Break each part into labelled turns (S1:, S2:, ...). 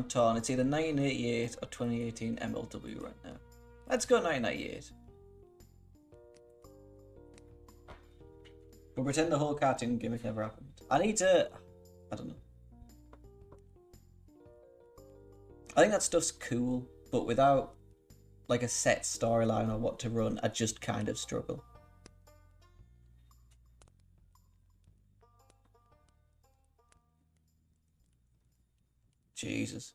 S1: I'm torn. It's either 1988 or 2018 MLW right now. Let's go 1998. We'll pretend the whole cartoon gimmick never happened. I need to... I don't know. I think that stuff's cool, but without like a set storyline or what to run, I just kind of struggle. Jesus.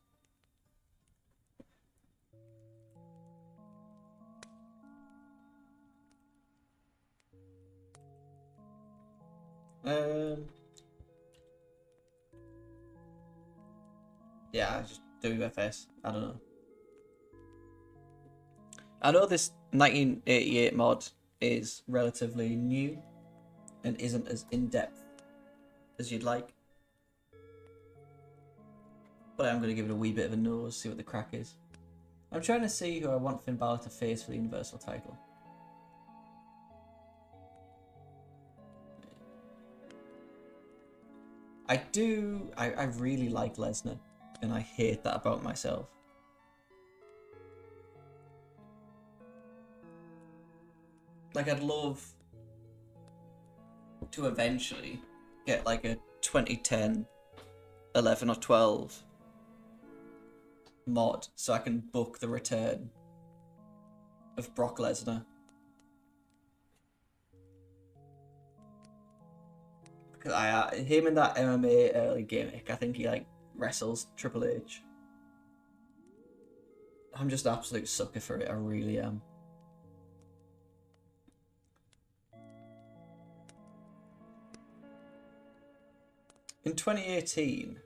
S1: Yeah, just WFS. I don't know. I know this 1988 mod is relatively new and isn't as in-depth as you'd like. But I'm going to give it a wee bit of a nose, see what the crack is. I'm trying to see who I want Finn Balor to face for the Universal title. I really like Lesnar, and I hate that about myself. Like, I'd love to eventually get like a 2010, 11 or 12 mod so I can book the return of Brock Lesnar. Because him in that MMA early gimmick, I think he like wrestles Triple H. I'm just an absolute sucker for it, I really am. In 2018,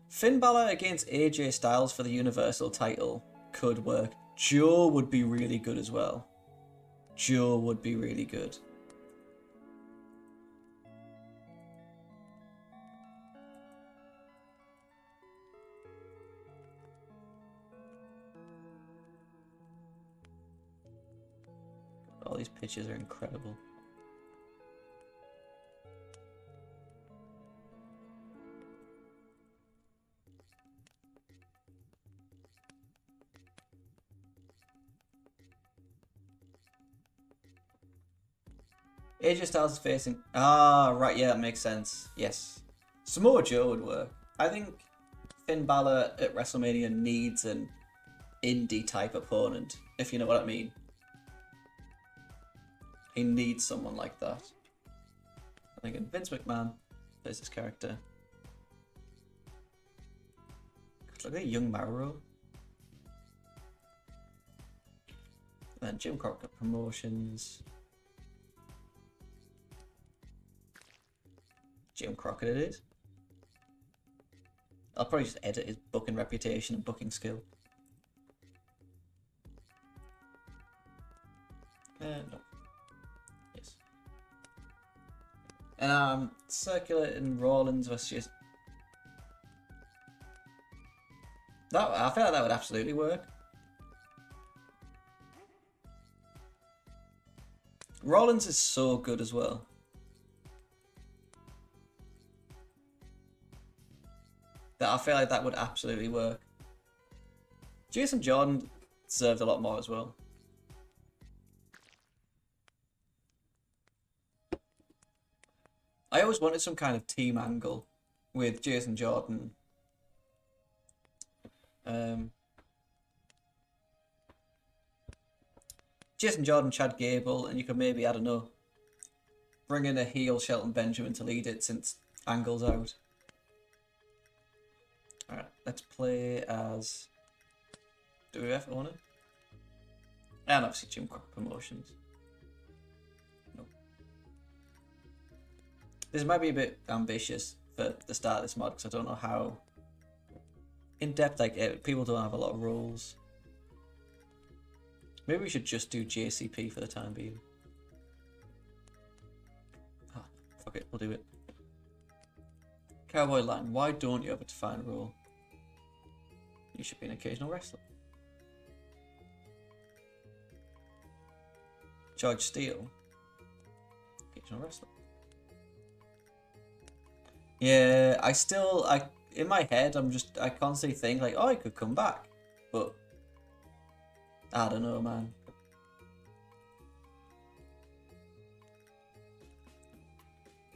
S1: Finn Balor against AJ Styles for the Universal title could work. Joe would be really good as well. Joe would be really good. All these pictures are incredible. AJ Styles is facing... Ah, right, yeah, that makes sense. Yes. Samoa Joe would work. I think Finn Balor at WrestleMania needs an indie-type opponent, if you know what I mean. He needs someone like that. I think Vince McMahon plays this character. Look at young Mauro. And then Jim Crockett Promotions. Jim Crockett it is. I'll probably just edit his booking reputation and booking skill. No. Yes. And circulating Rollins versus... I feel like that would absolutely work. Rollins is so good as well. That I feel like that would absolutely work. Jason Jordan deserved a lot more as well. I always wanted some kind of team angle with Jason Jordan. Jason Jordan, Chad Gable, and you could maybe, I don't know, bring in a heel Shelton Benjamin to lead it since Angle's out. Alright, let's play as WF owner. And obviously Jim Crockett Promotions. No. This might be a bit ambitious for the start of this mod because I don't know how in depth, like, people don't have a lot of roles. Maybe we should just do JCP for the time being. Ah, fuck it, we'll do it. Cowboy Line, why don't you have a defined role? You should be an occasional wrestler. George Steele, occasional wrestler. Yeah, in my head, I constantly think like, oh, he could come back, but I don't know, man.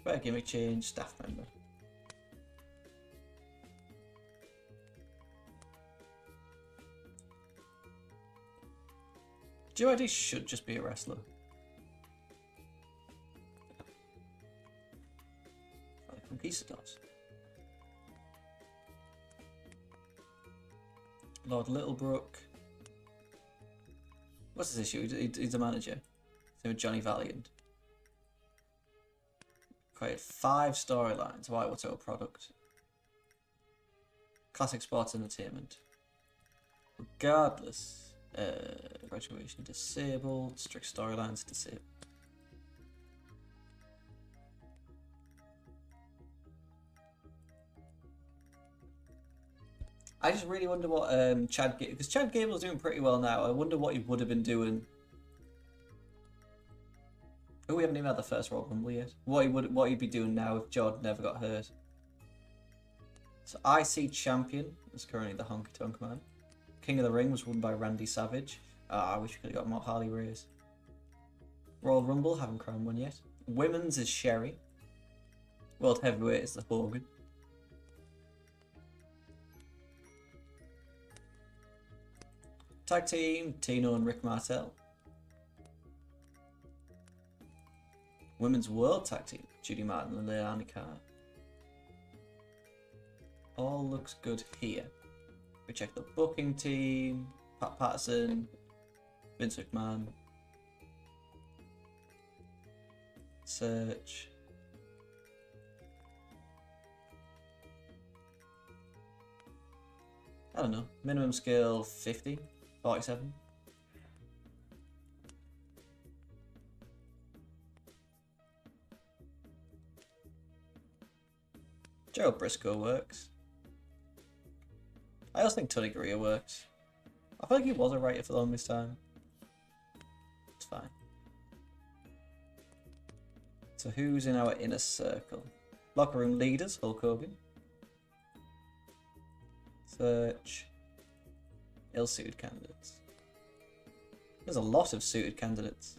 S1: Better give me change, staff member. GYD should just be a wrestler. Conquistadors. Lord Littlebrook. What's his issue? He's a manager. Same with Johnny Valiant. Created 5 storylines. Why? What's our product? Classic sports entertainment. Regardless. Graduation disabled. Strict storylines disabled. I just really wonder what Chad Gable, because Chad Gable's doing pretty well now. I wonder what he would have been doing. Oh, we haven't even had the first Royal Rumble yet. What he'd be doing now if Jordan never got hurt. So IC Champion is currently the Honky Tonk Man. King of the Ring was won by Randy Savage. I wish we could have got more Harley Race. Royal Rumble, haven't crowned one yet. Women's is Sherry. World Heavyweight is the Hogan. Tag Team, Tino and Rick Martel. Women's World Tag Team, Judy Martin and Leilani Carr. All looks good here. We check the booking team, Pat Patterson, Vince McMahon. Search. I don't know. Minimum skill 50, 47. Gerald Briscoe works. I also think Tony Gurria works. I feel like he was a writer for the longest time. It's fine. So who's in our inner circle? Locker room leaders, Hulk Hogan. Search. Ill-suited candidates. There's a lot of suited candidates.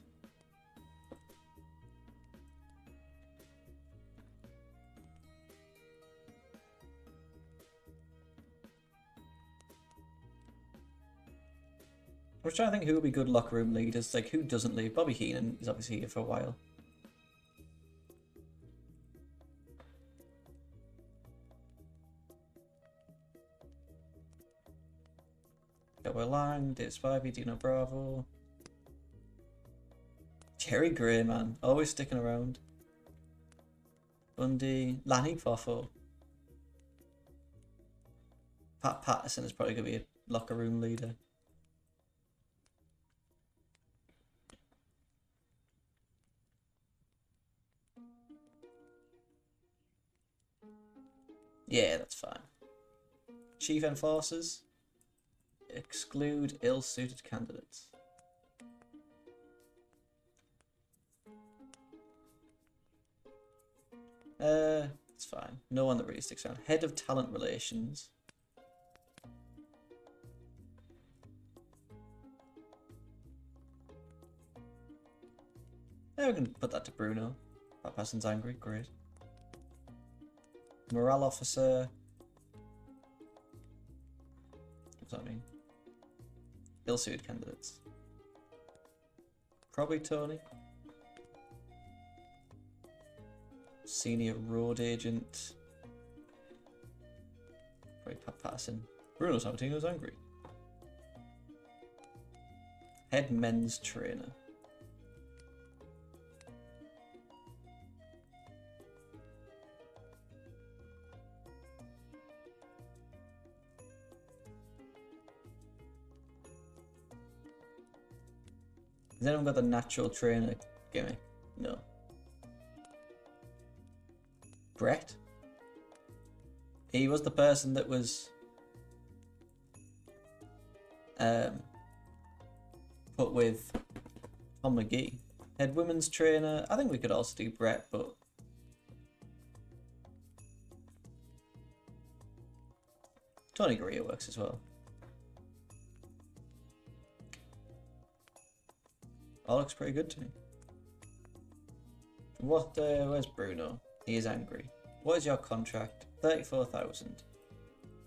S1: I was trying to think who would be good locker room leaders. Like, who doesn't leave? Bobby Heenan is obviously here for a while. Will Lang, Dave Spivey, Dino Bravo. Jerry Gray, man. Always sticking around. Bundy. Lanny Poffo. Pat Patterson is probably going to be a locker room leader. Yeah, that's fine. Chief Enforcers. Exclude ill-suited candidates. It's fine. No one that really sticks around. Head of Talent Relations. Yeah, we can put that to Bruno. That person's angry. Great. Morale Officer. What's that mean? Ill-suited candidates. Probably Tony. Senior Road Agent. Probably Pat Patterson. Bruno Sammartino's angry. Head Men's Trainer. Has anyone got the natural trainer gimmick? No. Brett? He was the person that was put with Tom McGee. Head women's trainer. I think we could also do Brett, but Tony Gurria works as well. All looks pretty good to me. What? Where's Bruno? He is angry. What is your contract? 34,000.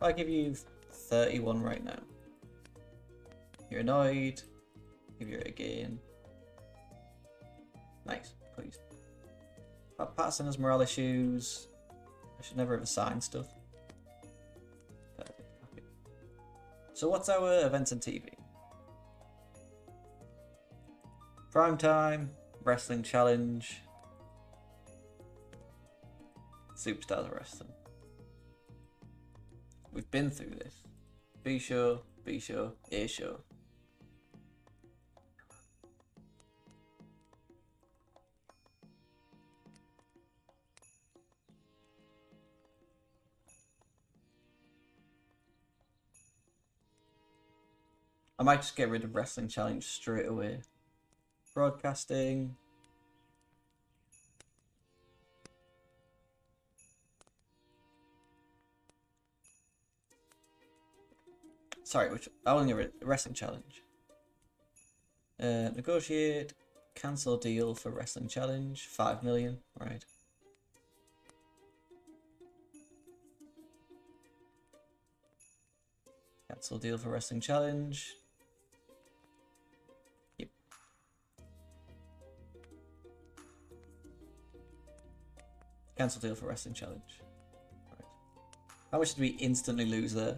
S1: I give you 31 right now. You're annoyed. Give you it again. Nice, please. Patterson has morale issues. I should never have assigned stuff. Perfect. Okay. So what's our events and TV? Primetime, Wrestling Challenge, Superstars Wrestling. We've been through this. B show, B show, A show. I might just get rid of Wrestling Challenge straight away. Broadcasting. Sorry, which I only read Wrestling Challenge. Negotiate, cancel deal for Wrestling Challenge, 5 million, right? Cancel deal for Wrestling Challenge. Yep. Cancel deal for Wrestling Challenge. Right. How much did we instantly lose there?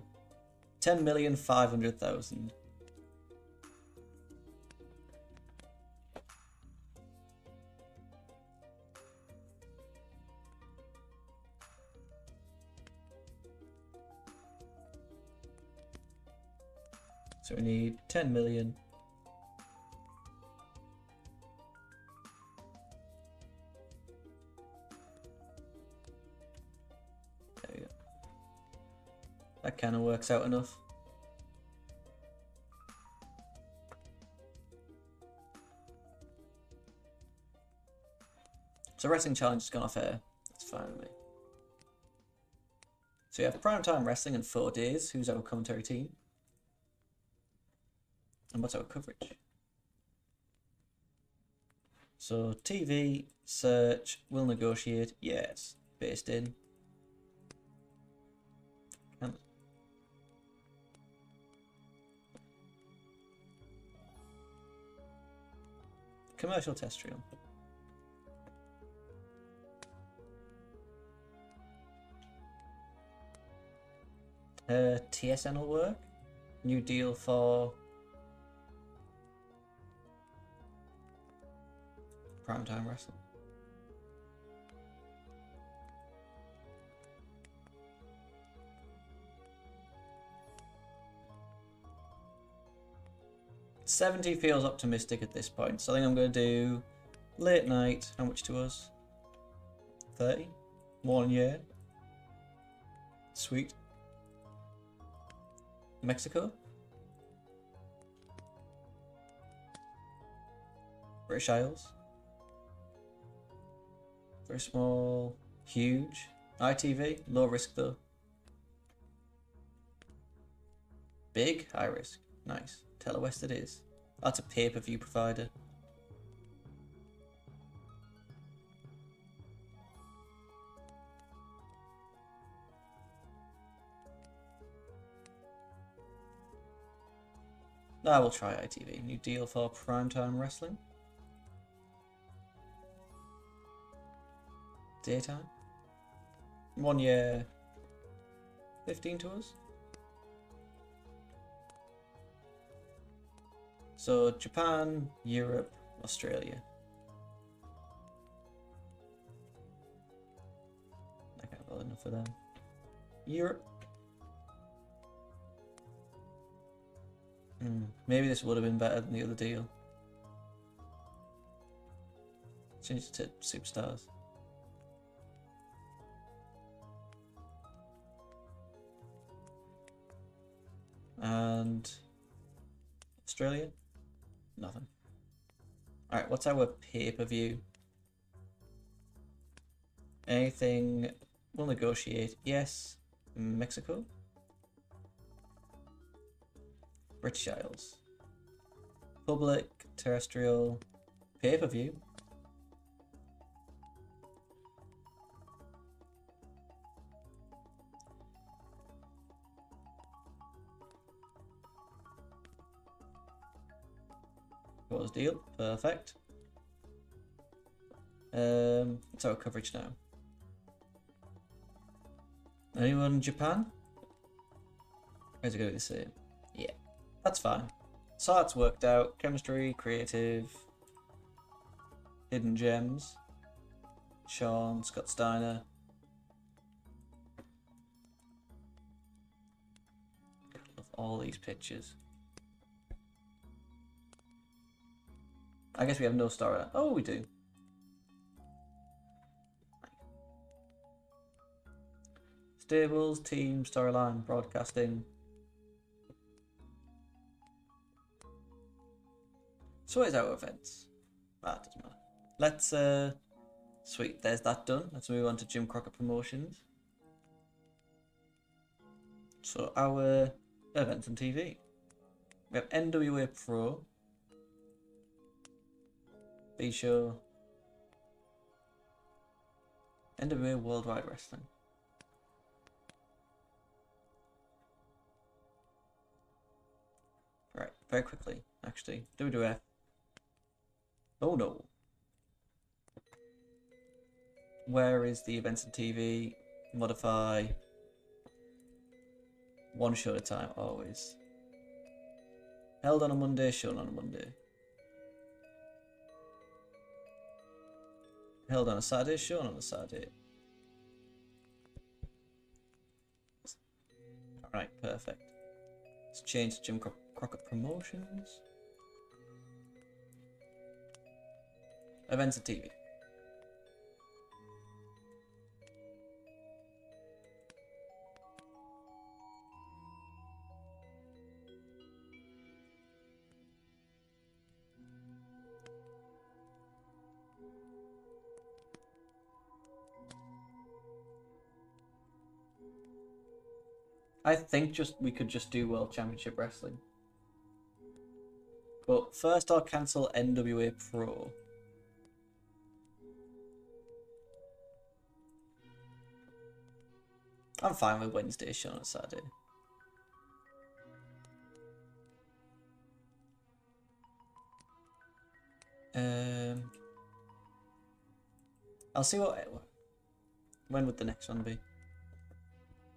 S1: 10,500,000. So we need 10 million. There we go. That kind of works out enough. So Wrestling Challenge has gone off air. That's fine with me. So you have Primetime Wrestling in 4 days. Who's our commentary team? And what's our coverage? So TV, search, will negotiate, yes. Based in. And commercial test reel. TSN will work. New deal for Primetime Wrestling. $70 feels optimistic at this point, so I think I'm going to do late night. How much to us? 30? 1 year. Sweet. Mexico. British Isles. Very small. Huge. ITV. Low risk though. Big. High risk. Nice. Telewest it is. That's a pay-per-view provider. I will try ITV. New deal for Primetime Wrestling. Daytime. 1 year. 15 to us. So Japan, Europe, Australia. I can't bother enough for them. Europe. Maybe this would have been better than the other deal. Change it to Superstars. And Australia? Nothing. Alright, what's our pay-per-view? Anything we'll negotiate. Yes. Mexico. British Isles. Public, terrestrial, pay-per-view. Close deal. Perfect. What's our coverage now? Anyone in Japan? Or is it going to be the same? Yeah, that's fine. So that's worked out. Chemistry, creative, hidden gems. Sean, Scott Steiner. Love all these pictures. I guess we have no story. Oh, we do. Stables, team, storyline, broadcasting. So is our events. That doesn't matter. Let's sweet, there's that done. Let's move on to Jim Crockett Promotions. So our events and TV. We have NWA Pro. B-Show. NWA Worldwide Wrestling. Right, very quickly, actually. WWF. Oh no. Where is the events and TV? Modify. One show at a time, always. Held on a Monday, shown on a Monday. Held on a Saturday, shown on a Saturday. Alright, perfect. Let's change to Jim Crockett Promotions. Events and TV. I think we could just do World Championship Wrestling. But first I'll cancel NWA Pro. I'm fine with Wednesday show on a Saturday. I'll see when would the next one be?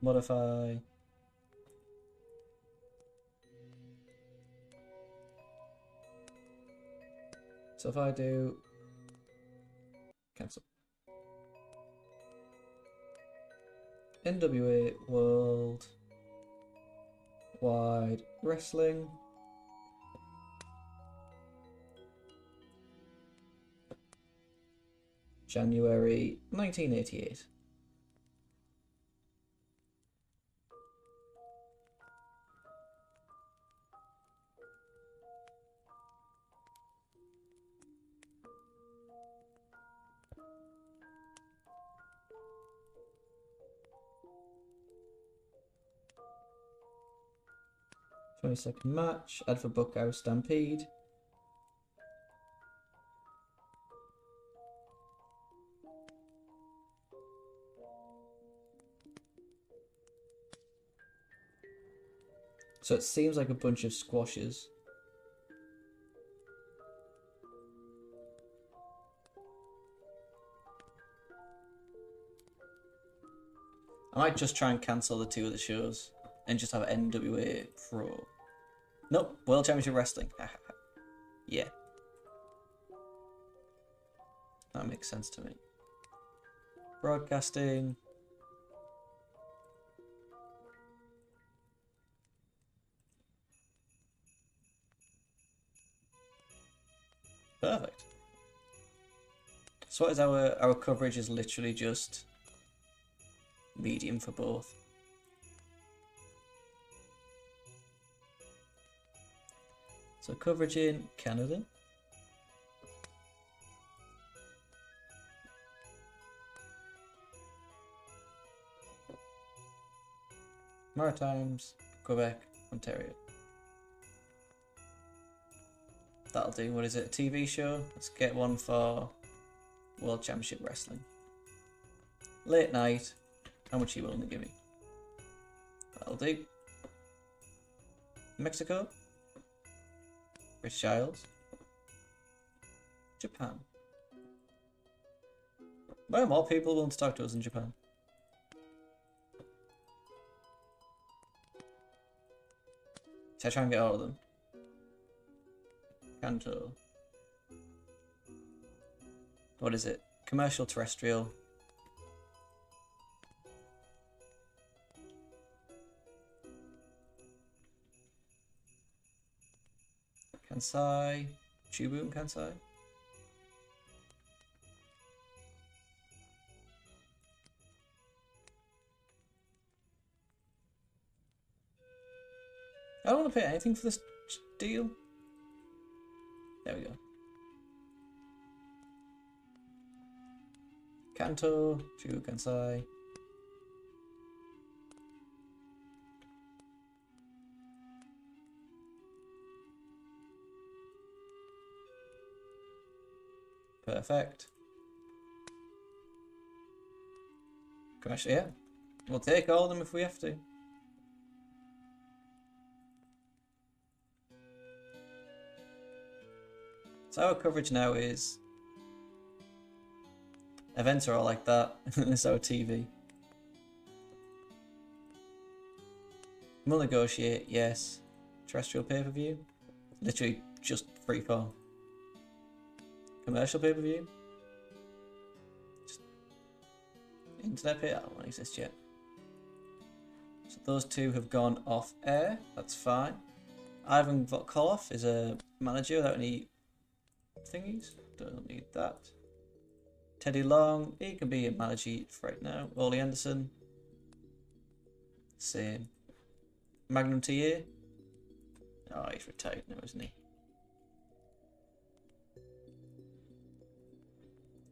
S1: Modify. So if I do cancel. NWA World Wide Wrestling. January 1988. Second match, add for Buckhouse Stampede. So it seems like a bunch of squashes. I might just try and cancel the two of the shows and just have NWA Pro. Nope, World Championship Wrestling. Yeah. That makes sense to me. Broadcasting. Perfect. So what is our coverage is literally just medium for both. So coverage in Canada. Maritimes, Quebec, Ontario. That'll do. What is it? A TV show? Let's get one for World Championship Wrestling. Late night. How much are you willing to give me? That'll do. Mexico. British Isles. Japan. Why are more people willing to talk to us in Japan? Should I try and get all of them? Kanto. What is it? Commercial terrestrial. Kansai. Chubu and Kansai. I don't want to pay anything for this deal. There we go. Kanto, Chubu, Kansai. Perfect. Commercial, yeah. We'll take all of them if we have to. So our coverage now is... Events are all like that. It's our TV. We'll negotiate, yes. Terrestrial pay-per-view. Literally just freeform. Commercial pay-per-view. Just internet pay, that won't exist yet. So those two have gone off air. That's fine. Ivan Koloff is a manager without any thingies. Don't need that. Teddy Long, he can be a manager for right now. Ollie Anderson. Same. Magnum TA. Oh, he's retired now, isn't he?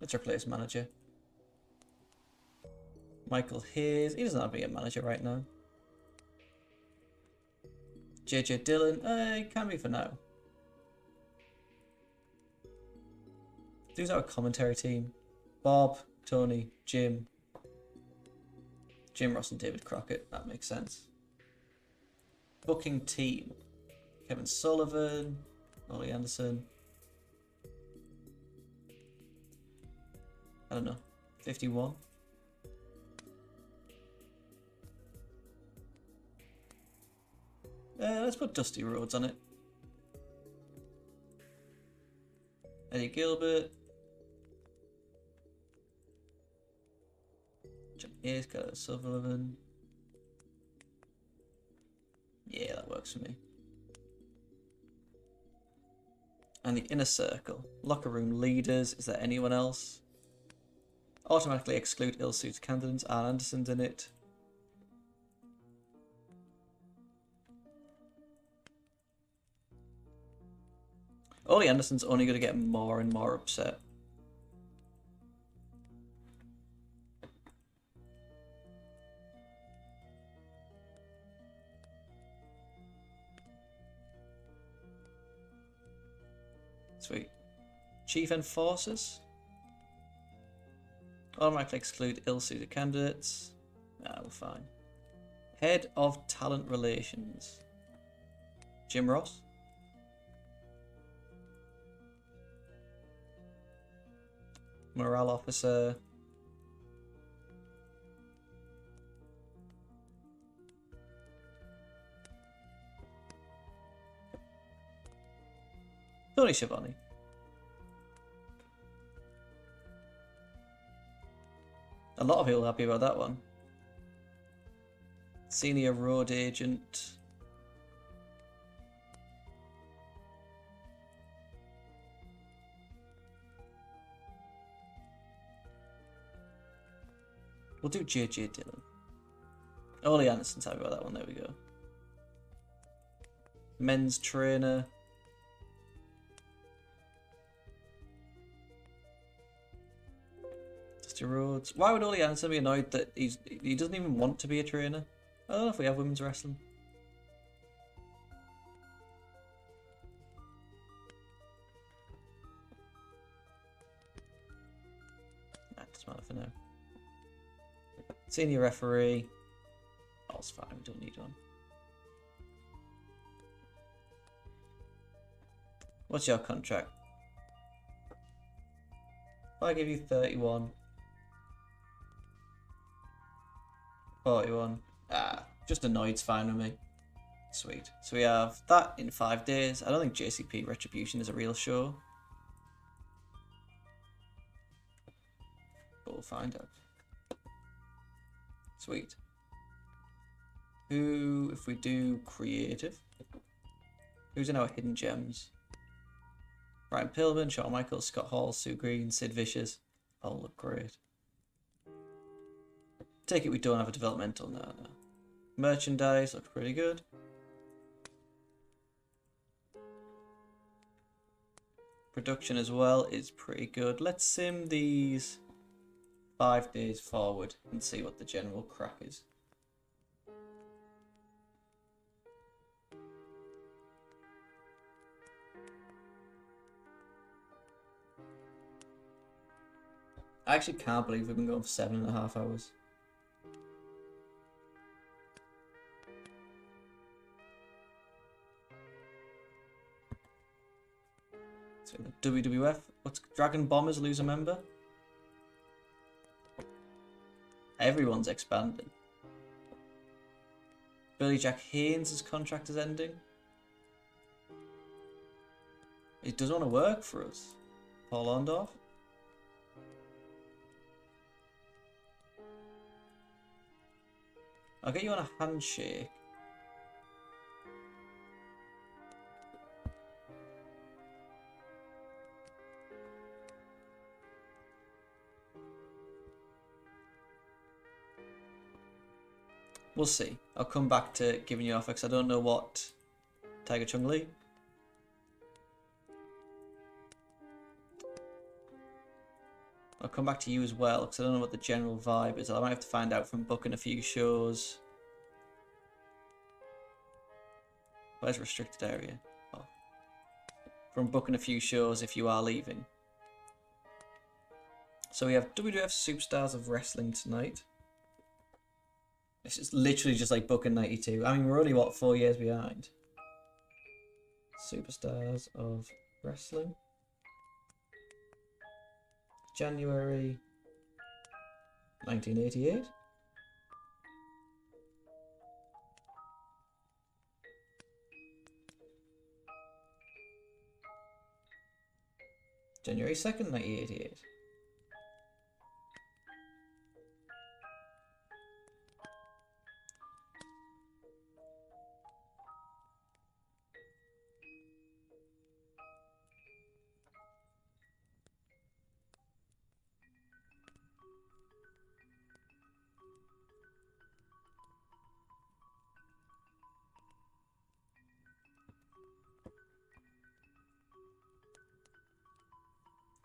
S1: Let's replace manager. Michael Hayes. He doesn't have to be a manager right now. JJ Dillon. He can be for now. Who's our commentary team? Bob, Tony, Jim. Jim Ross and David Crockett. That makes sense. Booking team. Kevin Sullivan. Ollie Anderson. I don't know. 51. Let's put Dusty Rhodes on it. Eddie Gilbert. John Hayes, Carlos Sullivan. Yeah, that works for me. And the inner circle. Locker room leaders. Is there anyone else? Automatically exclude ill-suited candidates. Arn Anderson's in it. Ollie Anderson's only going to get more and more upset. Sweet. Chief Enforcers. Automatically exclude ill-suited candidates. Nah, we're fine. Head of Talent Relations. Jim Ross. Morale Officer. Tony Schiavone. A lot of people are happy about that one. Senior Road Agent. We'll do JJ Dillon. Ollie Anderson's happy about that one. There we go. Men's trainer. Dusty Rhodes. Why would Ollie Anderson be annoyed that he doesn't even want to be a trainer? I don't know if we have women's wrestling. Doesn't matter for now. Senior referee. Oh, it's fine. We don't need one. What's your contract? If I give you 31. 41. Just annoyed's fine with me. Sweet. So we have that in 5 days. I don't think JCP Retribution is a real show. But we'll find out. Sweet. Who, if we do creative, who's in our hidden gems? Brian Pillman, Shawn Michaels, Scott Hall, Sue Green, Sid Vicious. All look great. Take it we don't have a developmental now. No. Merchandise looks pretty good. Production as well is pretty good. Let's sim these 5 days forward and see what the general crack is. I actually can't believe we've been going for 7.5 hours. So the WWF, what's Dragon Bombers lose a member? Everyone's expanding. Billy Jack Haynes' contract is ending. It doesn't want to work for us. Paul Orndorff. I'll get you on a handshake. We'll see. I'll come back to giving you offer because I don't know what Tiger Chung Lee. I'll come back to you as well because I don't know what the general vibe is. I might have to find out from booking a few shows. Where's restricted area? Oh. From booking a few shows if you are leaving. So we have WWF Superstars of Wrestling tonight. This is literally just like booking 92. I mean, we're only, what, 4 years behind? Superstars of Wrestling. January 1988. January 2nd, 1988.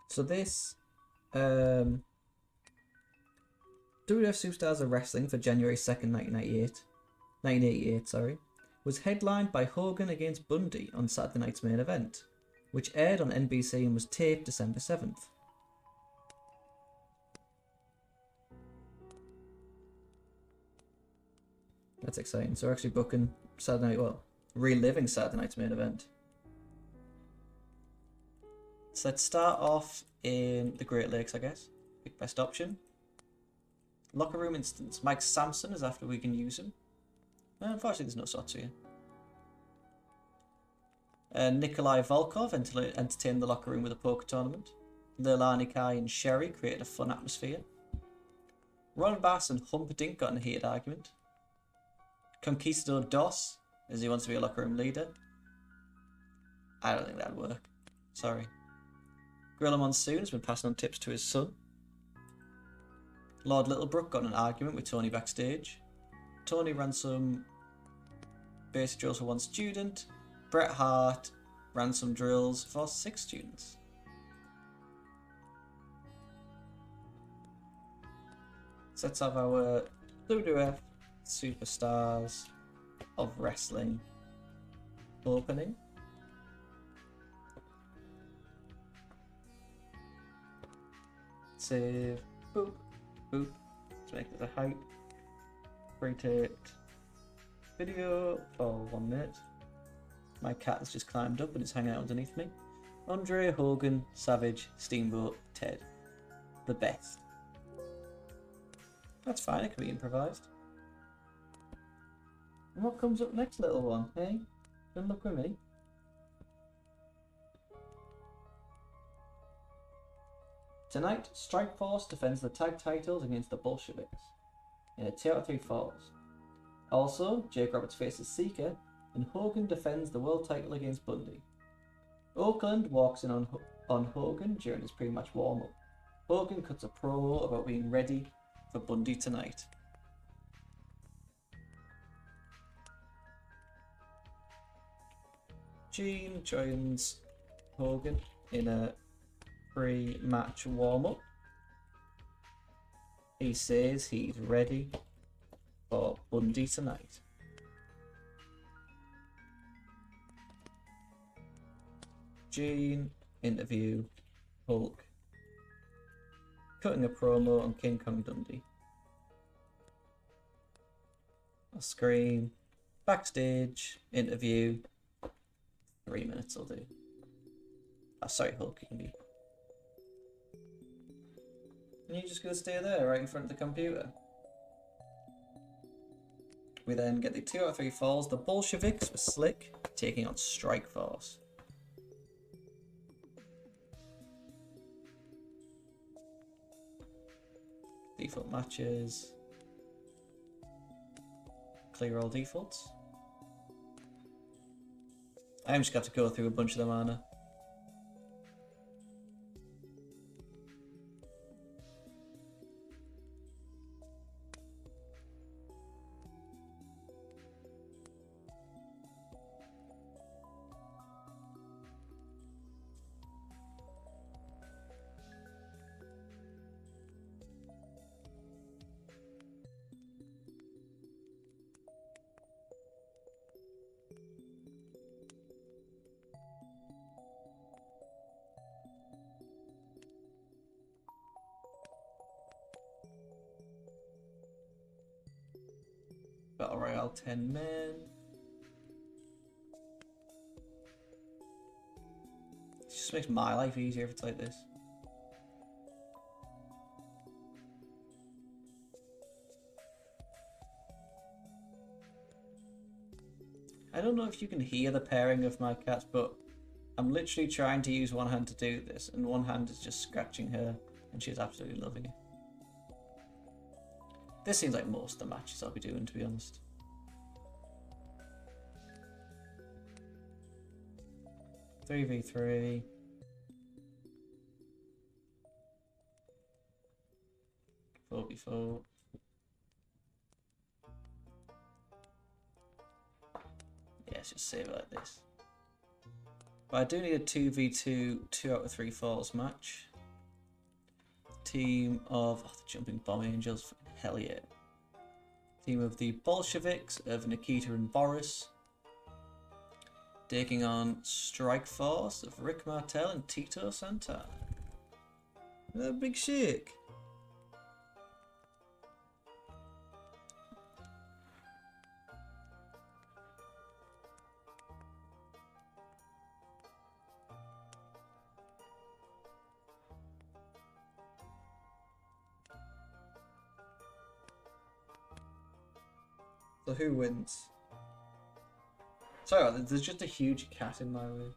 S1: So this WWF Superstars of Wrestling for January 2nd, 1988, sorry, was headlined by Hogan against Bundy on Saturday night's main event, which aired on NBC and was taped December 7th. That's exciting. So we're actually booking Saturday night, well, reliving Saturday night's main event. So let's start off in the Great Lakes, I guess. Pick best option. Locker room instance. Mike Sampson is after we can use him. Unfortunately, there's no slots here. Nikolai Volkov entertained the locker room with a poker tournament. Leilani Kai and Sherry created a fun atmosphere. Ron Bass and Humperdinck got in a heated argument. Conquistador Dos, as he wants to be a locker room leader. I don't think that'd work. Sorry. Gorilla Monsoon has been passing on tips to his son. Lord Littlebrook got in an argument with Tony backstage. Tony ran some basic drills for 1 student. Bret Hart ran some drills for 6 students. So let's have our WWF Superstars of Wrestling opening. Save, Boop. Boop. Let's make it a hype. Pre-taped video for 1 minute. My cat has just climbed up and is hanging out underneath me. Andre, Hogan, Savage, Steamboat, Ted. The best. That's fine, it can be improvised. And what comes up next, little one, hey? Don't look with me. Tonight, Strikeforce defends the tag titles against the Bolsheviks in a 2 out of 3 falls. Also, Jake Roberts faces Seeker, and Hogan defends the world title against Bundy. Oakland walks in on Hogan during his pre-match warm-up. Hogan cuts a promo about being ready for Bundy tonight. Gene joins Hogan in a pre-match warm-up. He says he's ready for Bundy tonight. Gene interview Hulk. Cutting a promo on King Kong Dundee. A screen. Backstage interview. 3 minutes will do. Oh, sorry, Hulk, you can be. And you're just gonna stay there, right in front of the computer. We then get the 2 out of 3 falls. The Bolsheviks were slick, taking on Strikeforce. Default matches. Clear all defaults. I'm just got to go through a bunch of them, Anna. Battle Royale 10 men. It just makes my life easier if it's like this. I don't know if you can hear the pairing of my cats, but I'm literally trying to use one hand to do this, and one hand is just scratching her, and she's absolutely loving it. This seems like most of the matches I'll be doing, to be honest. Three v 3. Four v 4. Yeah, let's just save it like this. But I do need a 2v2, 2 out of 3 falls match. Team of the Jumping Bomb Angels. Hell yeah. Team of the Bolsheviks of Nikita and Boris. Taking on Strikeforce of Rick Martel and Tito Santana. A big shake. So who wins? Sorry, there's just a huge cat in my way.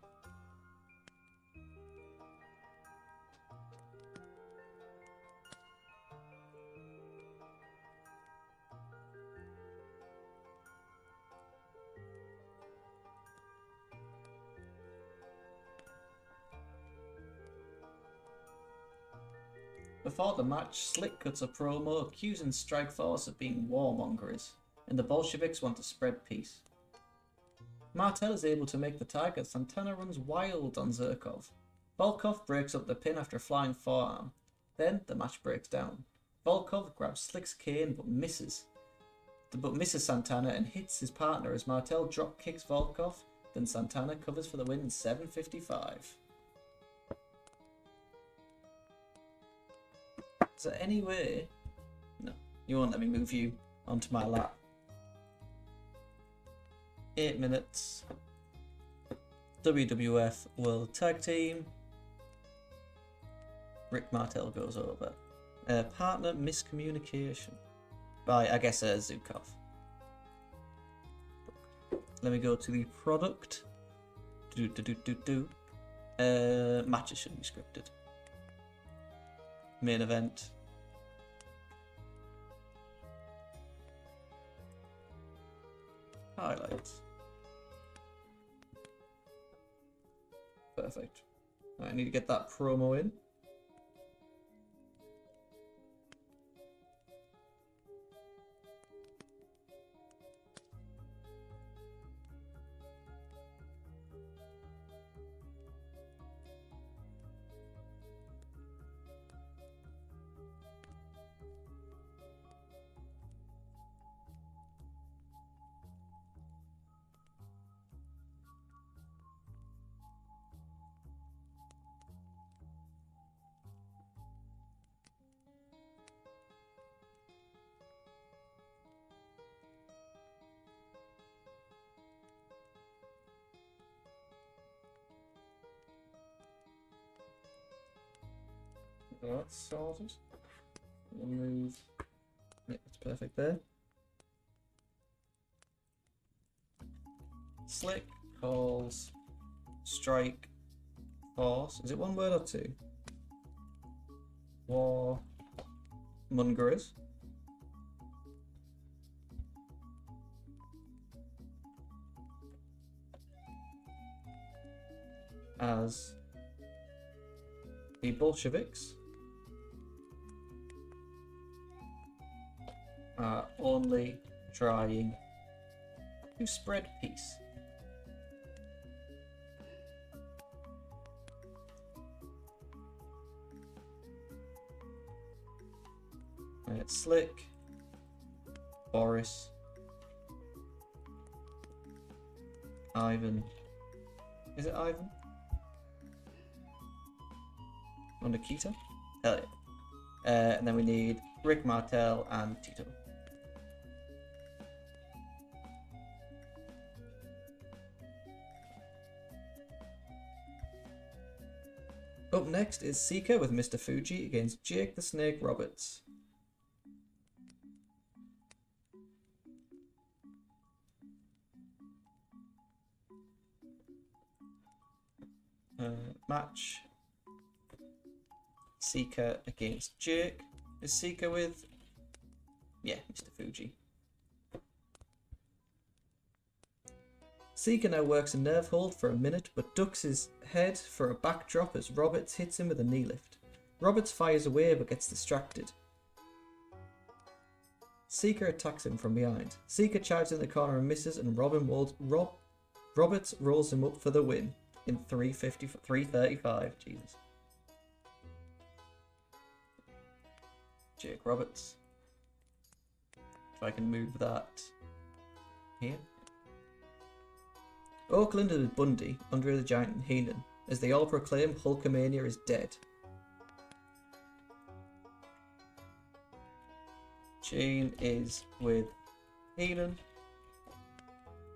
S1: Before the match, Slick cuts a promo accusing Strikeforce of being warmongers, and the Bolsheviks want to spread peace. Martel is able to make the tag as Santana runs wild on Zirkov. Volkov breaks up the pin after a flying forearm. Then the match breaks down. Volkov grabs Slick's cane but misses Santana and hits his partner as Martel drop kicks Volkov. Then Santana covers for the win in 7:55. Is there any way? No, you won't let me move you onto my lap. 8 minutes. WWF World Tag Team. Rick Martel goes over. Partner miscommunication by, I guess, Zukov. Let me go to the product. Matches should be scripted. Main event. Highlights. Perfect. I need to get that promo in. That's sorted. We'll move. Yeah, that's perfect there. Slick calls strike force. Is it one word or two? War Mongers. As the Bolsheviks are only trying to spread peace. Slick, Boris, Ivan. Is it Ivan? Or Nikita? Hell yeah. And then we need Rick Martel and Tito. Up next is Seeker with Mr. Fuji against Jake the Snake Roberts. Match. Seeker against Jake. Is Seeker with? Yeah, Mr. Fuji. Seeker now works a nerve hold for a minute, but ducks his head for a backdrop as Roberts hits him with a knee lift. Roberts fires away but gets distracted. Seeker attacks him from behind. Seeker charges in the corner and misses, and Roberts rolls him up for the win in 3:35. Jesus. Jake Roberts. If I can move that here. Oakland and Bundy, Andre the Giant and Heenan, as they all proclaim Hulkamania is dead. Shane is with Heenan,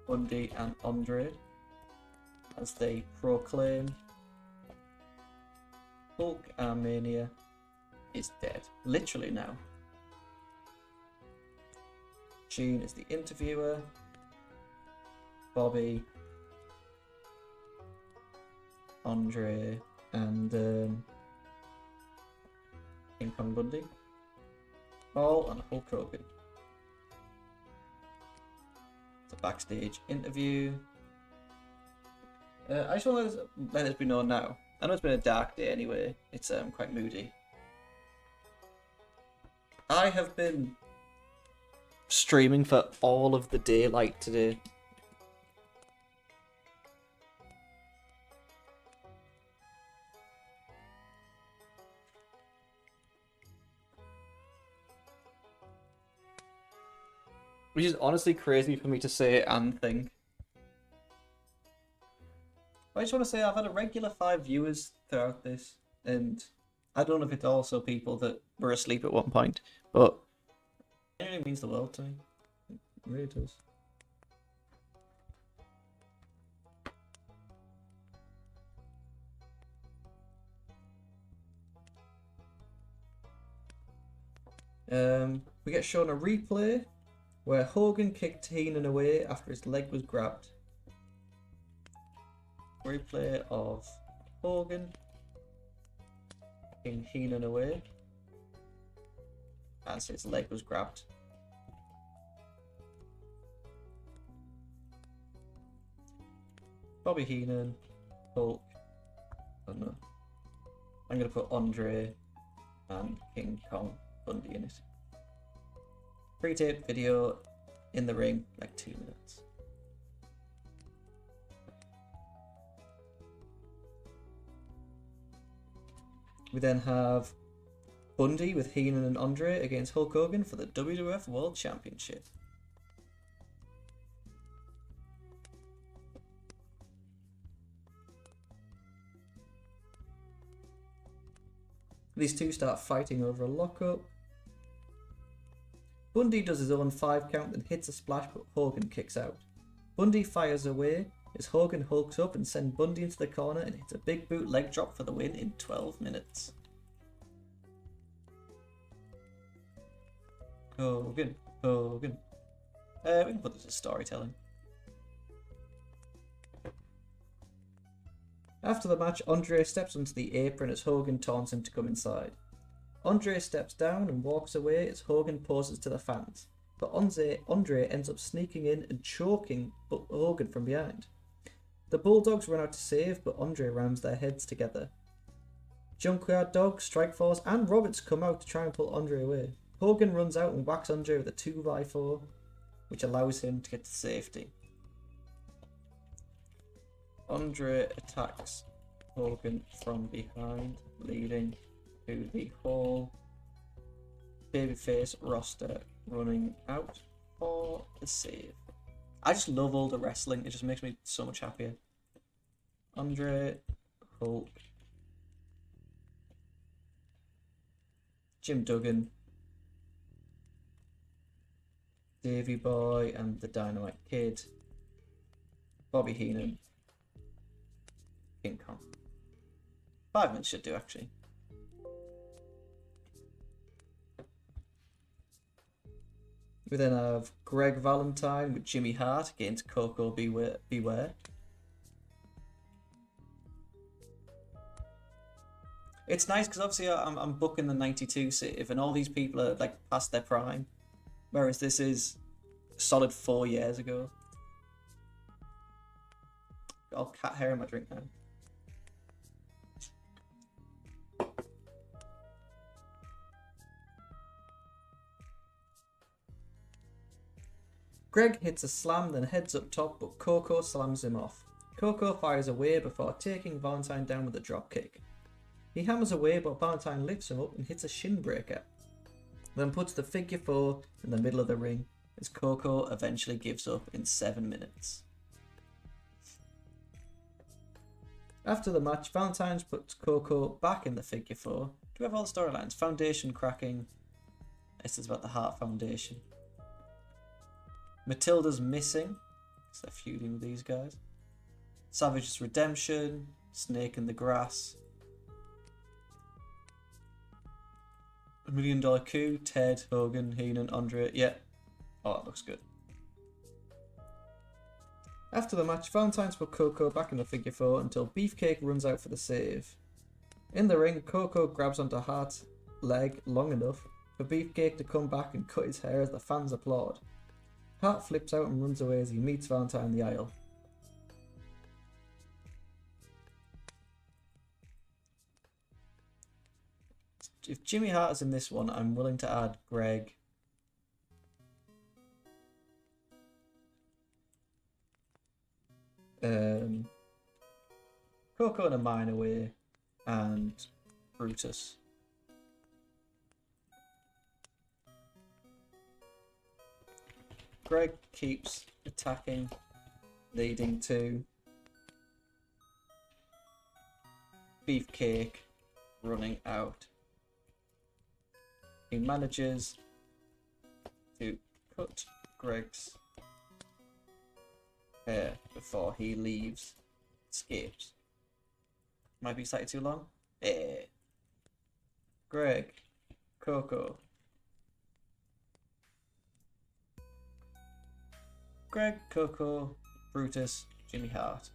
S1: Bundy and Andre as they proclaim Hulkamania is dead. Literally now. Shane is the interviewer. Bobby, Andre, and King Kong Bundy. All on Hulk Hogan. It's a backstage interview. I just want to let this be known now. I know it's been a dark day anyway. It's quite moody. I have been streaming for all of the daylight today. Which is honestly crazy for me to say and think. I just want to say I've had a regular 5 viewers throughout this, and I don't know if it's also people that were asleep at one point, but it really means the world to me. It really does. We get shown a replay where Hogan kicked Heenan away after his leg was grabbed. Replay of Hogan kicking Heenan away as his leg was grabbed. Bobby Heenan, Hulk, I don't know. I'm going to put Andre and King Kong Bundy in it. Pre-tape video in the ring, like 2 minutes. We then have Bundy with Heenan and Andre against Hulk Hogan for the WWF World Championship. These two start fighting over a lockup. Bundy does his own 5 count and hits a splash, but Hogan kicks out. Bundy fires away as Hogan hulks up and sends Bundy into the corner and hits a big boot leg drop for the win in 12 minutes. Hogan, Hogan. We can put this as storytelling. After the match, Andre steps onto the apron as Hogan taunts him to come inside. Andre steps down and walks away as Hogan poses to the fans, but Andre ends up sneaking in and choking Hogan from behind. The Bulldogs run out to save, but Andre rams their heads together. Junkyard Dog, Strikeforce, and Roberts come out to try and pull Andre away. Hogan runs out and whacks Andre with a 2x4, which allows him to get to safety. Andre attacks Hogan from behind, leading to the whole babyface roster running out for the save. I just love all the wrestling. It just makes me so much happier. Andre, Hulk, Jim Duggan, Davey Boy and the Dynamite Kid, Bobby Heenan, King Kong. 5 minutes should do, actually. We then have Greg Valentine with Jimmy Hart against Coco Beware. It's nice because obviously I'm booking the 92 save and all these people are like past their prime. Whereas this is a solid 4 years ago. Got all cat hair in my drink now. Greg hits a slam, then heads up top, but Coco slams him off. Coco fires away before taking Valentine down with a drop kick. He hammers away, but Valentine lifts him up and hits a shin breaker, then puts the figure 4 in the middle of the ring as Coco eventually gives up in 7 minutes. After the match, Valentine puts Coco back in the figure 4. Do we have all the storylines? Foundation cracking. This is about the Heart Foundation. Matilda's missing, so they're feuding with these guys. Savage's redemption, Snake in the Grass. $1 Million Coup, Ted, Hogan, Heenan, Andre. Yeah. Oh, that looks good. After the match, Valentine's put Coco back in the figure 4 until Beefcake runs out for the save. In the ring, Coco grabs onto Hart's leg long enough for Beefcake to come back and cut his hair as the fans applaud. Hart flips out and runs away as he meets Valentine in the aisle. If Jimmy Hart is in this one, I'm willing to add Greg. Coco in a minor way, and Brutus. Greg keeps attacking, leading to Beefcake running out. He manages to cut Greg's hair before he leaves. Escapes. Might be slightly too long. Greg, Coco. Greg, Coco, Brutus, Jimmy Hart.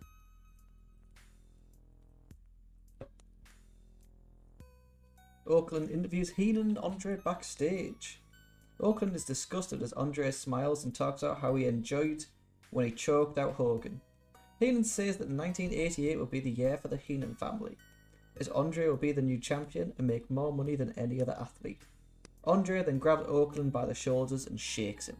S1: Oakland interviews Heenan and Andre backstage. Oakland is disgusted as Andre smiles and talks about how he enjoyed when he choked out Hogan. Heenan says that 1988 will be the year for the Heenan family, as Andre will be the new champion and make more money than any other athlete. Andre then grabs Oakland by the shoulders and shakes him.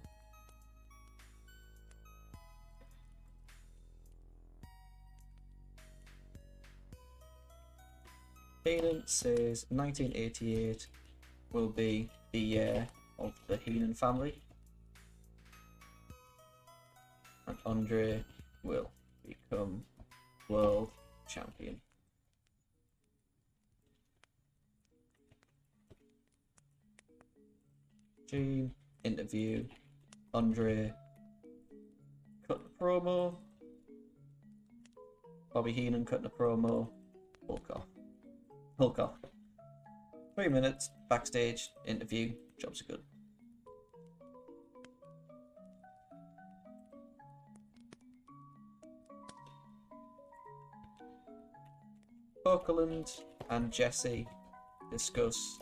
S1: Heenan says 1988 will be the year of the Heenan family, and Andre will become world champion. Gene, interview, Andre, cut the promo, Bobby Heenan cutting a promo, Hulk off. 3 minutes, backstage, interview, jobs are good. Oakland and Jesse discuss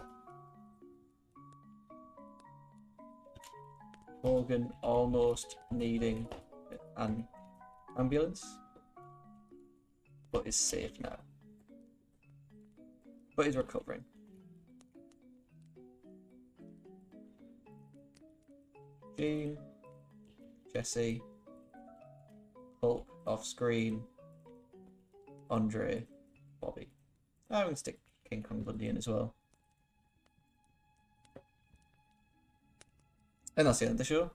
S1: Hogan almost needing an ambulance, but is safe now. But he's recovering. Gene, Jesse, Hulk off screen, Andre, Bobby. I'm going to stick King Kong Bundy in as well. And that's the end of the show.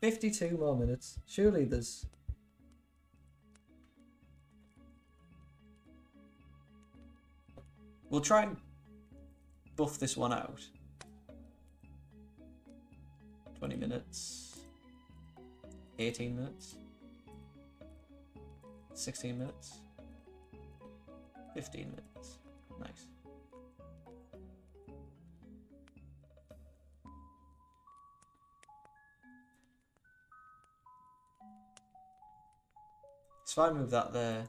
S1: 52 more minutes. Surely there's... We'll try and buff this one out. 20 minutes. 18 minutes. 16 minutes. 15 minutes. Nice. So if I move that there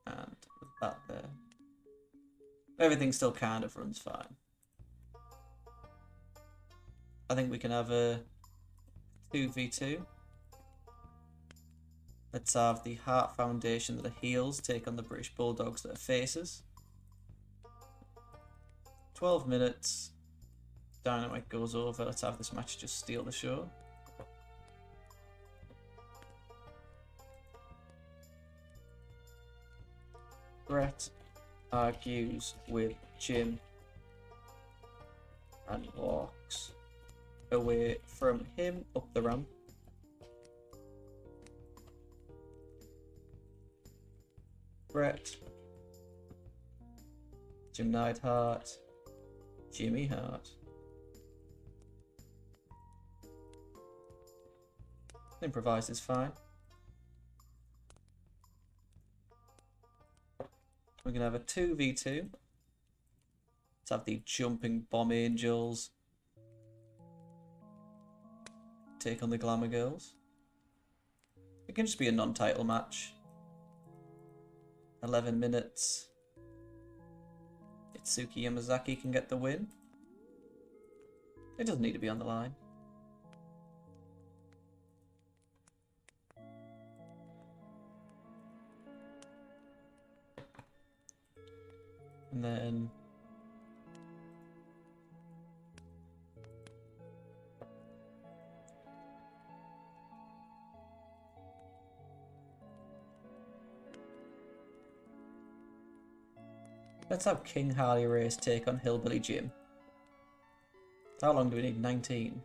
S1: and that there, everything still kind of runs fine. I think we can have a 2v2. Let's have the Hart Foundation that are heels take on the British Bulldogs that are faces. 12 minutes. Dynamite goes over. Let's have this match just steal the show. Brett argues with Jim and walks away from him up the ramp. Brett, Jim Neidhart, Jimmy Hart. Improvise is fine. We're going to have a 2v2. Let's have the Jumping Bomb Angels take on the Glamour Girls. It can just be a non-title match. 11 minutes. Itsuki Yamazaki can get the win. It doesn't need to be on the line. And then let's have King Harley Race take on Hillbilly Jim. How long do we need? 19.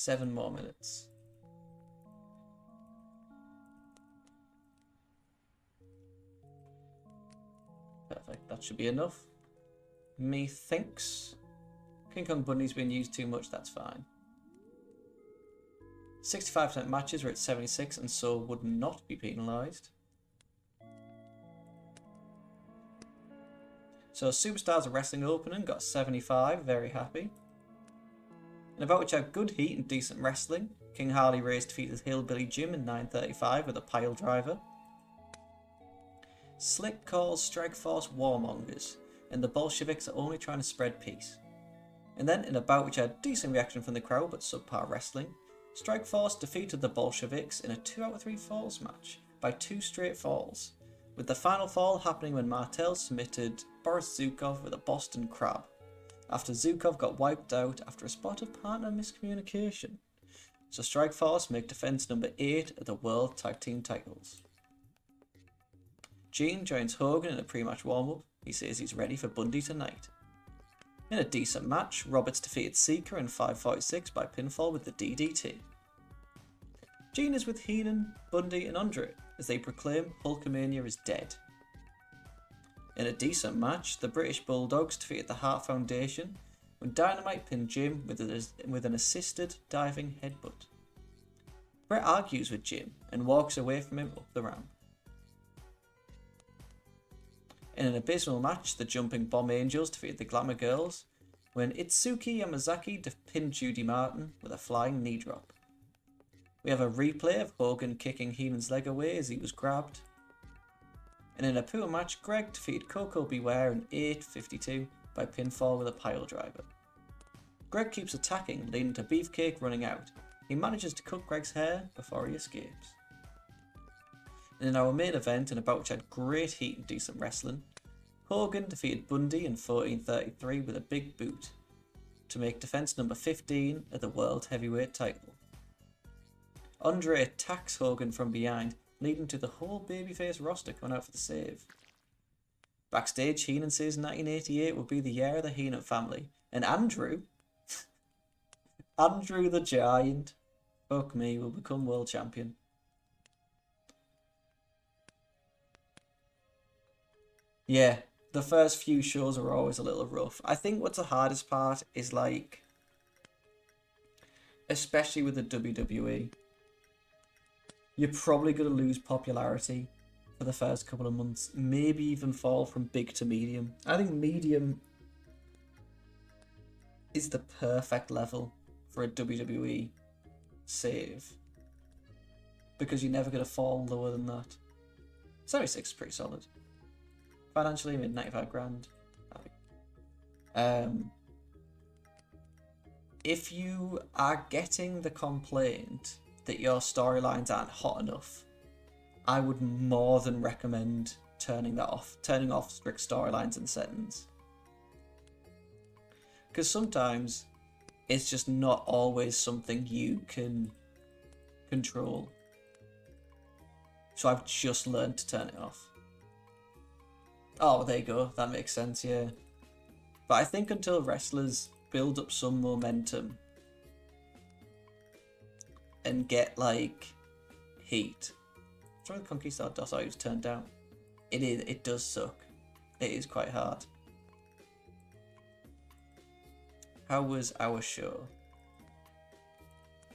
S1: 7 more minutes. Perfect, that should be enough. Methinks. King Kong Bundy's been used too much, that's fine. 65% matches were at 76 and so would not be penalised. So Superstars of Wrestling opening got 75, very happy. And about which had good heat and decent wrestling. King Harley Race defeated Hillbilly Jim in 9:35 with a pile driver. Slick calls Strikeforce warmongers, and the Bolsheviks are only trying to spread peace. And then, in a bout which had decent reaction from the crowd but subpar wrestling, Strikeforce defeated the Bolsheviks in a 2 out of 3 falls match by 2 straight falls, with the final fall happening when Martel submitted Boris Zukov with a Boston Crab, after Zukov got wiped out after a spot of partner miscommunication. So Strikeforce make defense number 8 of the World Tag Team titles. Gene joins Hogan in a pre-match warm-up. He says he's ready for Bundy tonight. In a decent match, Roberts defeated Seeker in 5:46 by pinfall with the DDT. Gene is with Heenan, Bundy and Andre as they proclaim Hulkamania is dead. In a decent match, the British Bulldogs defeated the Hart Foundation when Dynamite pinned Jim with an assisted diving headbutt. Bret argues with Jim and walks away from him up the ramp. In an abysmal match, the Jumping Bomb Angels defeated the Glamour Girls when Itsuki Yamazaki pinned Judy Martin with a flying knee drop. We have a replay of Hogan kicking Heenan's leg away as he was grabbed. And in a poor match, Greg defeated Coco Beware in 8:52 by pinfall with a pile driver. Greg keeps attacking, leading to Beefcake running out. He manages to cut Greg's hair before he escapes. And in our main event, in a bout which had great heat and decent wrestling, Hogan defeated Bundy in 14:33 with a big boot to make defense number 15 of the World Heavyweight title. Andre attacks Hogan from behind, leading to the whole babyface roster coming out for the save. Backstage, Heenan says 1988 will be the year of the Heenan family, and Andrew the Giant, fuck me, will become world champion. Yeah, the first few shows are always a little rough. I think what's the hardest part is like, especially with the WWE, you're probably going to lose popularity for the first couple of months, maybe even fall from big to medium. I think medium is the perfect level for a WWE save, because you're never going to fall lower than that. 76 is pretty solid. Financially, made 95 grand. If you are getting the complaint that your storylines aren't hot enough, I would more than recommend turning off strict storylines and settings. Because sometimes it's just not always something you can control. So I've just learned to turn it off. Oh, there you go. That makes sense, yeah. But I think until wrestlers build up some momentum and get, like, heat. Trying to Conquistador DOS I was turned down. It does suck. It is quite hard. How was our show?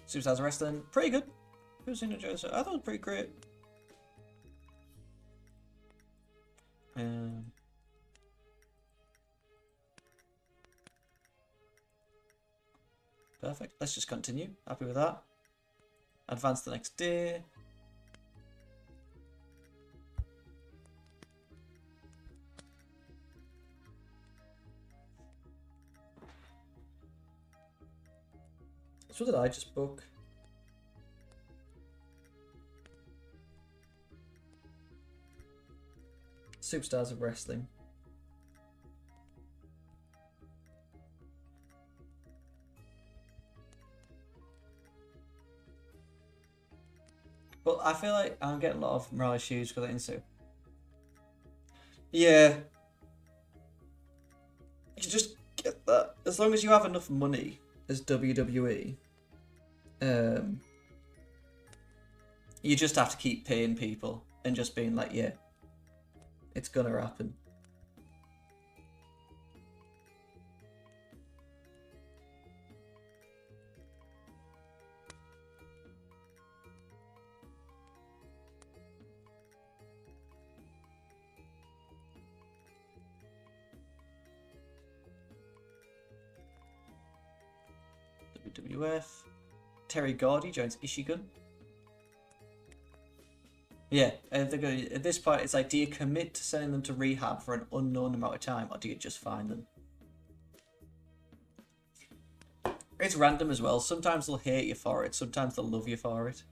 S1: Superstars of Wrestling, pretty good. Who's in the show? I thought it was pretty great. Perfect. Let's just continue. Happy with that. Advance the next day. So what did I just book? Superstars of Wrestling. But I feel like I'm getting a lot of morale issues for that into. Yeah. You just get that. As long as you have enough money as WWE, You just have to keep paying people and just being like, yeah, it's gonna happen. WWF. Terry Gordy joins Ishigun. Yeah, at this point, it's like, do you commit to sending them to rehab for an unknown amount of time, or do you just find them? It's random as well. Sometimes they'll hate you for it, sometimes they'll love you for it.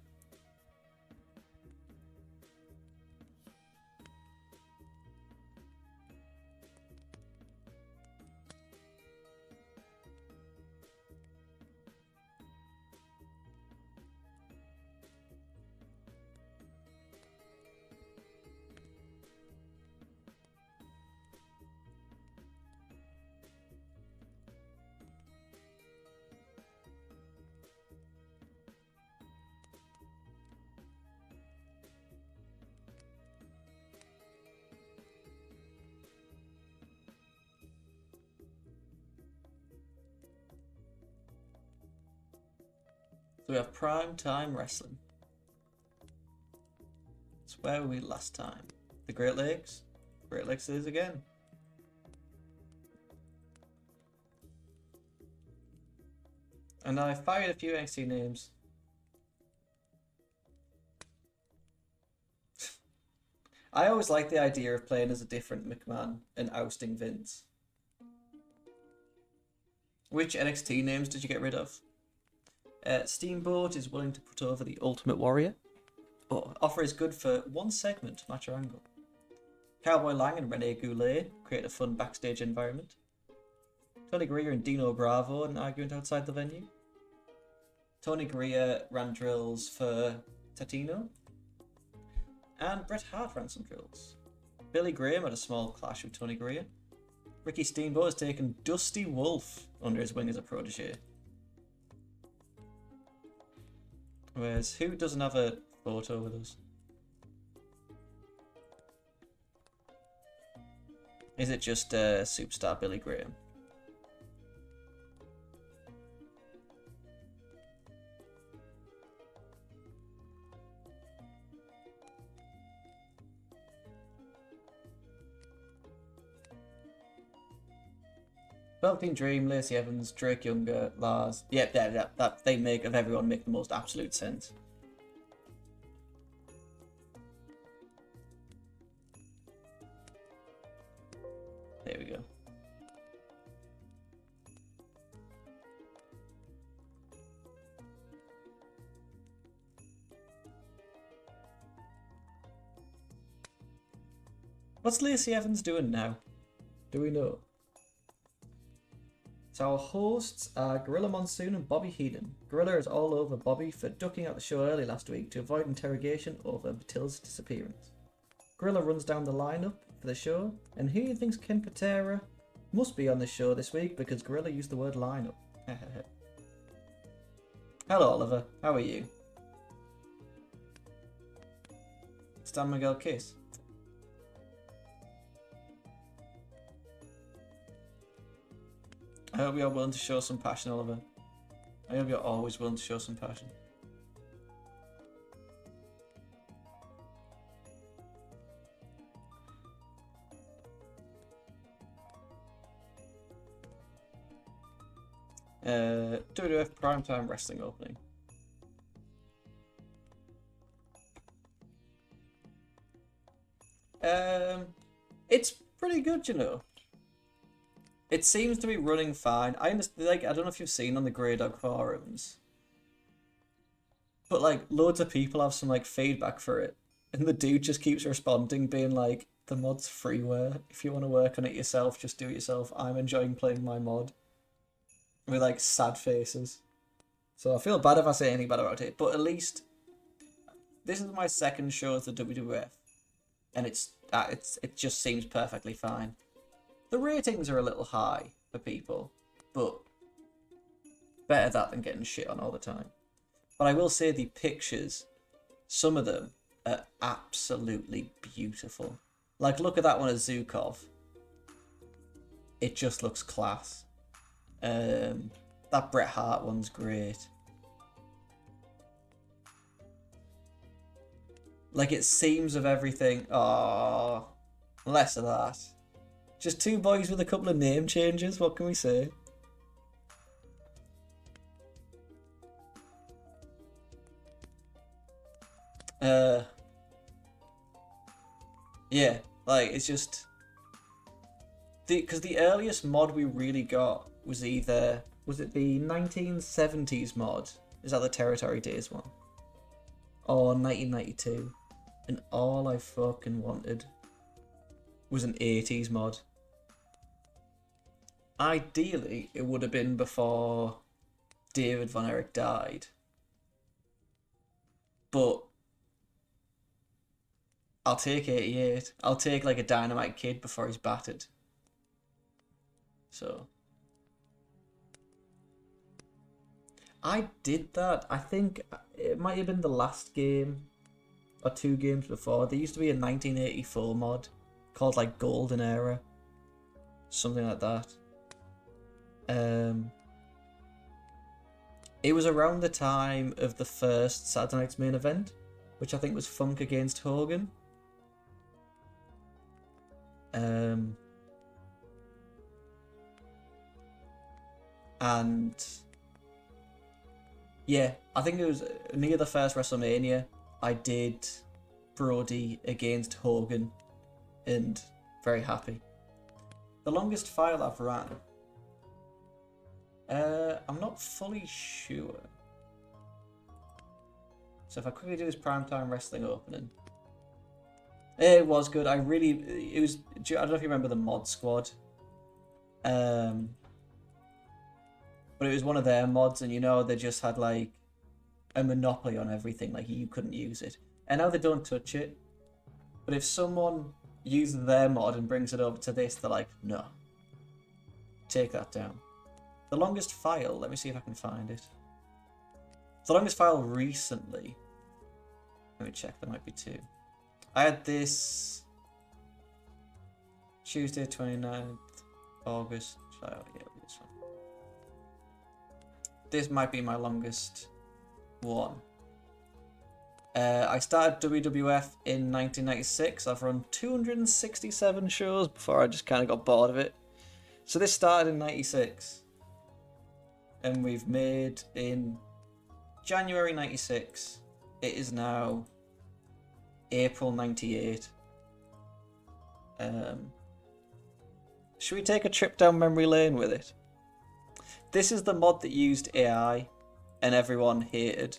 S1: So we have prime time wrestling. It's where were we last time? The Great Lakes? Great Lakes it is again. And I fired a few NXT names. I always like the idea of playing as a different McMahon and ousting Vince. Which NXT names did you get rid of? Steamboat is willing to put over the Ultimate Warrior. But offer is good for one segment, match or angle. Cowboy Lang and Rene Goulet create a fun backstage environment. Tony Garea and Dino Bravo an argument outside the venue. Tony Garea ran drills for Tatino. And Bret Hart ran some drills. Billy Graham had a small clash with Tony Garea. Ricky Steamboat has taken Dusty Wolf under his wing as a protege. Whereas, who doesn't have a photo with us? Is it just superstar Billy Graham? Velveteen Dream, Lacey Evans, Drake Younger, Lars. Yep, that they make of everyone make the most absolute sense. There we go. What's Lacey Evans doing now? Do we know? So our hosts are Gorilla Monsoon and Bobby Heenan. Gorilla is all over Bobby for ducking out the show early last week to avoid interrogation over Matilda's disappearance. Gorilla runs down the lineup for the show, and Heenan thinks Ken Patera must be on the show this week because Gorilla used the word lineup. Hello Oliver, how are you? Stan Miguel Kiss. I hope you're willing to show some passion, Oliver. I hope you're always willing to show some passion. WWF Primetime Wrestling opening. It's pretty good, you know. It seems to be running fine. I understand, like, I don't know if you've seen on the Grey Dog forums, but like loads of people have some like feedback for it, and the dude just keeps responding, being like, "The mod's freeware. If you want to work on it yourself, just do it yourself. I'm enjoying playing my mod." With like sad faces. So I feel bad if I say anything bad about it, but at least this is my second show as the WWF, and it just seems perfectly fine. The ratings are a little high for people, but better that than getting shit on all the time. But I will say the pictures, some of them are absolutely beautiful. Like, look at that one of Zukov. It just looks class. That Bret Hart one's great. Like, it seems of everything. Oh, less of that. Just two boys with a couple of name changes. What can we say? Yeah, like, it's just... Because the earliest mod we really got was either... Was it the 1970s mod? Is that the Territory Days one? Or 1992? And all I fucking wanted was an 80s mod. Ideally, it would have been before David Von Erich died. But I'll take 88. I'll take like a Dynamite Kid before he's battered. So I did that. I think it might have been the last game or two games before. There used to be a 1984 mod called like Golden Era, something like that. It was around the time of the first Saturday Night's Main Event, which I think was Funk against Hogan. And yeah, I think it was near the first WrestleMania. I did Brody against Hogan, and very happy. The longest file I've ran. I'm not fully sure. So if I quickly do this primetime wrestling opening. It was good. It was, I don't know if you remember the Mod Squad. But it was one of their mods, and you know, they just had like a monopoly on everything. Like, you couldn't use it. And now they don't touch it. But if someone uses their mod and brings it over to this, they're like, no. Take that down. The longest file, let me see if I can find it. The longest file recently. Let me check, there might be two. I had this Tuesday 29th August. Yeah, this one. This might be my longest one. I started WWF in 1996. I've run 267 shows before I just kind of got bored of it. So this started in 96. And we've made in January 96. It is now April 98. Should we take a trip down memory lane with it? This is the mod that used AI and everyone hated.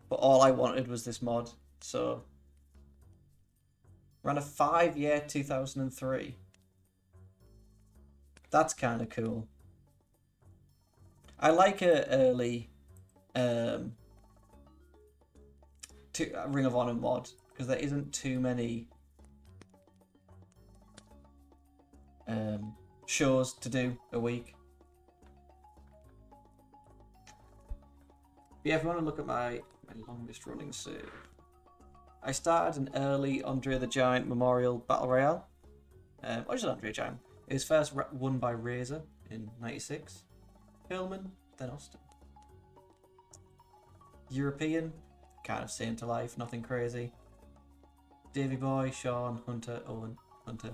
S1: But all I wanted was this mod. So ran a 5-year 2003. That's kind of cool. I like a early Ring of Honor mod because there isn't too many shows to do a week. Yeah, if you want to look at my longest running save, I started an early Andre the Giant Memorial Battle Royale. Or just Andre the Giant. It was first won by Razor in 96. Pillman, then Austin. European, kind of same to life, nothing crazy. Davey Boy, Sean, Hunter, Owen, Hunter.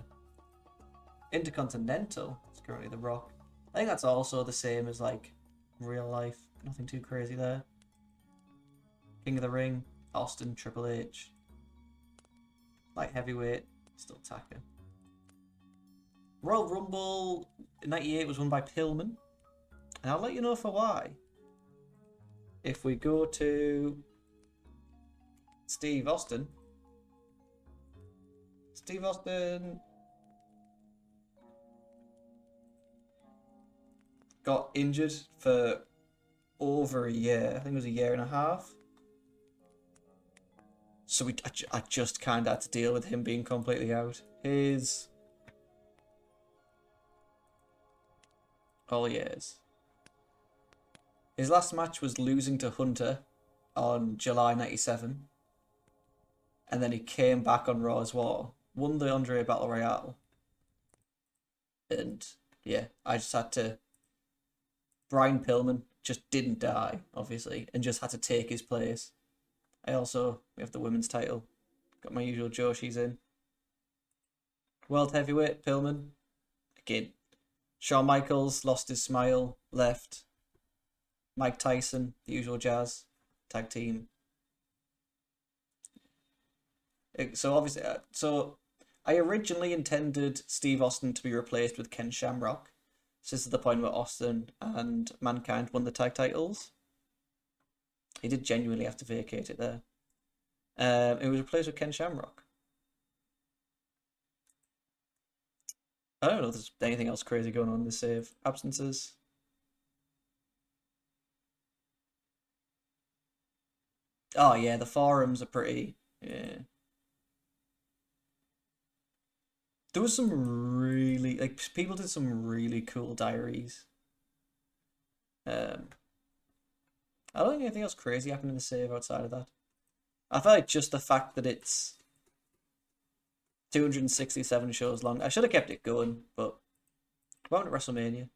S1: Intercontinental is currently The Rock. I think that's also the same as like real life, nothing too crazy there. King of the Ring, Austin, Triple H. Light heavyweight, still Taker. Royal Rumble in 98 was won by Pillman. And I'll let you know for why. If we go to Steve Austin. Steve Austin got injured for over a year. I think it was a year and a half. So I just kind of had to deal with him being completely out. His all years. His last match was losing to Hunter on July 97, and then he came back on Raw as well, won the Andre Battle Royale, and yeah, I just had to. Brian Pillman just didn't die, obviously, and just had to take his place. We have the women's title. Got my usual Joshi's in. World Heavyweight, Pillman. Again, Shawn Michaels lost his smile, left. Mike Tyson, the usual jazz. Tag team. So obviously, I originally intended Steve Austin to be replaced with Ken Shamrock. So this is the point where Austin and Mankind won the tag titles. He did genuinely have to vacate it there. It was replaced with Ken Shamrock. I don't know if there's anything else crazy going on in this save. Absences. Oh yeah, the forums are pretty. Yeah. There was some really people did some really cool diaries. Um, I don't think anything else crazy happened in the save outside of that. I feel like just the fact that it's 267 shows long. I should have kept it going, but what happened at WrestleMania?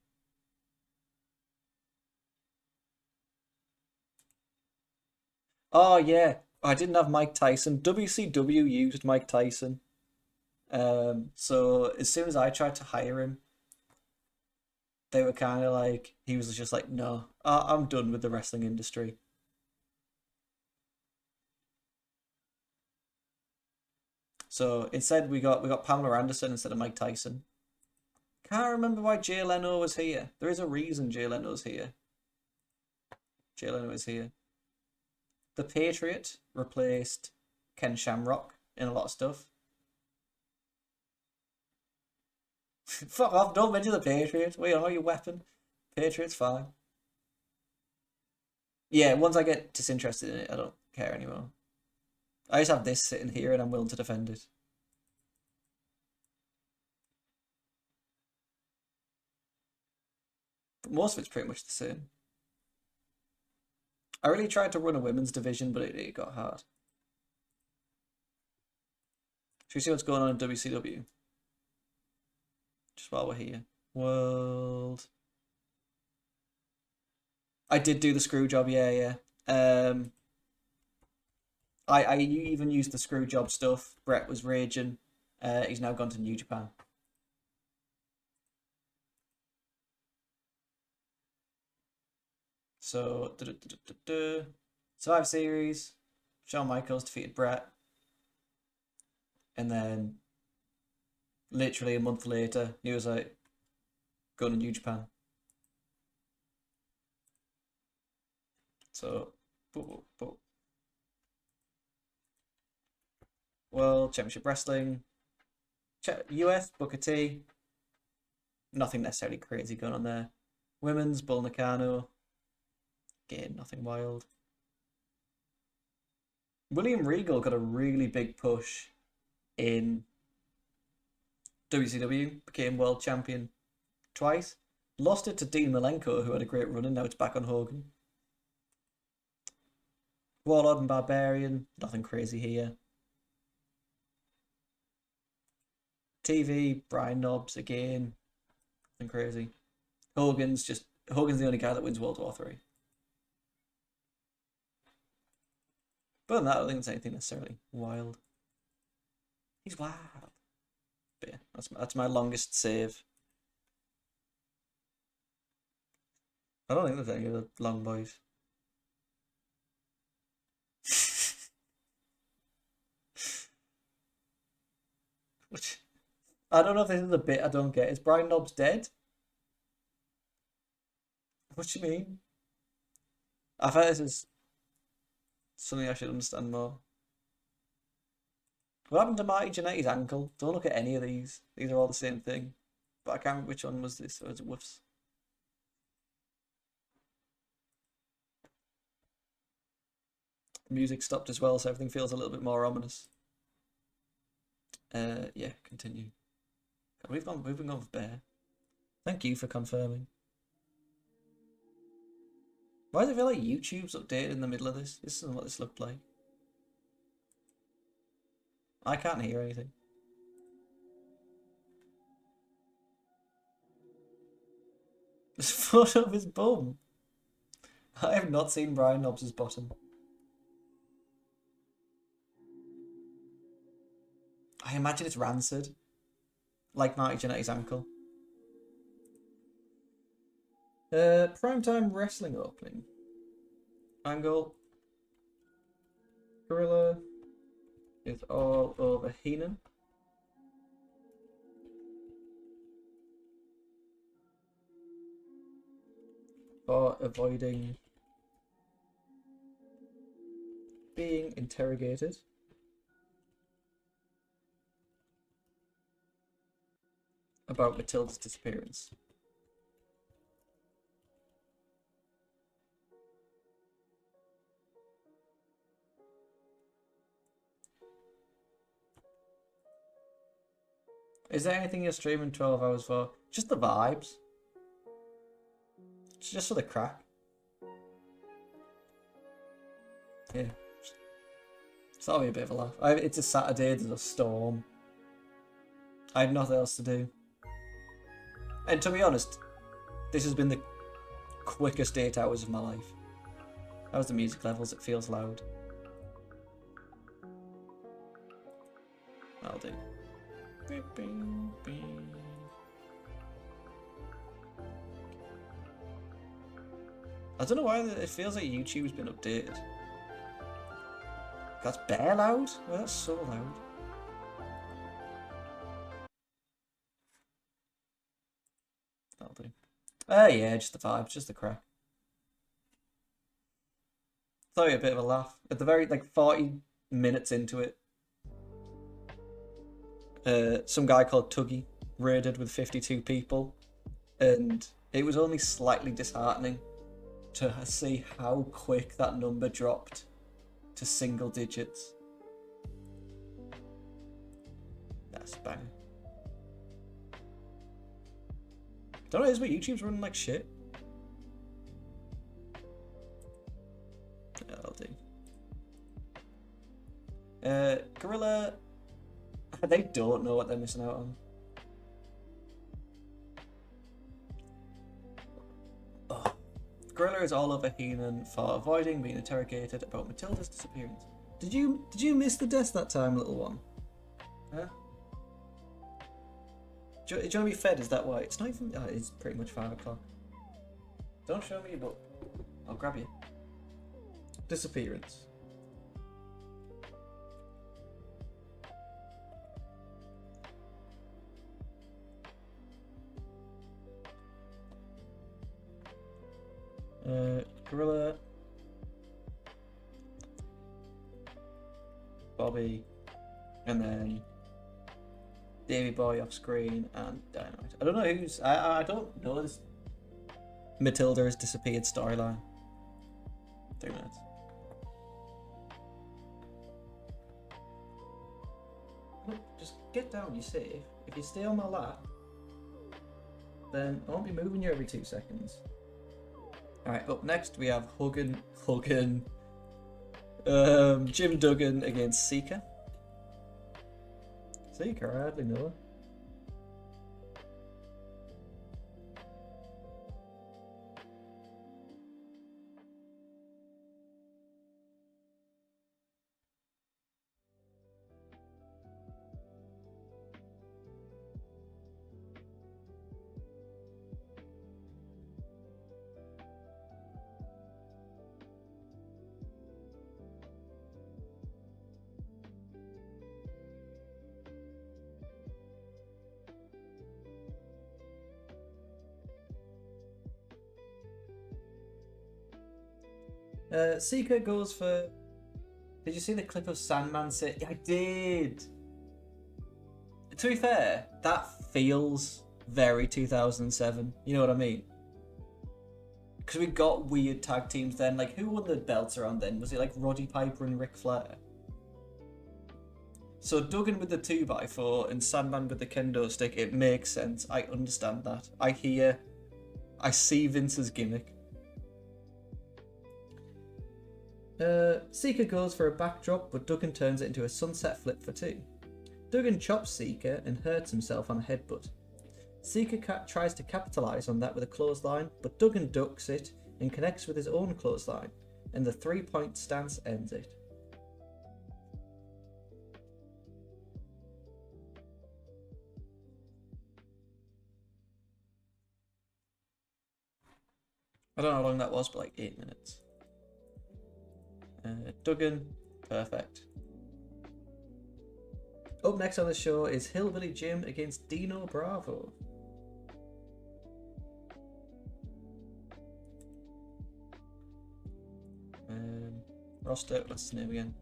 S1: Oh yeah, I didn't have Mike Tyson. WCW used Mike Tyson. So as soon as I tried to hire him, they were kind of like, he was just like, no, I'm done with the wrestling industry. So instead, we got Pamela Anderson instead of Mike Tyson. Can't remember why Jay Leno was here. There is a reason Jay Leno's here. Jay Leno is here. The Patriot replaced Ken Shamrock in a lot of stuff. Fuck off! Don't mention the Patriot. Wait, on your weapon. Patriot's fine. Yeah, once I get disinterested in it, I don't care anymore. I just have this sitting here and I'm willing to defend it. But most of it's pretty much the same. I really tried to run a women's division, but it got hard. Should we see what's going on in WCW? Just while we're here. World. I did do the screw job, yeah, yeah. I even used the screw job stuff. Brett was raging. He's now gone to New Japan. So, Survivor Series. Shawn Michaels defeated Brett. And then, literally a month later, he was like, going to New Japan. So, World Championship Wrestling. US, Booker T. Nothing necessarily crazy going on there. Women's, Bull Nakano. Again, nothing wild. William Regal got a really big push in WCW, became world champion twice. Lost it to Dean Malenko, who had a great run, and now it's back on Hogan. Warlord and Barbarian, nothing crazy here. TV, Brian Knobs again, nothing crazy. Hogan's the only guy that wins World War III. But other than that, I don't think it's anything necessarily wild. He's wild. But yeah, that's my longest save. I don't think there's any other long boys. Which I don't know if this is a bit I don't get. Is Brian Knobs dead? What do you mean? I thought this is something I should understand more. What happened to Marty Jannetty's ankle? Don't look at any of these. These are all the same thing. But I can't remember which one was this. Or was it Woofs? The music stopped as well, so everything feels a little bit more ominous. Yeah, continue. God, we've been going for bear. Thank you for confirming. Why does it feel like YouTube's updated in the middle of this? This isn't what this looked like. I can't hear anything. There's a photo of his bum. I have not seen Brian Knobs' bottom. I imagine it's rancid. Like Marty Jannetty's ankle. Primetime wrestling opening. Angle. Gorilla is all over Heenan. For avoiding being interrogated. About Matilda's disappearance. Is there anything you're streaming 12 hours for? Just the vibes. Just for the crack. Yeah. So that'll be a bit of a laugh. It's a Saturday, there's a storm. I had nothing else to do. And to be honest, this has been the quickest 8 hours of my life. How's the music levels? It feels loud. That'll do. I don't know why it feels like YouTube's been updated. That's bare loud? Well, that's so loud. That'll do. Yeah, just the vibes, just the crack. Thought you had a bit of a laugh. At the very, 40 minutes into it, some guy called Tuggy raided with 52 people, and it was only slightly disheartening to see how quick that number dropped to single digits. That's bang. Don't know, is what YouTube's running like shit. Yeah, that'll do. Gorilla, they don't know what they're missing out on. Oh. Gorilla is all over Heenan for avoiding being interrogated about Matilda's disappearance. Did you miss the desk that time, little one? Huh? Do you want to be fed? Is that why? It's not even. Oh, it's pretty much 5 o'clock. Don't show me your book. I'll grab you. Disappearance. Gorilla, Bobby, and then Davey Boy off screen and Dynamite. I don't know who's. I don't know this Matilda has disappeared storyline. 3 minutes. Look, just get down. You're safe. If you stay on my lap, then I won't be moving you every 2 seconds. Alright, up next we have Jim Duggan against Seeker. Seeker, I hardly know her. Seeker goes for... Did you see the clip of Sandman say... I did! To be fair, that feels very 2007. You know what I mean? Because we got weird tag teams then. Like, who won the belts around then? Was it like Roddy Piper and Ric Flair? So Duggan with the 2x4 and Sandman with the kendo stick, it makes sense. I understand that. I see Vince's gimmick. Seeker goes for a backdrop, but Duggan turns it into a sunset flip for 2. Duggan chops Seeker and hurts himself on a headbutt. Seeker tries to capitalise on that with a clothesline, but Duggan ducks it and connects with his own clothesline, and the 3-point stance ends it. I don't know how long that was, but like 8 minutes. Duggan, perfect. Up next on the show is Hillbilly Jim against Dino Bravo. Roster, what's his name again?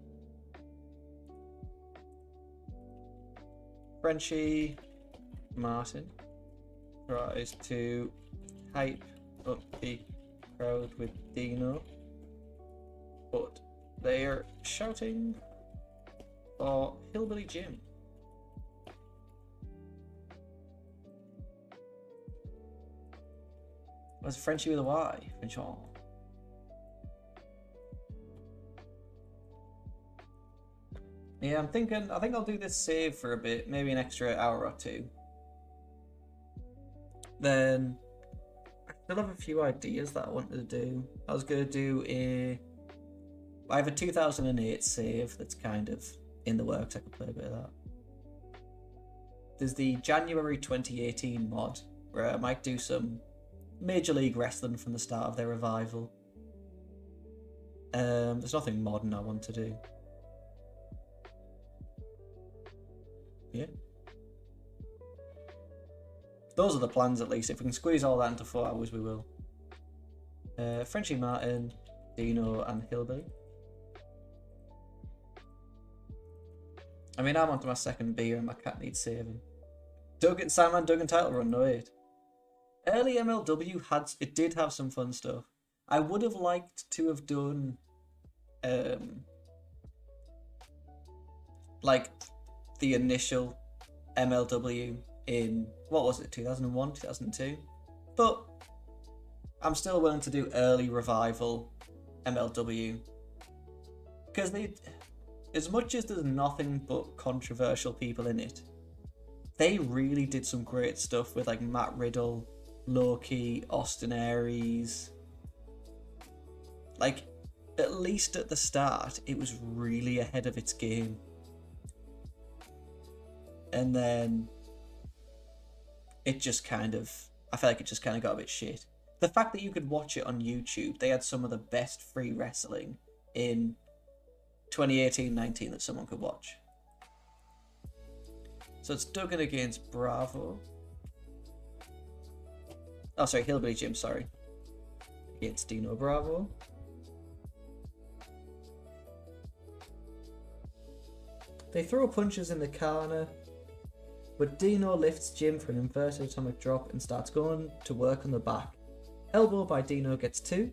S1: Frenchie Martin tries to hype up the crowd with Dino, but they're shouting for Hillbilly Jim. Was Frenchie with a Y? Frenchie. Yeah, I think I'll do this save for a bit, maybe an extra hour or 2. Then I still have a few ideas that I wanted to do. I was gonna do I have a 2008 save that's kind of in the works. I could play a bit of that. There's the January 2018 mod where I might do some Major League Wrestling from the start of their revival. There's nothing modern I want to do. Yeah. Those are the plans, at least. If we can squeeze all that into 4 hours, we will. Frenchie Martin, Dino, and Hillbilly. I mean, I'm onto my second beer and my cat needs saving. Sandman Duggan title run, no 8. Early MLW did have some fun stuff. I would have liked to have done like the initial MLW in, what was it, 2001, 2002? But I'm still willing to do early revival MLW. Because as much as there's nothing but controversial people in it, they really did some great stuff with like Matt Riddle, Loki, Austin Aries. Like, at least at the start, it was really ahead of its game. And then it just kind of, I feel like it just kind of got a bit shit. The fact that you could watch it on YouTube, they had some of the best free wrestling in 2018-19 that someone could watch. So it's Duggan against Bravo. Oh, sorry, Hillbilly Jim, sorry. Against Dino Bravo. They throw punches in the corner, but Dino lifts Jim for an inverted atomic drop and starts going to work on the back. Elbow by Dino gets 2.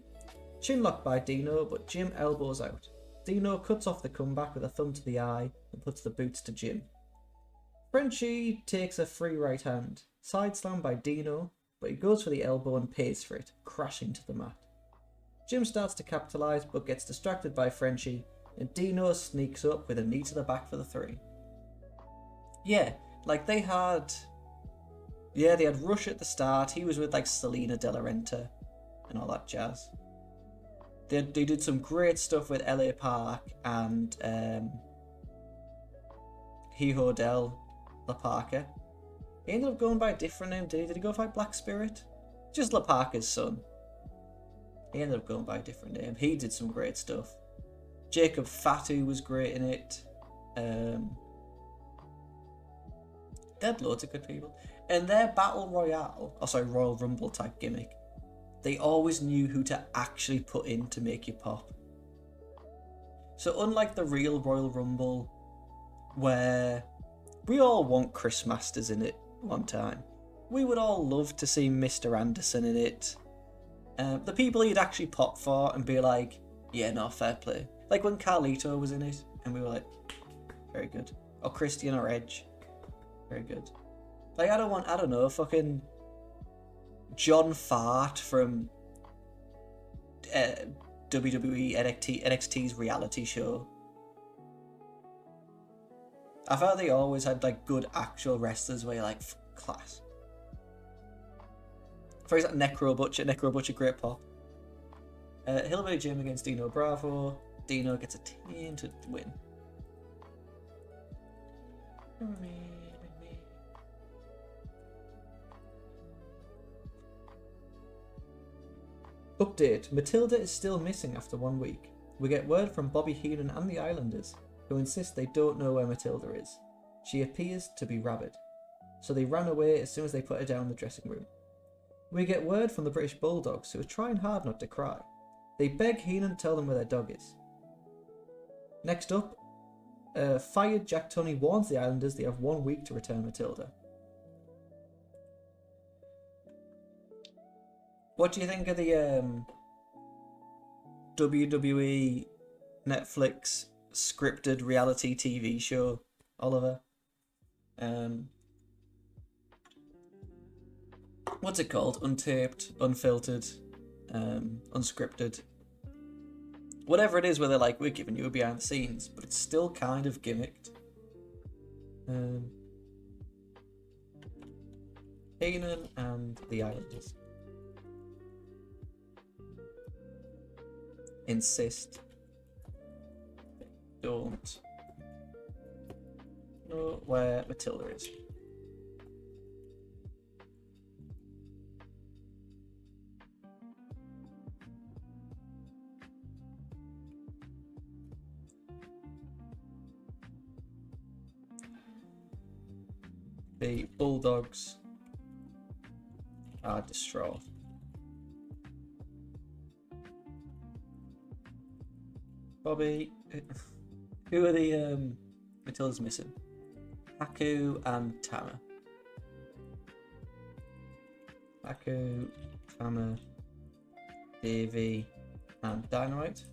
S1: Chinlock by Dino, but Jim elbows out. Dino cuts off the comeback with a thumb to the eye and puts the boots to Jim. Frenchie takes a free right hand. Side slam by Dino, but he goes for the elbow and pays for it, crashing to the mat. Jim starts to capitalise but gets distracted by Frenchie, and Dino sneaks up with a knee to the back for the 3. Yeah, like they had Rush at the start. He was with like Selena De La Renta and all that jazz. They did some great stuff with LA Park and Hijo del La Parca. He ended up going by a different name, did he? Did he go by Black Spirit? Just La Parca's son. He ended up going by a different name. He did some great stuff. Jacob Fatu was great in it. They had loads of good people. And their Battle Royale, Royal Rumble type gimmick, they always knew who to actually put in to make you pop. So unlike the real Royal Rumble, where we all want Chris Masters in it one time, we would all love to see Mr. Anderson in it. The people you'd actually pop for and be like, yeah, no, fair play. Like when Carlito was in it, and we were like, very good. Or Christian or Edge, very good. Like, I don't know, fucking John Fart from WWE NXT's reality show. I felt they always had like good actual wrestlers where you're like, class. For example, Necro Butcher, great pop. Hillbilly Jim against Dino Bravo. Dino gets a tainted win. Update. Matilda is still missing after 1 week. We get word from Bobby Heenan and the Islanders, who insist they don't know where Matilda is. She appears to be rabid, so they ran away as soon as they put her down in the dressing room. We get word from the British Bulldogs, who are trying hard not to cry. They beg Heenan to tell them where their dog is. Next up, fired Jack Tunney warns the Islanders they have 1 week to return Matilda. What do you think of the WWE Netflix scripted reality TV show, Oliver? What's it called? Untaped, unfiltered, unscripted. Whatever it is where they're like, we're giving you a behind the scenes, but it's still kind of gimmicked. Heenan and the Islanders insist they don't know where Matilda is. The Bulldogs are distraught. Bobby, who are the Matilda's missing? Haku and Tama. Haku, Tama, Davey, and Dynamite.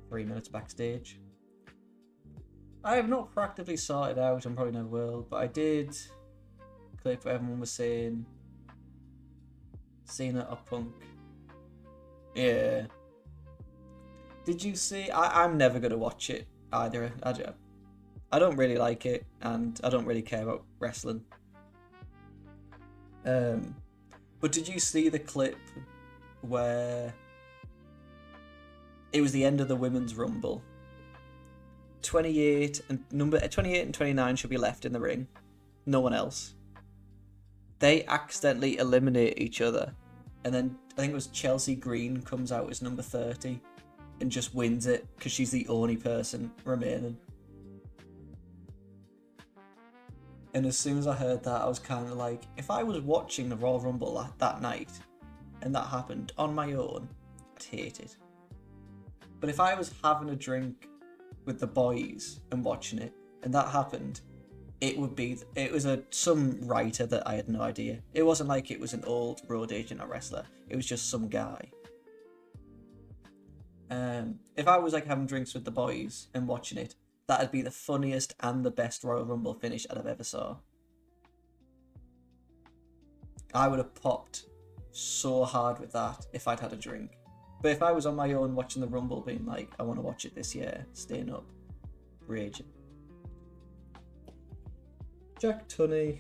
S1: 3 minutes backstage. I have not practically sorted out, and probably never will, but I did clip where everyone was saying Cena or Punk. Yeah. Did you see? I'm never going to watch it either. I don't really like it, and I don't really care about wrestling. But did you see the clip where it was the end of the Women's Rumble? 28 and 29 should be left in the ring. No one else. They accidentally eliminate each other, and then I think it was Chelsea Green comes out as number 30 and just wins it because she's the only person remaining. And as soon as I heard that, I was kind of like, if I was watching the Royal Rumble that night and that happened on my own, I'd hate it. But if I was having a drink with the boys and watching it, and that happened, it was some writer that I had no idea. It wasn't like it was an old road agent or wrestler. It was just some guy. If I was like having drinks with the boys and watching it, that'd be the funniest and the best Royal Rumble finish I'd have ever saw. I would have popped so hard with that if I'd had a drink. But if I was on my own watching the Rumble being like, I want to watch it this year, staying up, raging. Jack Tunney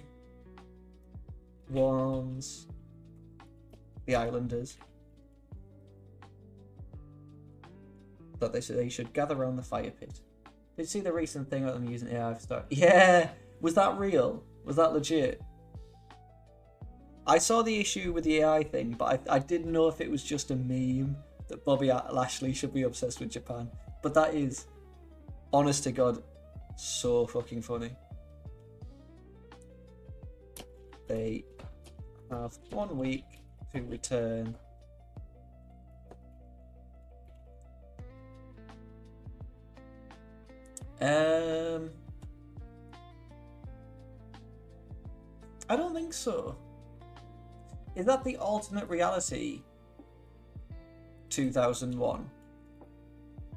S1: warns the Islanders that they should gather around the fire pit. Did you see the recent thing about them using AI for stuff? Yeah! Was that real? Was that legit? I saw the issue with the AI thing, but I didn't know if it was just a meme that Bobby Lashley should be obsessed with Japan. But that is, honest to God, so fucking funny. They have 1 week to return. I don't think so. Is that the alternate reality 2001?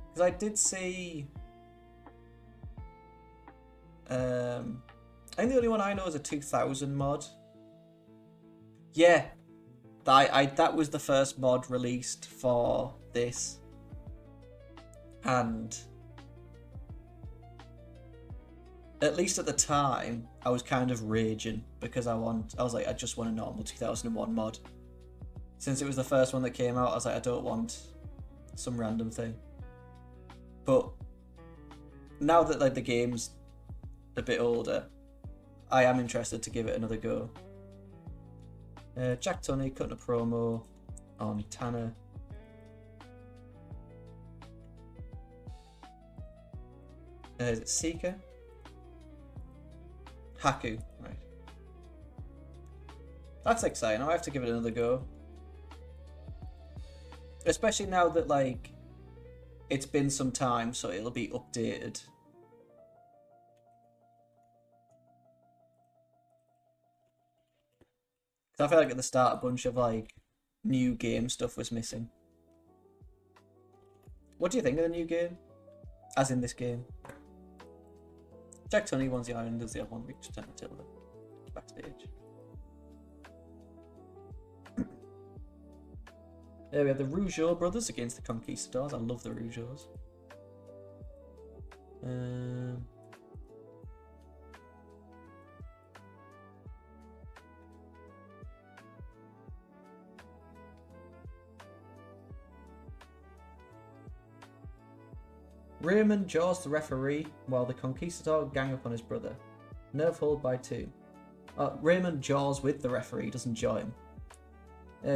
S1: Because I did see I think the only one I know is a 2000 mod. Yeah. that was the first mod released for this, and at least at the time, I was kind of raging because I was like, I just want a normal 2001 mod. Since it was the first one that came out, I was like, I don't want some random thing. But now that like the game's a bit older, I am interested to give it another go. Jack Tunney cutting a promo on Tanner. Is it Seeker? Haku, right. That's exciting. I have to give it another go. Especially now that, like, it's been some time, so it'll be updated. I feel like at the start a bunch of, like, new game stuff was missing. What do you think of the new game? As in this game? Jack Tunney one's the Islanders, the other one reached Tilda. Backstage. There we have the Rougeau brothers against the Conquistadors. I love the Rougeaus. Raymond jaws the referee while the Conquistador gang up on his brother. Nerve hold by 2. Raymond jaws with the referee, doesn't jaw him.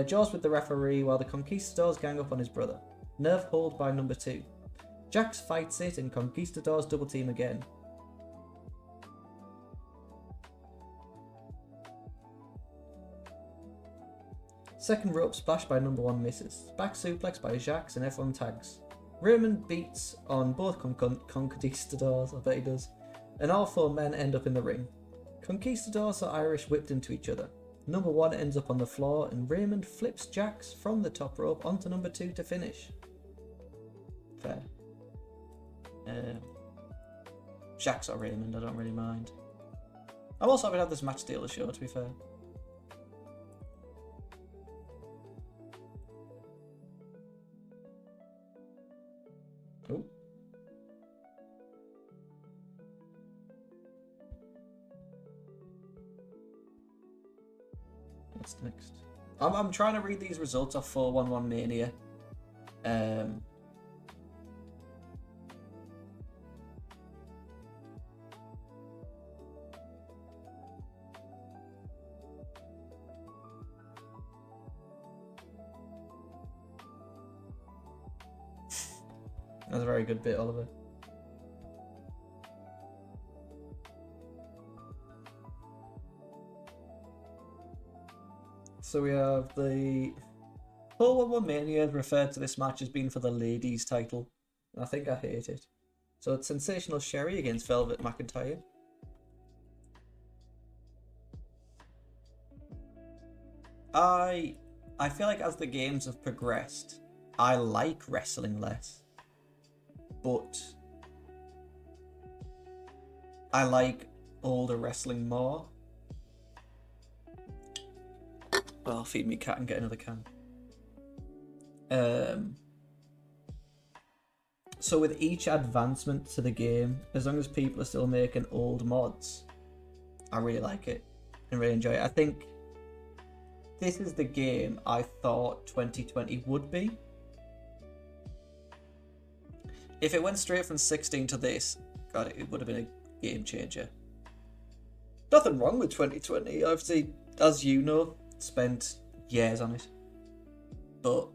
S1: Jaws with the referee while the Conquistadors gang up on his brother. Nerve hold by number 2. Jax fights it and Conquistadors double team again. Second rope splash by number 1 misses. Back suplex by Jax and everyone tags. Raymond beats on both Conquistadors, I bet he does, and all 4 men end up in the ring. Conquistadors are Irish whipped into each other. Number 1 ends up on the floor and Raymond flips Jax from the top rope onto number 2 to finish. Fair. Jax or Raymond, I don't really mind. I'm also happy to have this match steal the show, to be fair. Oh. What's next? I'm trying to read these results off 411 Mania. That's a very good bit, Oliver. So we have the 411 Mania referred to this match as being for the ladies title. And I think I hate it. So it's Sensational Sherry against Velvet McIntyre. I feel like as the games have progressed, I like wrestling less. But I like older wrestling more. Well, I'll feed me cat and get another can. So with each advancement to the game, as long as people are still making old mods, I really like it and really enjoy it. I think this is the game I thought 2020 would be. If it went straight from 16 to this, God, it would have been a game changer. Nothing wrong with 2020. Obviously, as you know, spent years on it. But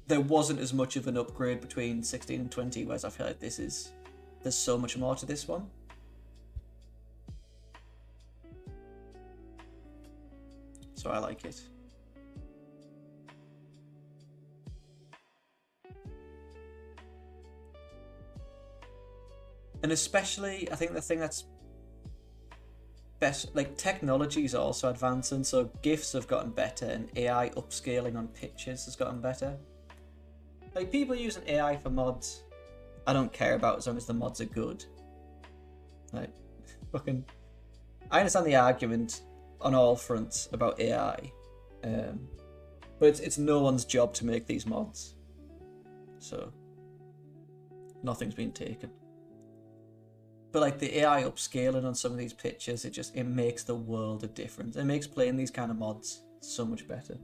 S1: there wasn't as much of an upgrade between 16 and 20, whereas I feel like there's so much more to this one. So I like it. And especially, I think the thing that's best, like, technology is also advancing, so GIFs have gotten better and AI upscaling on pictures has gotten better. Like, people using AI for mods, I don't care about as long as the mods are good. Like, fucking, I understand the argument on all fronts about AI, But it's no one's job to make these mods, so nothing's been taken. But like the AI upscaling on some of these pictures, it makes the world of difference. It makes playing these kind of mods so much better.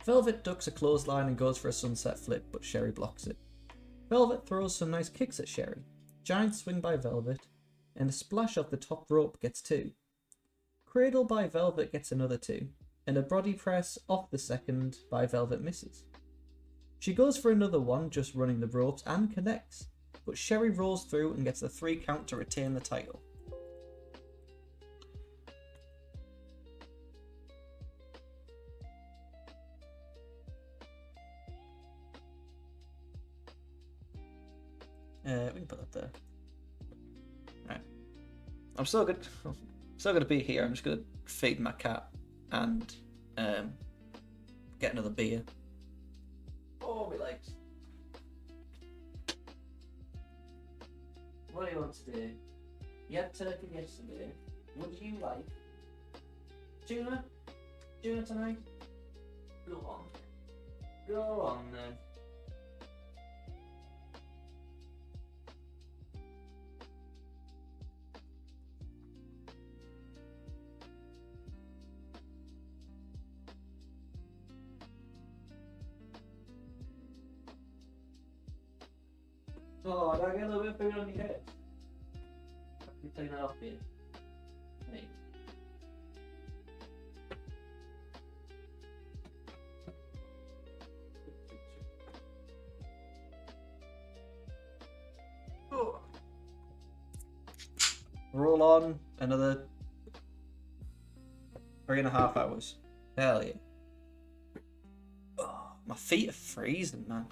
S1: Velvet ducks a clothesline and goes for a sunset flip, but Sherry blocks it. Velvet throws some nice kicks at Sherry. Giant swing by Velvet, and a splash off the top rope gets 2. Cradle by Velvet gets another 2, and a body press off the second by Velvet misses. She goes for another one, just running the ropes, and connects, but Sherry rolls through and gets the 3 count to retain the title. We can put that there. Right. I'm still gonna be here. I'm just gonna feed my cat and get another beer. Oh, my legs. What do you want today? You had turkey yesterday. Would you like tuna? Tuna tonight? Go on. Go on then. Oh, did I get a little bit of food on your head? I can clean that off here. Hey. Oh. Roll on another 3.5 hours. Hell yeah. Oh, my feet are freezing, man.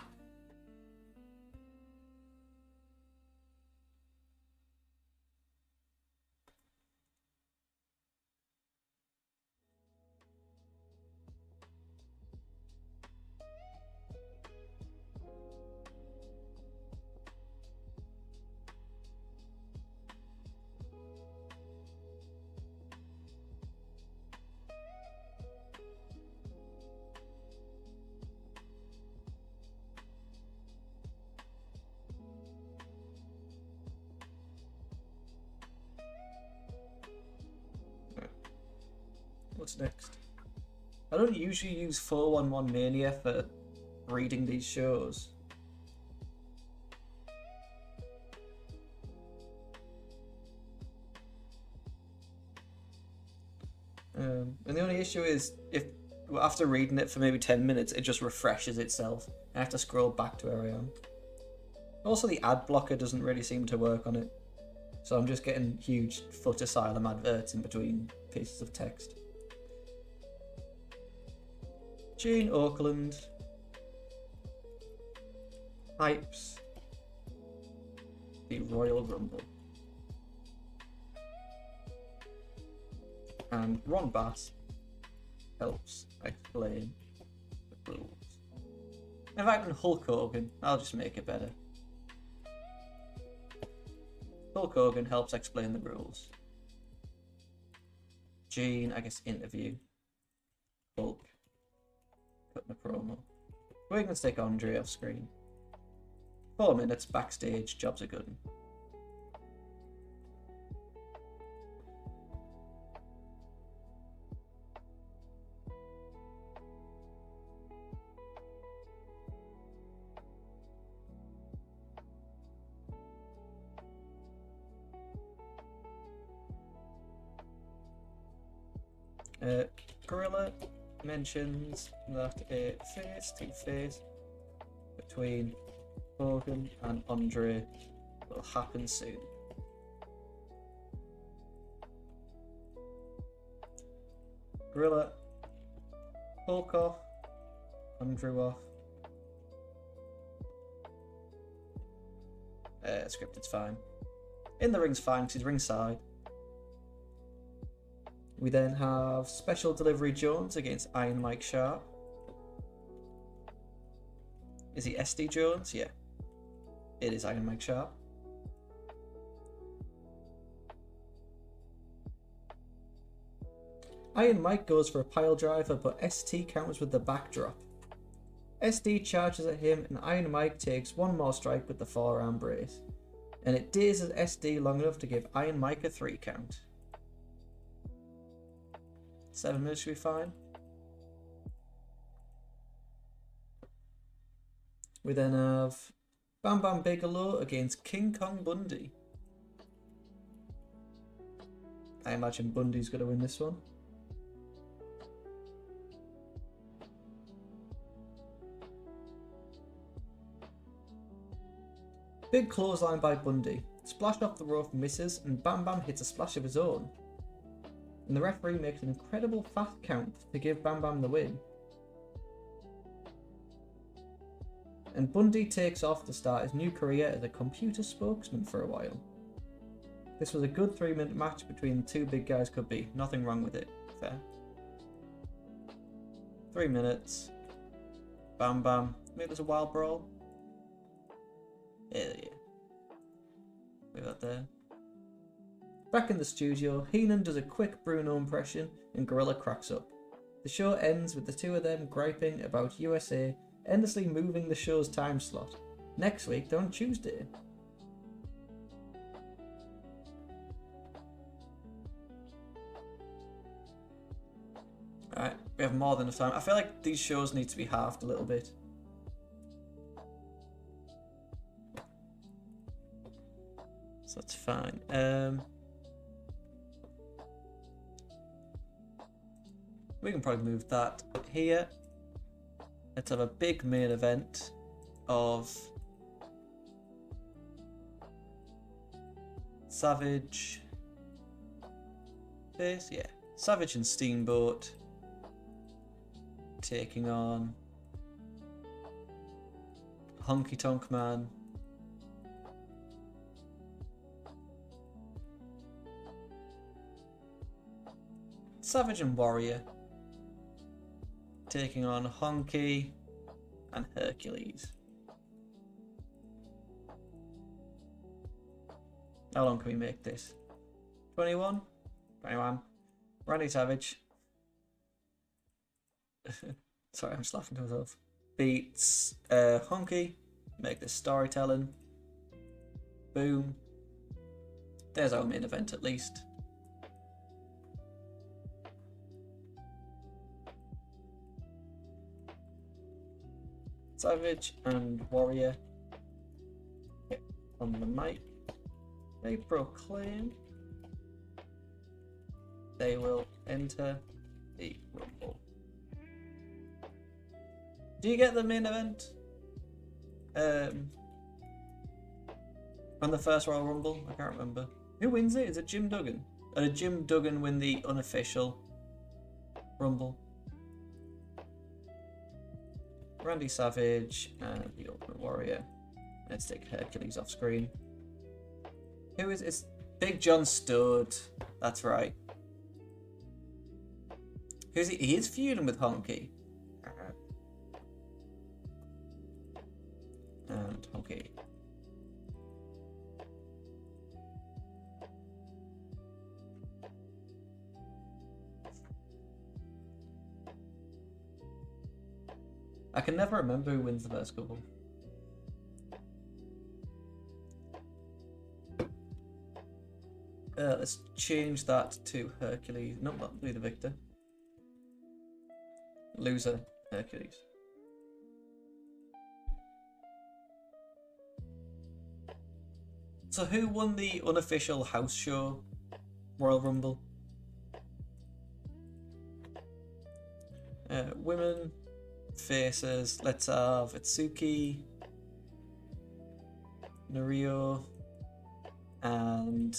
S1: What's next? I don't usually use 411 Mania for reading these shows. And the only issue is if after reading it for maybe 10 minutes, it just refreshes itself. I have to scroll back to where I am. Also, the ad blocker doesn't really seem to work on it. So I'm just getting huge Foot Asylum adverts in between pieces of text. Gene Oakland hypes the Royal Rumble. And Ron Bass helps explain the rules. If I can Hulk Hogan, I'll just make it better. Hulk Hogan helps explain the rules. Gene, I guess, interview. Hulk. Cutting a promo. We can stick Andre off screen. 4 minutes backstage, jobs are good. Gorilla mentions that a face-to-face between Hogan and Andre will happen soon. Gorilla, Hulk off, Andrew off. Scripted's fine. In the ring's fine because he's ringside. We then have Special Delivery Jones against Iron Mike Sharp. Is he SD Jones? Yeah. It is Iron Mike Sharp. Iron Mike goes for a pile driver, but ST counters with the backdrop. SD charges at him, and Iron Mike takes one more strike with the forearm brace. And it dazes SD long enough to give Iron Mike a 3 count. 7 minutes should be fine. We then have Bam Bam Bigelow against King Kong Bundy. I imagine Bundy's going to win this one. Big clothesline by Bundy. Splash off the rope misses, and Bam Bam hits a splash of his own. And the referee makes an incredible fast count to give Bam Bam the win. And Bundy takes off to start his new career as a computer spokesman for a while. This was a good 3-minute match between the two big guys could be. Nothing wrong with it. Fair. 3 minutes. Bam Bam. Maybe there's a wild brawl. Yeah. Leave that there. Back in the studio, Heenan does a quick Bruno impression and Gorilla cracks up. The show ends with the two of them griping about USA endlessly moving the show's time slot. Next week, they're on Tuesday. Alright, we have more than enough time. I feel like these shows need to be halved a little bit. So that's fine. We can probably move that here. Let's have a big main event of Savage. This, yeah. Savage and Steamboat taking on Honky Tonk Man. Savage and Warrior taking on Honky and Hercules. How long can we make this? 21? 21. Randy Savage. Sorry, I'm just laughing to myself. Beats Honky. Make this storytelling. Boom. There's our main event at least. Savage and Warrior on the mic. They proclaim they will enter the Rumble. Do you get the main event? On the first Royal Rumble? I can't remember. Who wins it? Is it Jim Duggan? Or did Jim Duggan win the unofficial Rumble? Randy Savage and the Ultimate Warrior. Let's take Hercules off screen. Who is it? It's Big John Studd. That's right. Who's he? He is feuding with Honky. And Honky. I can never remember who wins the first couple. Let's change that to Hercules. No, that'll be the victor. Loser, Hercules. So who won the unofficial house show Royal Rumble? Women, faces. Let's have Itsuki, Nario, and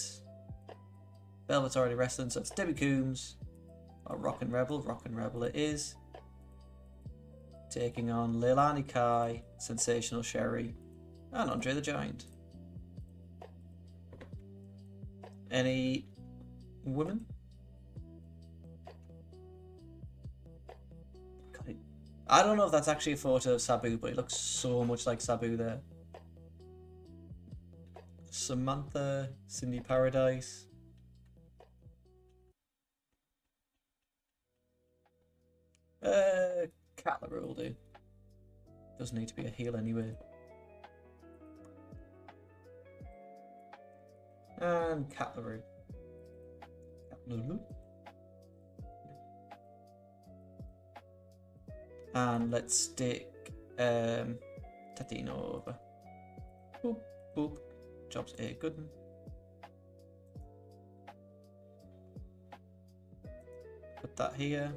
S1: Velvet's already wrestling, so it's Debbie Coombs, or Rockin' Rebel. Rockin' Rebel it is. Taking on Leilani Kai, Sensational Sherry, and Andre the Giant. Any women? God, I don't know if that's actually a photo of Sabu, but it looks so much like Sabu there. Samantha, Cindy Paradise. Cutler will do. Doesn't need to be a heel anyway. And Cutler. And let's stick Tatino over. Boop, boop. Job's a good one. Put that here.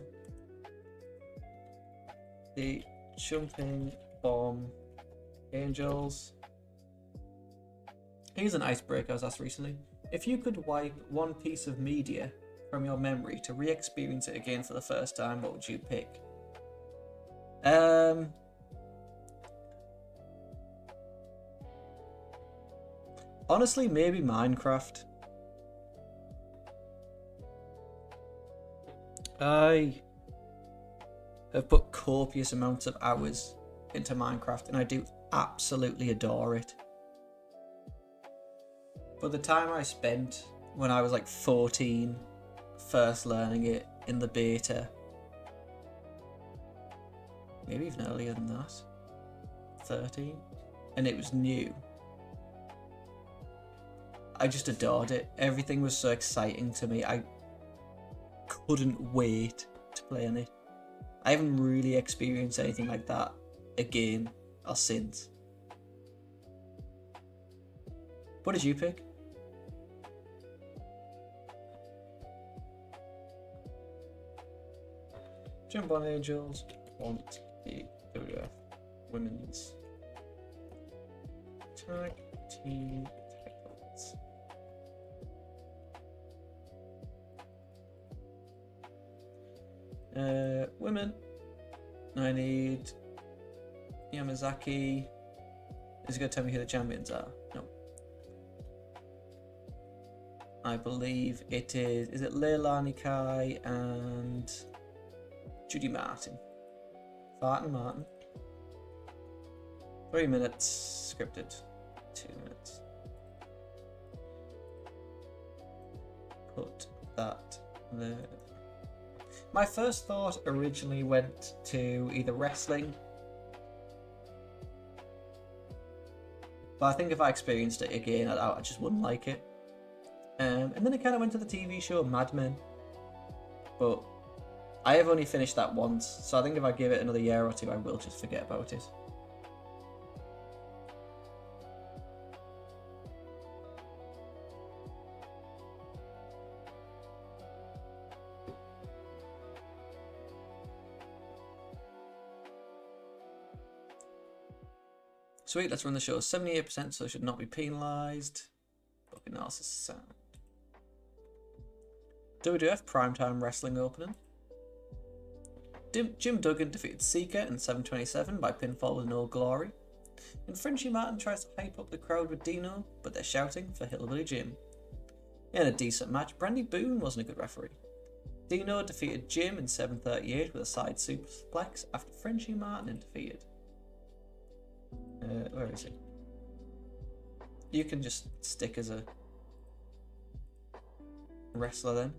S1: The jumping bomb angels. Here's an icebreaker I was asked recently. If you could wipe one piece of media from your memory to re-experience it again for the first time, what would you pick? Honestly, maybe Minecraft. I have put copious amounts of hours into Minecraft and I do absolutely adore it. But the time I spent when I was like 14, first learning it in the beta, maybe even earlier than that, 13, and it was new. I just adored it. Everything was so exciting to me. I couldn't wait to play on it. I haven't really experienced anything like that again or since. What did you pick? Jump on Angels want the TEW Women's Tag Team titles. Women. I need Yamazaki. Is it going to tell me who the champions are? No. I believe it is. Is it Leilani Kai and Judy Martin? Martin. 3 minutes. Scripted. 2 minutes. Put that there. My first thought originally went to either wrestling, but I think if I experienced it again, I just wouldn't like it. And then it kind of went to the TV show Mad Men, but I have only finished that once, so I think if I give it another year or two, I will just forget about it. Sweet, let's run the show. 78%, so it should not be penalised. Book analysis sound. WWF Primetime Wrestling opening. Jim Duggan defeated Seeker in 7:27 by pinfall with no glory. And Frenchie Martin tries to hype up the crowd with Dino, but they're shouting for Hillbilly Jim. In a decent match, Brandy Boone wasn't a good referee. Dino defeated Jim in 7:38 with a side suplex after Frenchie Martin interfered. Where is it? You can just stick as a wrestler then.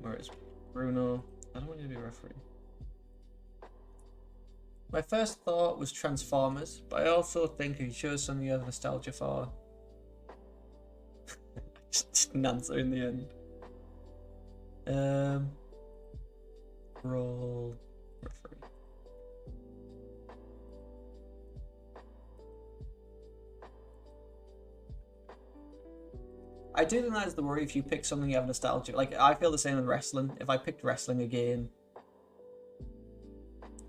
S1: Where is Bruno? I don't want you to be a referee. My first thought was Transformers, but I also think if you chose something you have nostalgia for, I just didn't answer in the end. Roll referee. I do think that is the worry if you pick something you have nostalgia. Like, I feel the same with wrestling. If I picked wrestling again,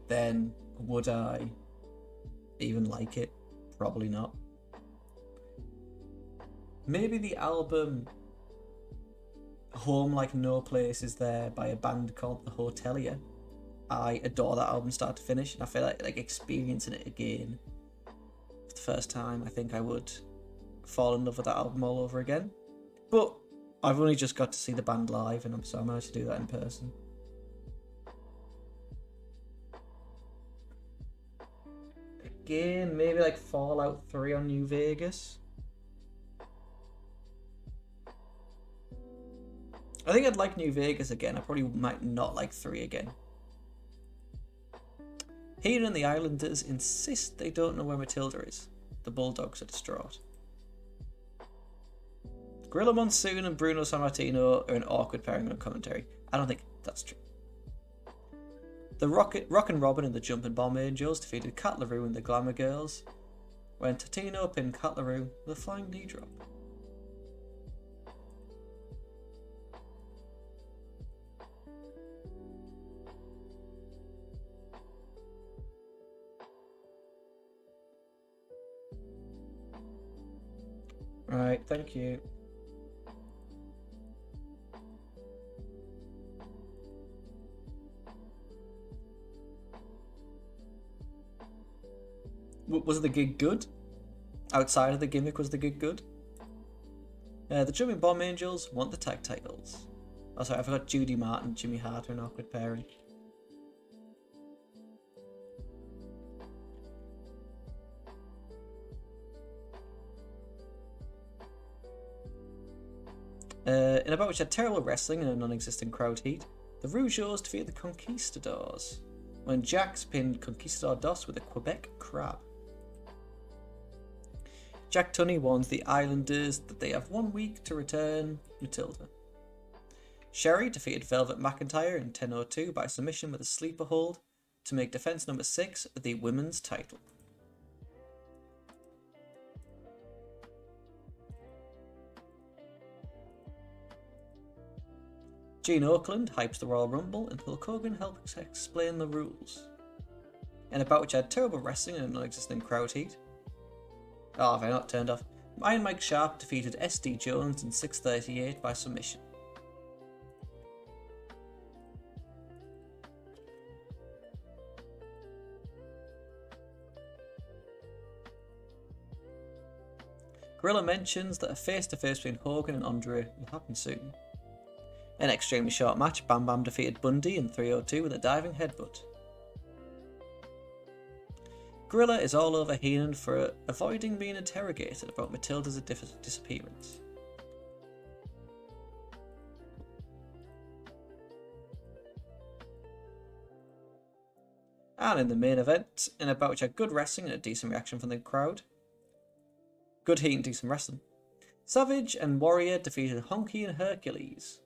S1: then would I even like it? Probably not. Maybe the album Home Like No Place Is There by a band called The Hotelier. I adore that album start to finish, and I feel like experiencing it again for the first time, I think I would fall in love with that album all over again. But I've only just got to see the band live, and so I'm going to do that in person. Again, maybe like Fallout 3 on New Vegas. I think I'd like New Vegas again. I probably might not like 3 again. Hayden and the Islanders insist they don't know where Matilda is. The Bulldogs are distraught. Gorilla Monsoon and Bruno Sammartino are an awkward pairing on commentary. I don't think that's true. The Rockin' Robin and the Jumpin' Bomb Angels defeated Cat LaRue and the Glamour Girls, when Tatino pinned Cat LaRue with a flying knee drop. Right, thank you. Was the gig good? Outside of the gimmick, was the gig good? The Jumping Bomb Angels want the tag titles. Oh, sorry, I forgot Judy Martin, Jimmy Hart are an awkward pairing. In a bout which had terrible wrestling and a non-existent crowd heat, the Rougeaus defeated the Conquistadors, when Jax pinned Conquistador Dos with a Quebec crab. Jack Tunney warns the Islanders that they have 1 week to return Matilda. Sherry defeated Velvet McIntyre in 10:02 by submission with a sleeper hold to make defense number 6 the women's title. Gene Oakland hypes the Royal Rumble and Hulk Hogan helps explain the rules. In a bout which had terrible wrestling and a non-existent crowd heat. Oh, have I not turned off? Iron Mike Sharp defeated SD Jones in 6:38 by submission. Gorilla mentions that a face-to-face between Hogan and Andre will happen soon. In an extremely short match, Bam Bam defeated Bundy in 3:02 with a diving headbutt. Gorilla is all over Heenan for avoiding being interrogated about Matilda's disappearance. And in the main event, in a bout which had good wrestling and a decent reaction from the crowd. Good heat and decent wrestling. Savage and Warrior defeated Honky and Hercules,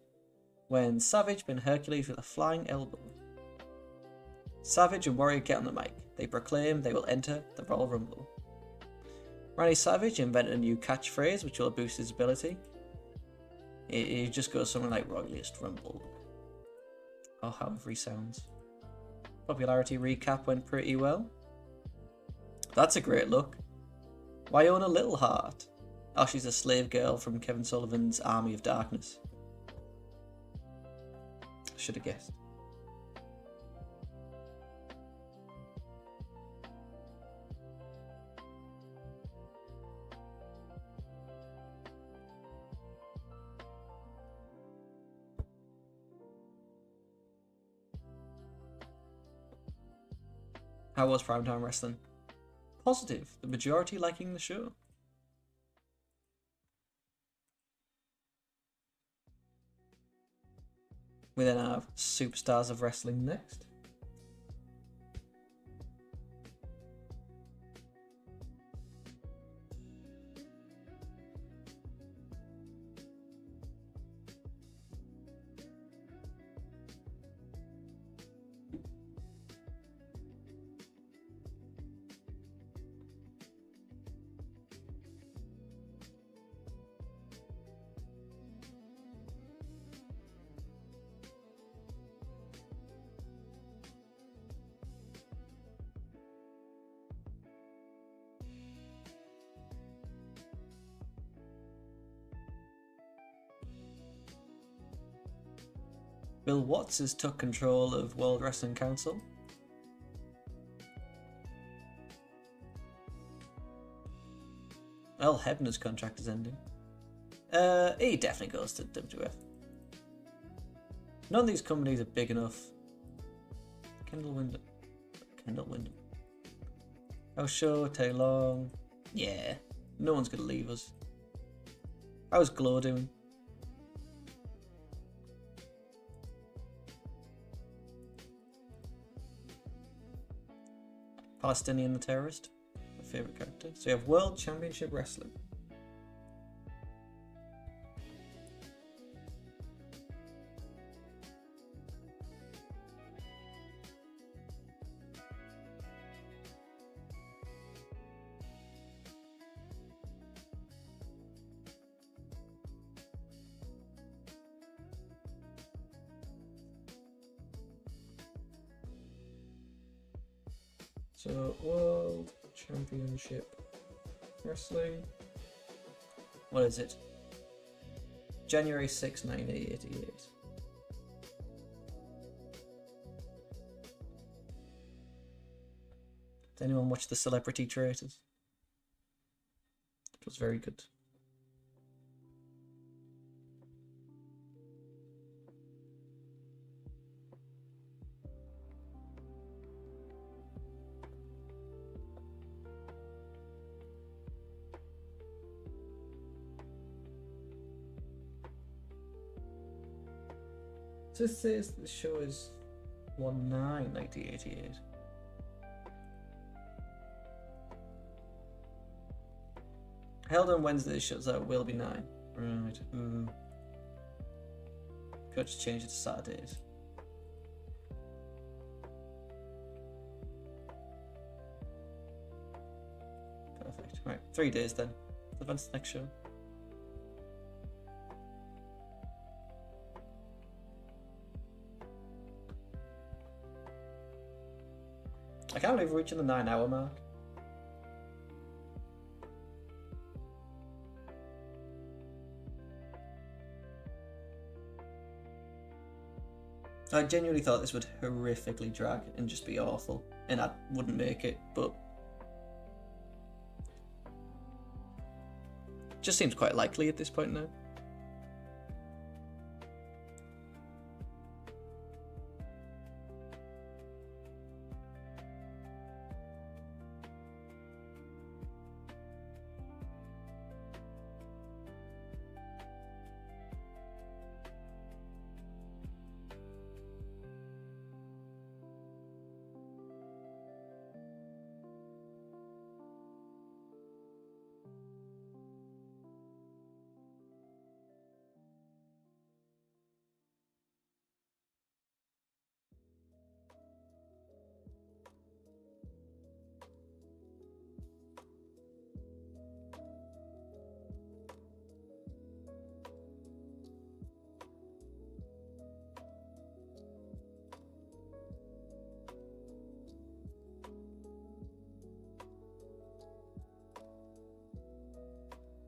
S1: when Savage pinned Hercules with a flying elbow. Savage and Warrior get on the mic. They proclaim they will enter the Royal Rumble. Randy Savage invented a new catchphrase which will boost his ability. It just goes something like Royalist Rumble. Or however he sounds. Popularity recap went pretty well. That's a great look. Wyona Littleheart. Oh, she's a slave girl from Kevin Sullivan's Army of Darkness. Should have guessed. How was Primetime Wrestling? Positive, the majority liking the show. We then have Superstars of Wrestling next. Bill Watts has took control of World Wrestling Council. Earl Hebner's contract is ending. He definitely goes to WWF. None of these companies are big enough. Kendall Windham. How short, how long? Yeah, no one's gonna leave us. How's Glow doing? Palestinian the Terrorist, my favourite character. So you have World Championship Wrestling. So, World Championship Wrestling. What is it? January 6, 1988. Did anyone watch The Celebrity Traitors? It was very good. This says the show is 1/9/1988. Held on Wednesday, shows out will be 9. Right. Coach change it to Saturdays. Perfect. Right, 3 days then. When's the next show? I can't believe we're reaching the 9-hour mark. I genuinely thought this would horrifically drag and just be awful, and I wouldn't make it, but it just seems quite likely at this point now.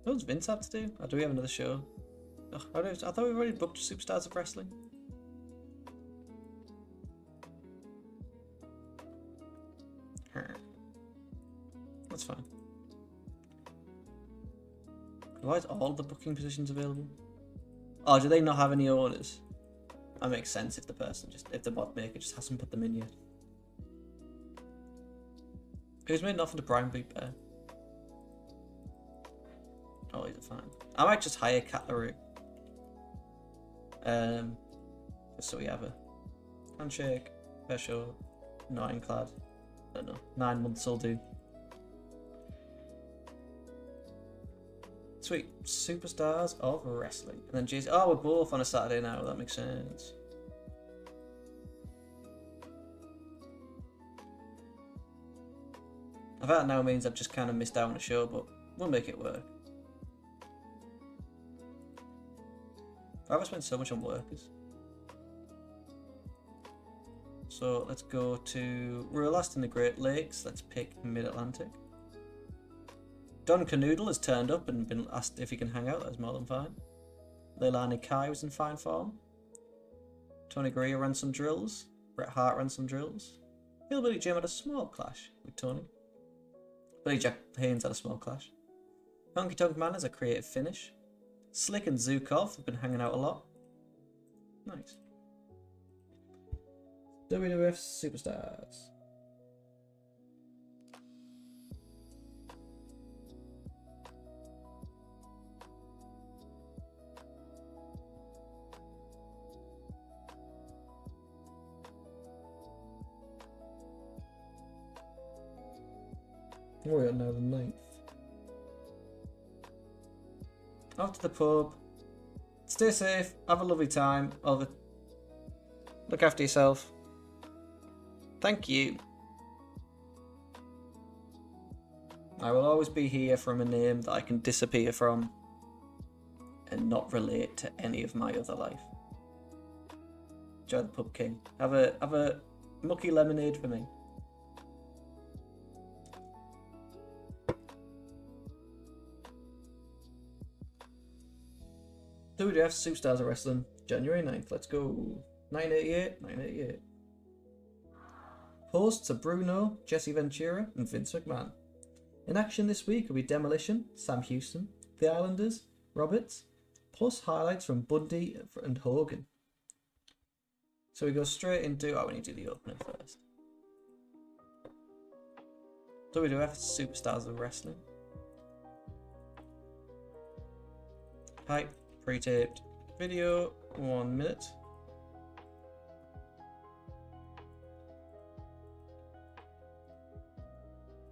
S1: What does Vince have to do? Or do we have another show? Ugh, I thought we already booked Superstars of Wrestling. That's fine. Why is all the booking positions available? Oh, do they not have any orders? That makes sense if the bot maker just hasn't put them in yet. Who's made an offer to Brian Beat Bear? Oh, he's a fan. I might just hire Catlaroo. Just so we have a handshake, special, not ironclad. I don't know. 9 months will do. Sweet. Superstars of Wrestling. And then Jason. Oh, we're both on a Saturday now. That makes sense. That now means I've just kind of missed out on a show, but we'll make it work. I've spent so much on workers. So let's go to... We're last in the Great Lakes. Let's pick Mid-Atlantic. Don Canoodle has turned up and been asked if he can hang out. That's more than fine. Leilani Kai was in fine form. Tony Gurria ran some drills. Bret Hart ran some drills. Hillbilly Jim had a small clash with Tony. Billy Jack Haynes had a small clash. Honky Tonk Man has a creative finish. Slick and Zukov have been hanging out a lot. Nice. WWF Superstars. Oh, we are now the 9th. Off to the pub. Stay safe. Have a lovely time. Look after yourself. Thank you. I will always be here from a name that I can disappear from and not relate to any of my other life. Enjoy the pub, King. Have a mucky lemonade for me. WWF Superstars of Wrestling, January 9th. Let's go. 988. Hosts are Bruno, Jesse Ventura, and Vince McMahon. In action this week will be Demolition, Sam Houston, The Islanders, Roberts, plus highlights from Bundy and Hogan. So we go straight into... Oh, we need to do the opening first. WWF Superstars of Wrestling. Hype. Pre-taped video, 1 minute.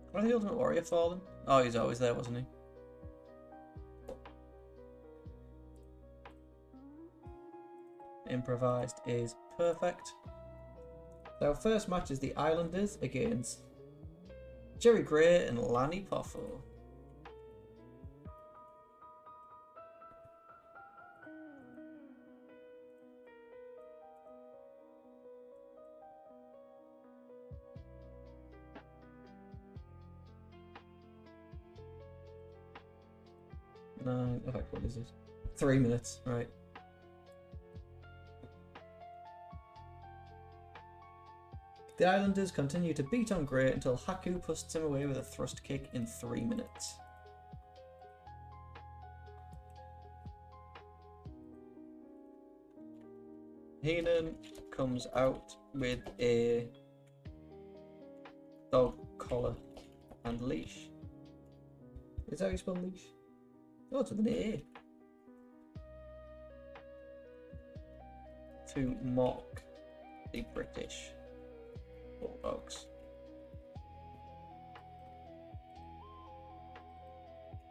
S1: What are the Ultimate Warrior for them? Oh, he's always there, wasn't he? Improvised is perfect. Our first match is the Islanders against Jerry Gray and Lanny Poffo. Okay, what is this? 3 minutes, right. The Islanders continue to beat on Gray until Haku puts him away with a thrust kick in 3 minutes. Heenan comes out with a dog collar and leash. Is that how you spell leash? Oh, it's with an A. To mock the British Bulldogs.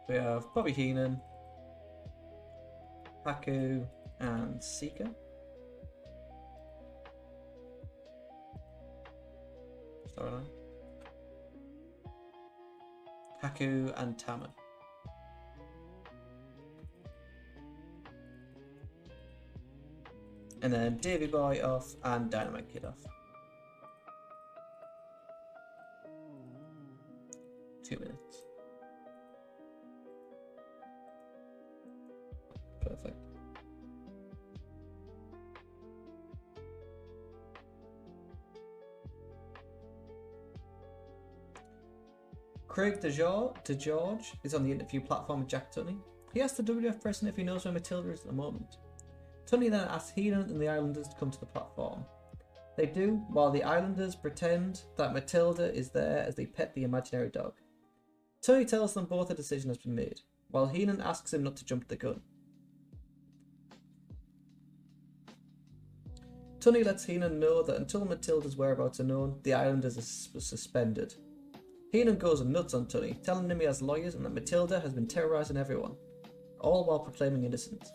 S1: We have Bobby Heenan, Haku, and Sika. Storyline. Haku and Tama. And then Davey Boy off and Dynamite Kid off. 2 minutes. Perfect. Craig DeGeorge is on the interview platform with Jack Tunney. He asked the WWF president if he knows where Matilda is at the moment. Tunney then asks Heenan and the Islanders to come to the platform. They do, while the Islanders pretend that Matilda is there as they pet the imaginary dog. Tunney tells them both a decision has been made, while Heenan asks him not to jump the gun. Tunney lets Heenan know that until Matilda's whereabouts are known, the Islanders are suspended. Heenan goes nuts on Tunney, telling him he has lawyers and that Matilda has been terrorising everyone, all while proclaiming innocence.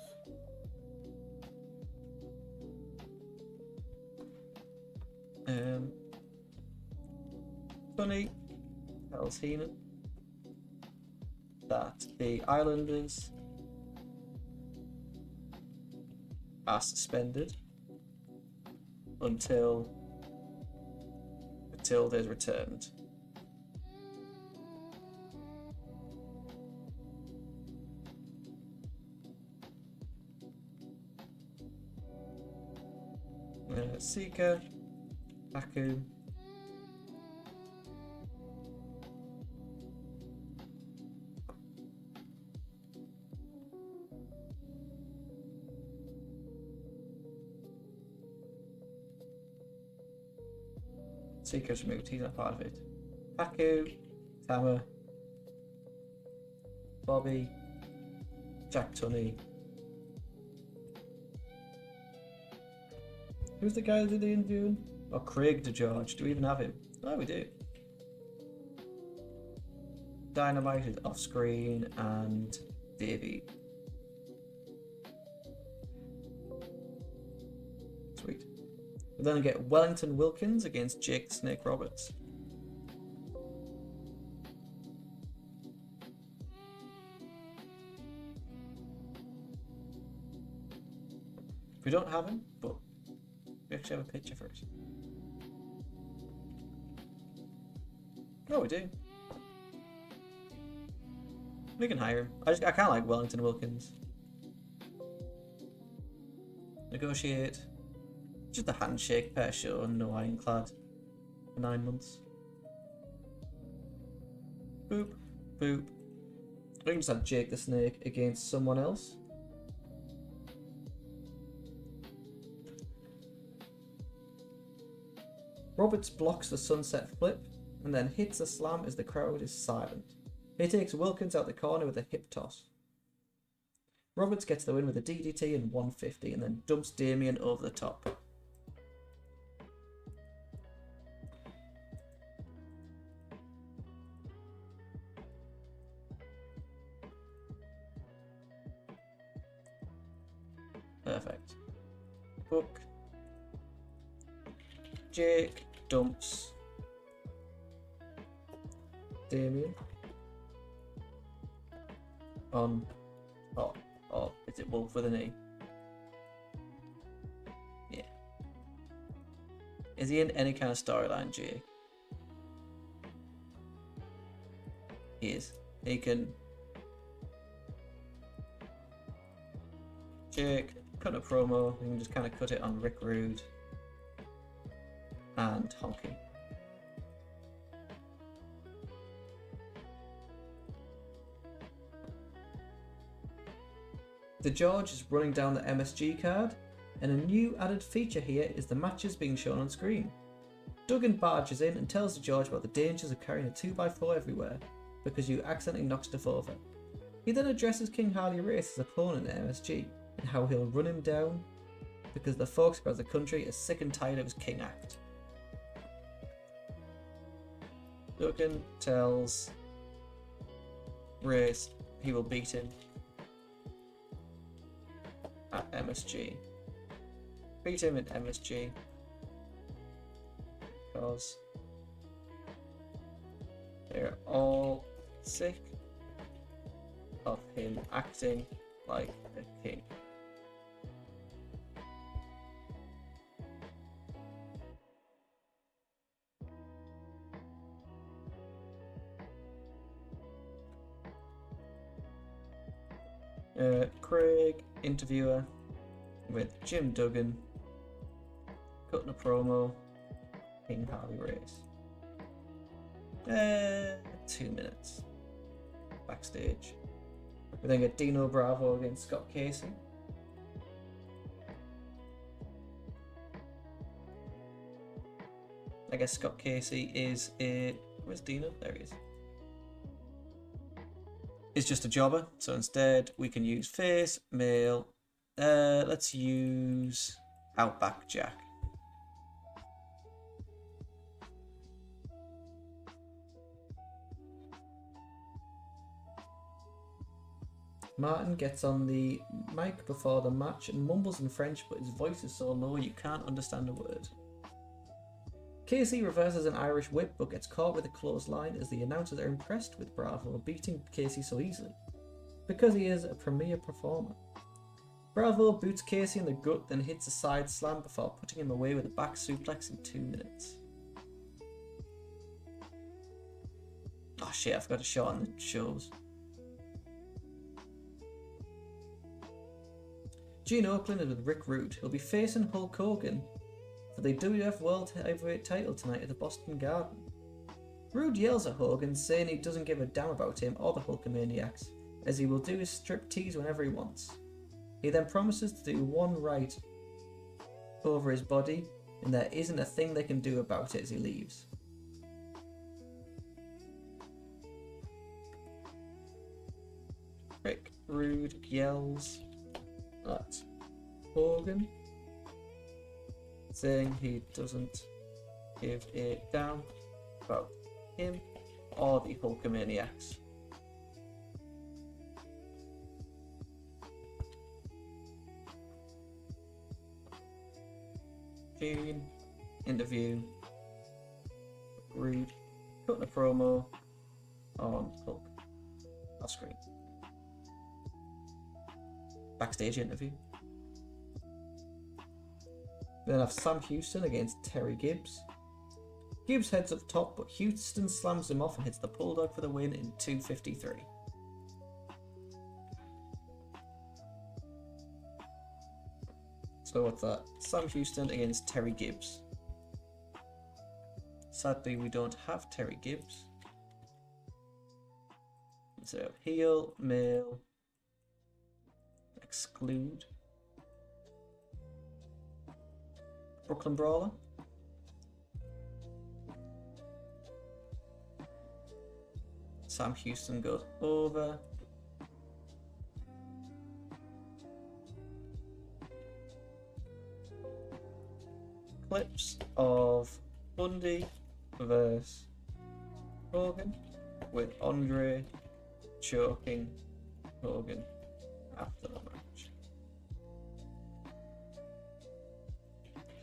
S1: Tunney tells Heenan that the Islanders are suspended until Matilda is returned. Sika, Haku, Secret's removed. He's not part of it. Paku, Tama, Bobby, Jack Tunney. Who's the guy who did the interviewing? Oh, Craig DeGeorge. Do we even have him? Oh, we do. Dynamite is off screen and Davey. Sweet. We then get Wellington Wilkins against Jake the Snake Roberts. We don't have him, but we actually have a picture for it. Oh, we do. We can hire him. I kind of like Wellington Wilkins. Negotiate. Just a handshake per show, no ironclad. For 9 months. Boop, boop. We can just have Jake the Snake against someone else. Roberts blocks the sunset flip and then hits a slam as the crowd is silent. He takes Wilkins out the corner with a hip toss. Roberts gets the win with a DDT in 150 and then dumps Damien over the top. Perfect. Hook. Jake dumps Damien on is it Wolf with an E? Yeah. Is he in any kind of storyline, Jake? He is. He can Jake cut a promo, we can just kind of cut it on Rick Rude and Honky. The George is running down the MSG card, and a new added feature here is the matches being shown on screen. Duggan barges in and tells the George about the dangers of carrying a 2x4 everywhere, because you accidentally knock stuff over. He then addresses King Harley Race, his opponent at MSG, and how he'll run him down, because the folks across the country are sick and tired of his King act. Duggan tells Race he will beat him at MSG. Beat him at MSG because they're all sick of him acting like a king. Craig, interviewer with Jim Duggan, cutting a promo, King Harley Race. 2 minutes. Backstage. We then get Dino Bravo against Scott Casey. I guess Scott Casey is a... Where's Dino? There he is. Is just a jobber, so instead we can use face, male. Let's use Outback Jack. Martin gets on the mic before the match and mumbles in French, but his voice is so low you can't understand a word. Casey reverses an Irish whip but gets caught with a clothesline as the announcers are impressed with Bravo beating Casey so easily, because he is a premier performer. Bravo boots Casey in the gut, then hits a side slam before putting him away with a back suplex in 2 minutes. Oh shit, I forgot to show on the shows. Gene Oakland is with Rick Rude, who'll be facing Hulk Hogan for the WWF World Heavyweight title tonight at the Boston Garden. Rude yells at Hogan, saying he doesn't give a damn about him or the Hulkamaniacs, as he will do his strip tease whenever he wants. He then promises to do one right over his body and there isn't a thing they can do about it as he leaves. Rick Rude yells at Hogan, saying he doesn't give a damn about him or the Hulkamaniacs. June, interview, Rude, cutting a promo on Hulk off screen. Backstage interview. Then have Sam Houston against Terry Gibbs. Gibbs heads up top, but Houston slams him off and hits the Bulldog for the win in 2:53. So what's that? Sam Houston against Terry Gibbs. Sadly, we don't have Terry Gibbs. So heel, male, exclude. Brooklyn Brawler. Sam Houston goes over. Clips of Bundy versus Hogan, with Andre choking Hogan after the match.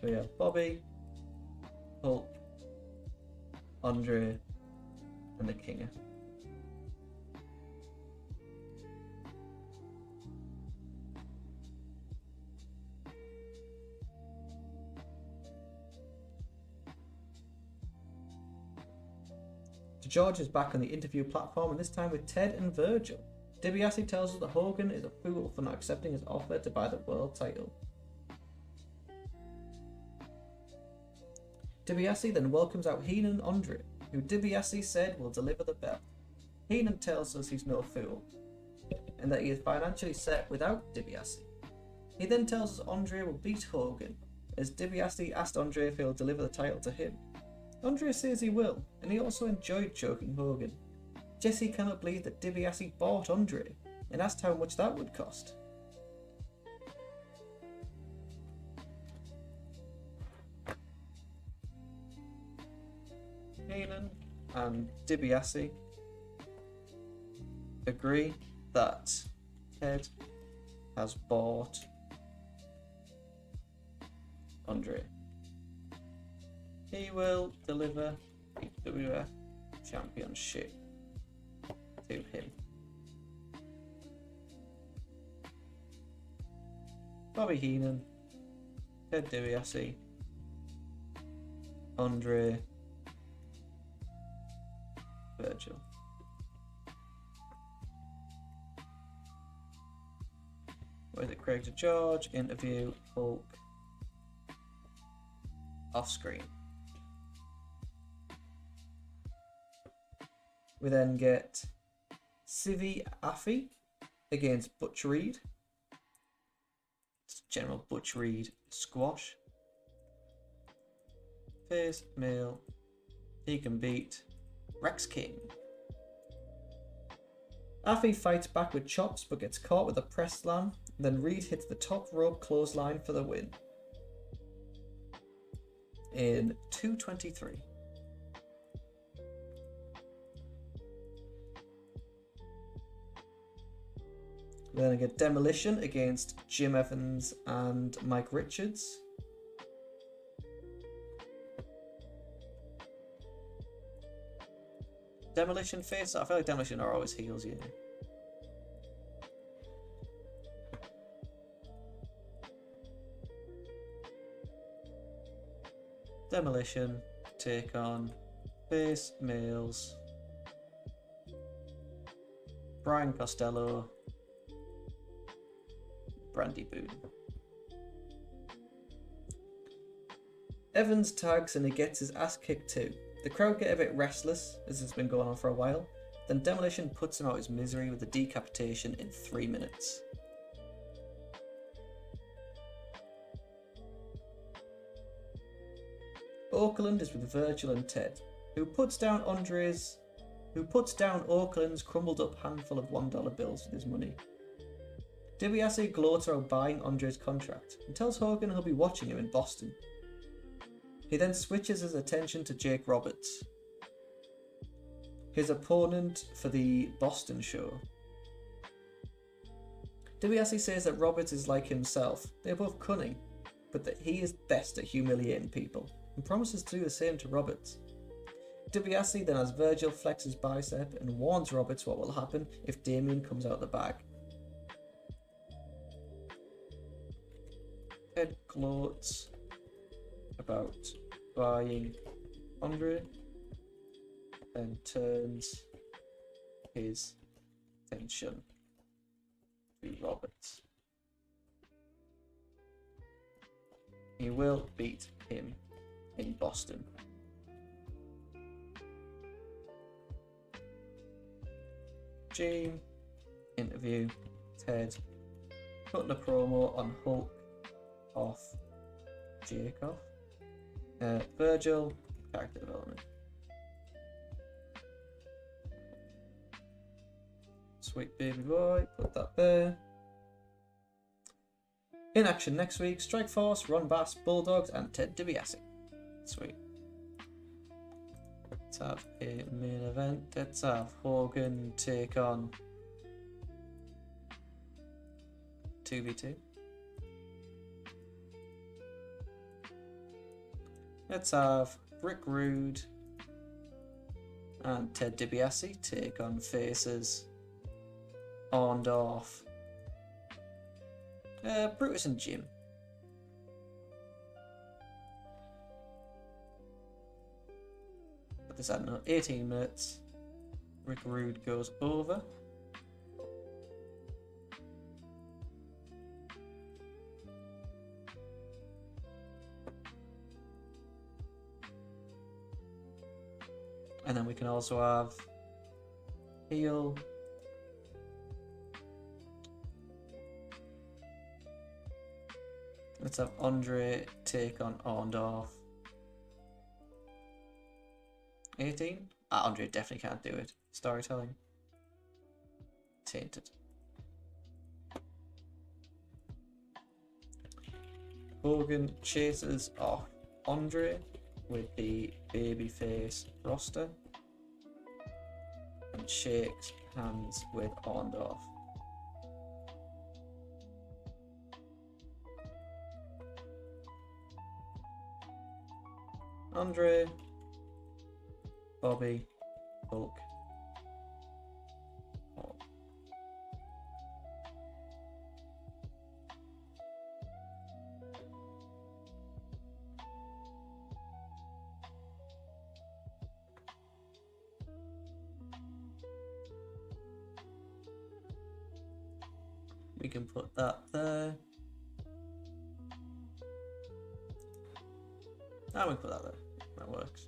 S1: So yeah, Bobby, Hulk, Andre, and the Kinger. George is back on the interview platform, and this time with Ted and Virgil. DiBiase tells us that Hogan is a fool for not accepting his offer to buy the world title. DiBiase then welcomes out Heenan and Andre, who DiBiase said will deliver the belt. Heenan tells us he's no fool, and that he is financially set without DiBiase. He then tells us Andre will beat Hogan, as DiBiase asked Andre if he'll deliver the title to him. Andre says he will, and he also enjoyed choking Hogan. Jesse cannot believe that DiBiase bought Andre, and asked how much that would cost. Heenan and DiBiase agree that Ted has bought Andre. He will deliver the WWF Championship to him. Bobby Heenan, Ted DiBiase, Andre, Virgil. With it, Craig to George, interview, Hulk, off screen. We then get Civi Affy against Butch Reed. It's General Butch Reed squash. Face, male. He can beat Rex King. Affy fights back with chops but gets caught with a press slam. Then Reed hits the top rope clothesline for the win. In 2:23. Then I get Demolition against Jim Evans and Mike Richards. Demolition face? I feel like Demolition are always heels, yeah. Demolition take on face males. Brian Costello, Brandy Boone. Evans tags and he gets his ass kicked too. The crowd get a bit restless as it's been going on for a while. Then Demolition puts him out his misery with a decapitation in 3 minutes. Auckland is with Virgil and Ted, who puts down Auckland's crumbled up handful of $1 bills with his money. DiBiase gloats about buying Andre's contract and tells Hogan he'll be watching him in Boston. He then switches his attention to Jake Roberts, his opponent for the Boston show. DiBiase says that Roberts is like himself, they're both cunning, but that he is best at humiliating people, and promises to do the same to Roberts. DiBiase then has Virgil flex his bicep and warns Roberts what will happen if Damien comes out of the bag. Ted gloats about buying Andre, then turns his attention to Roberts. He will beat him in Boston. Gene, interview, Ted, cutting a promo on Hulk off Jacob. Virgil, character development. Sweet baby boy, put that there. In action next week, Strike Force, Ron Bass, Bulldogs, and Ted DiBiase. Sweet. Let's have a main event. Let's have Hogan take on 2v2. Let's have Rick Rude and Ted DiBiase take on faces Orndorff, Brutus and Jim. Put this at 18 minutes. Rick Rude goes over. And then we can also have heel. Let's have Andre take on Orndorff. 18? Andre definitely can't do it. Storytelling. Tainted. Hogan chases off Andre with the babyface roster and shakes hands with Orndorff. Andre, Bobby, Hulk. We can put that there. And we can put that there. That works.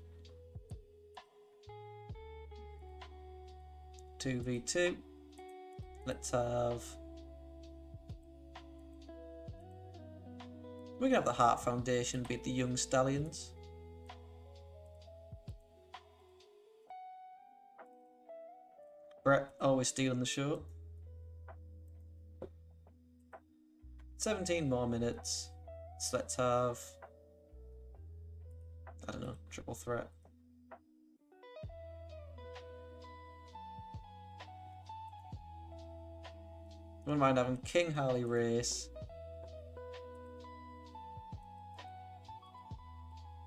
S1: 2v2. Let's have... We can have the Hart Foundation beat the Young Stallions. Brett always stealing the show. 17 more minutes. So let's have... I don't know, triple threat. Wouldn't mind having King Harley Race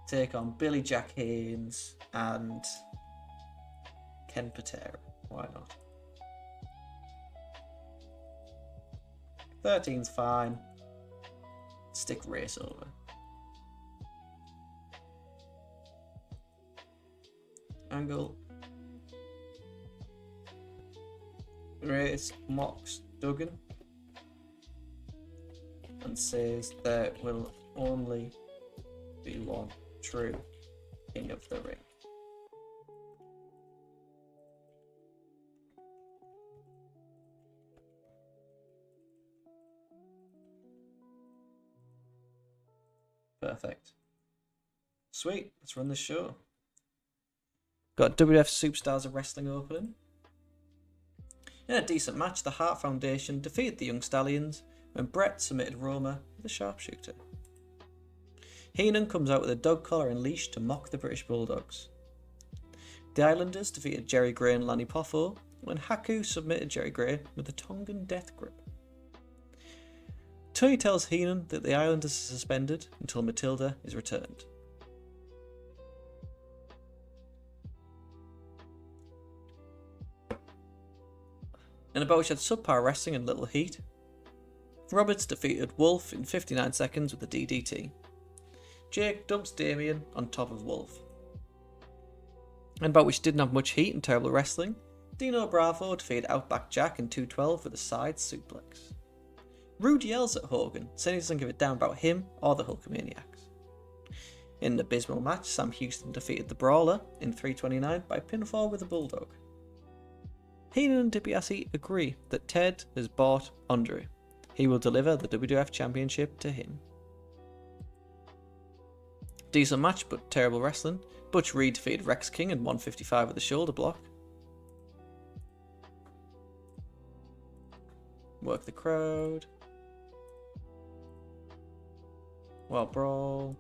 S1: take on Billy Jack Haynes and Ken Patera. Why not? 13's fine. Stick Race over. Angle. Race mocks Duggan and says there will only be one true King of the Ring. Perfect. Sweet, let's run the show. Got WWF Superstars of Wrestling opening. In a decent match, the Hart Foundation defeated the Young Stallions when Brett submitted Roma with a sharpshooter. Heenan comes out with a dog collar and leash to mock the British Bulldogs. The Islanders defeated Jerry Gray and Lanny Poffo when Haku submitted Jerry Gray with a Tongan death grip. Tony tells Heenan that the Islanders are suspended until Matilda is returned. In a bout which had subpar wrestling and little heat, Roberts defeated Wolf in 59 seconds with a DDT. Jake dumps Damien on top of Wolf. In a bout which didn't have much heat and terrible wrestling, Dino Bravo defeated Outback Jack in 2:12 with a side suplex. Rude yells at Hogan, saying he doesn't give a damn about him or the Hulkamaniacs. In an abysmal match, Sam Houston defeated the Brawler in 3:29 by pinfall with a Bulldog. Heenan and DiBiase agree that Ted has bought Andre. He will deliver the WWF Championship to him. Decent match, but terrible wrestling. Butch Reed defeated Rex King in 1:55 with a shoulder block. Work the crowd. Wild brawl.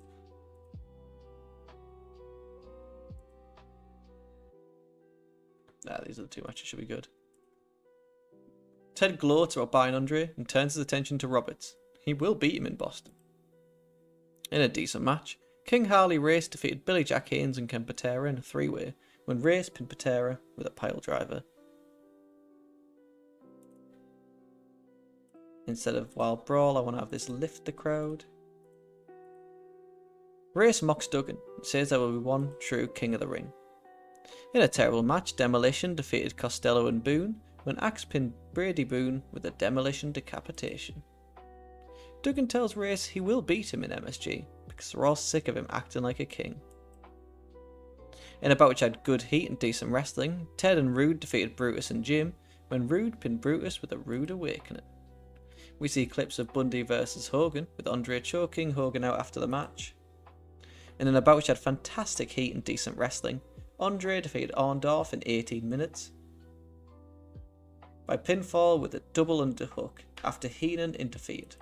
S1: These are the two matches, should be good. Ted gloats about buying Andre and turns his attention to Roberts. He will beat him in Boston. In a decent match, King Harley Race defeated Billy Jack Haynes and Ken Patera in a three-way when Race pinned Patera with a pile driver. Instead of Wild Brawl, I want to have this lift the crowd. Race mocks Duggan and says there will be one true King of the Ring. In a terrible match, Demolition defeated Costello and Boone when Axe pinned Brady Boone with a Demolition decapitation. Duggan tells Race he will beat him in MSG because they're all sick of him acting like a king. In a bout which had good heat and decent wrestling, Ted and Rude defeated Brutus and Jim when Rude pinned Brutus with a rude awakening. We see clips of Bundy versus Hogan with Andre choking Hogan out after the match. And in a bout which had fantastic heat and decent wrestling, Andre defeated Orndorff in 18 minutes by pinfall with a double underhook after Heenan interfered.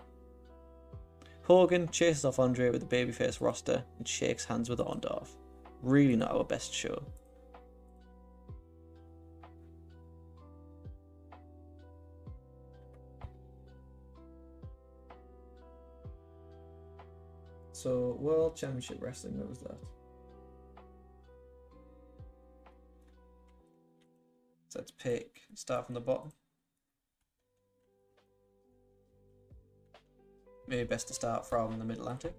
S1: Hogan chases off Andre with a babyface roster and shakes hands with Orndorff. Really not our best show. So, World Championship Wrestling, what was that? So let's pick, start from the bottom. Maybe best to start from the Mid-Atlantic.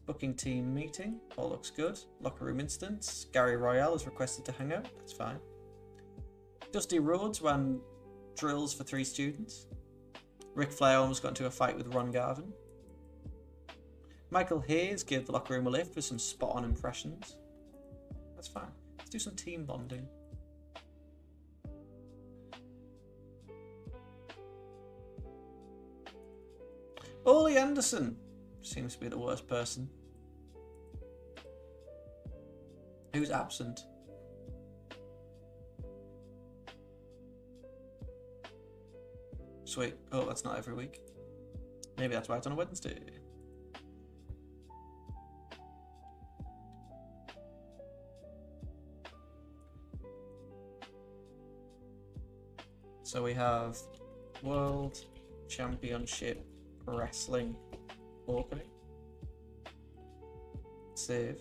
S1: Booking team meeting, all looks good. Locker room instance, Gary Royale is requested to hang out, that's fine. Dusty Rhodes ran drills for 3 students. Ric Flair almost got into a fight with Ron Garvin. Michael Hayes gave the locker room a lift with some spot-on impressions. That's fine. Let's do some team bonding. Ole Anderson seems to be the worst person. Who's absent? Sweet. Oh, that's not every week. Maybe that's why it's on a Wednesday. So we have World Championship Wrestling opening. Save.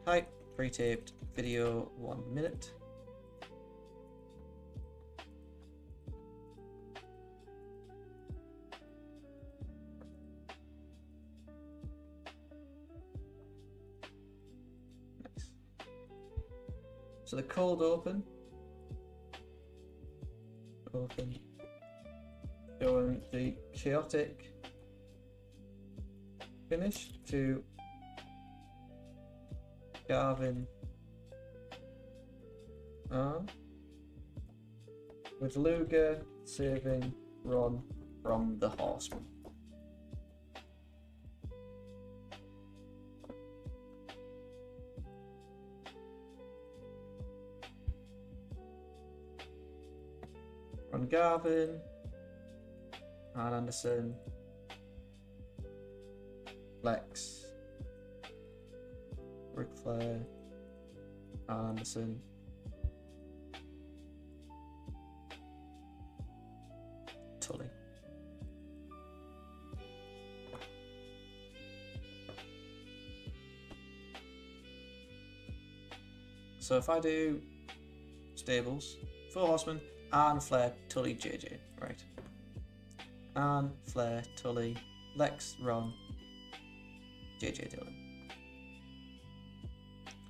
S1: Hi, pre-taped video 1 minute. Nice. So the cold open. Showing the chaotic finish to Garvin with Luger saving Ron from the Horseman. Ron Garvin, Arn Anderson, Lex, Ric Flair, Arn Anderson, Tully. So if I do stables, 4 horsemen, Arn, Flair, Tully, JJ, right. Arn, Flair, Tully, Lex, Ron, JJ Dillon.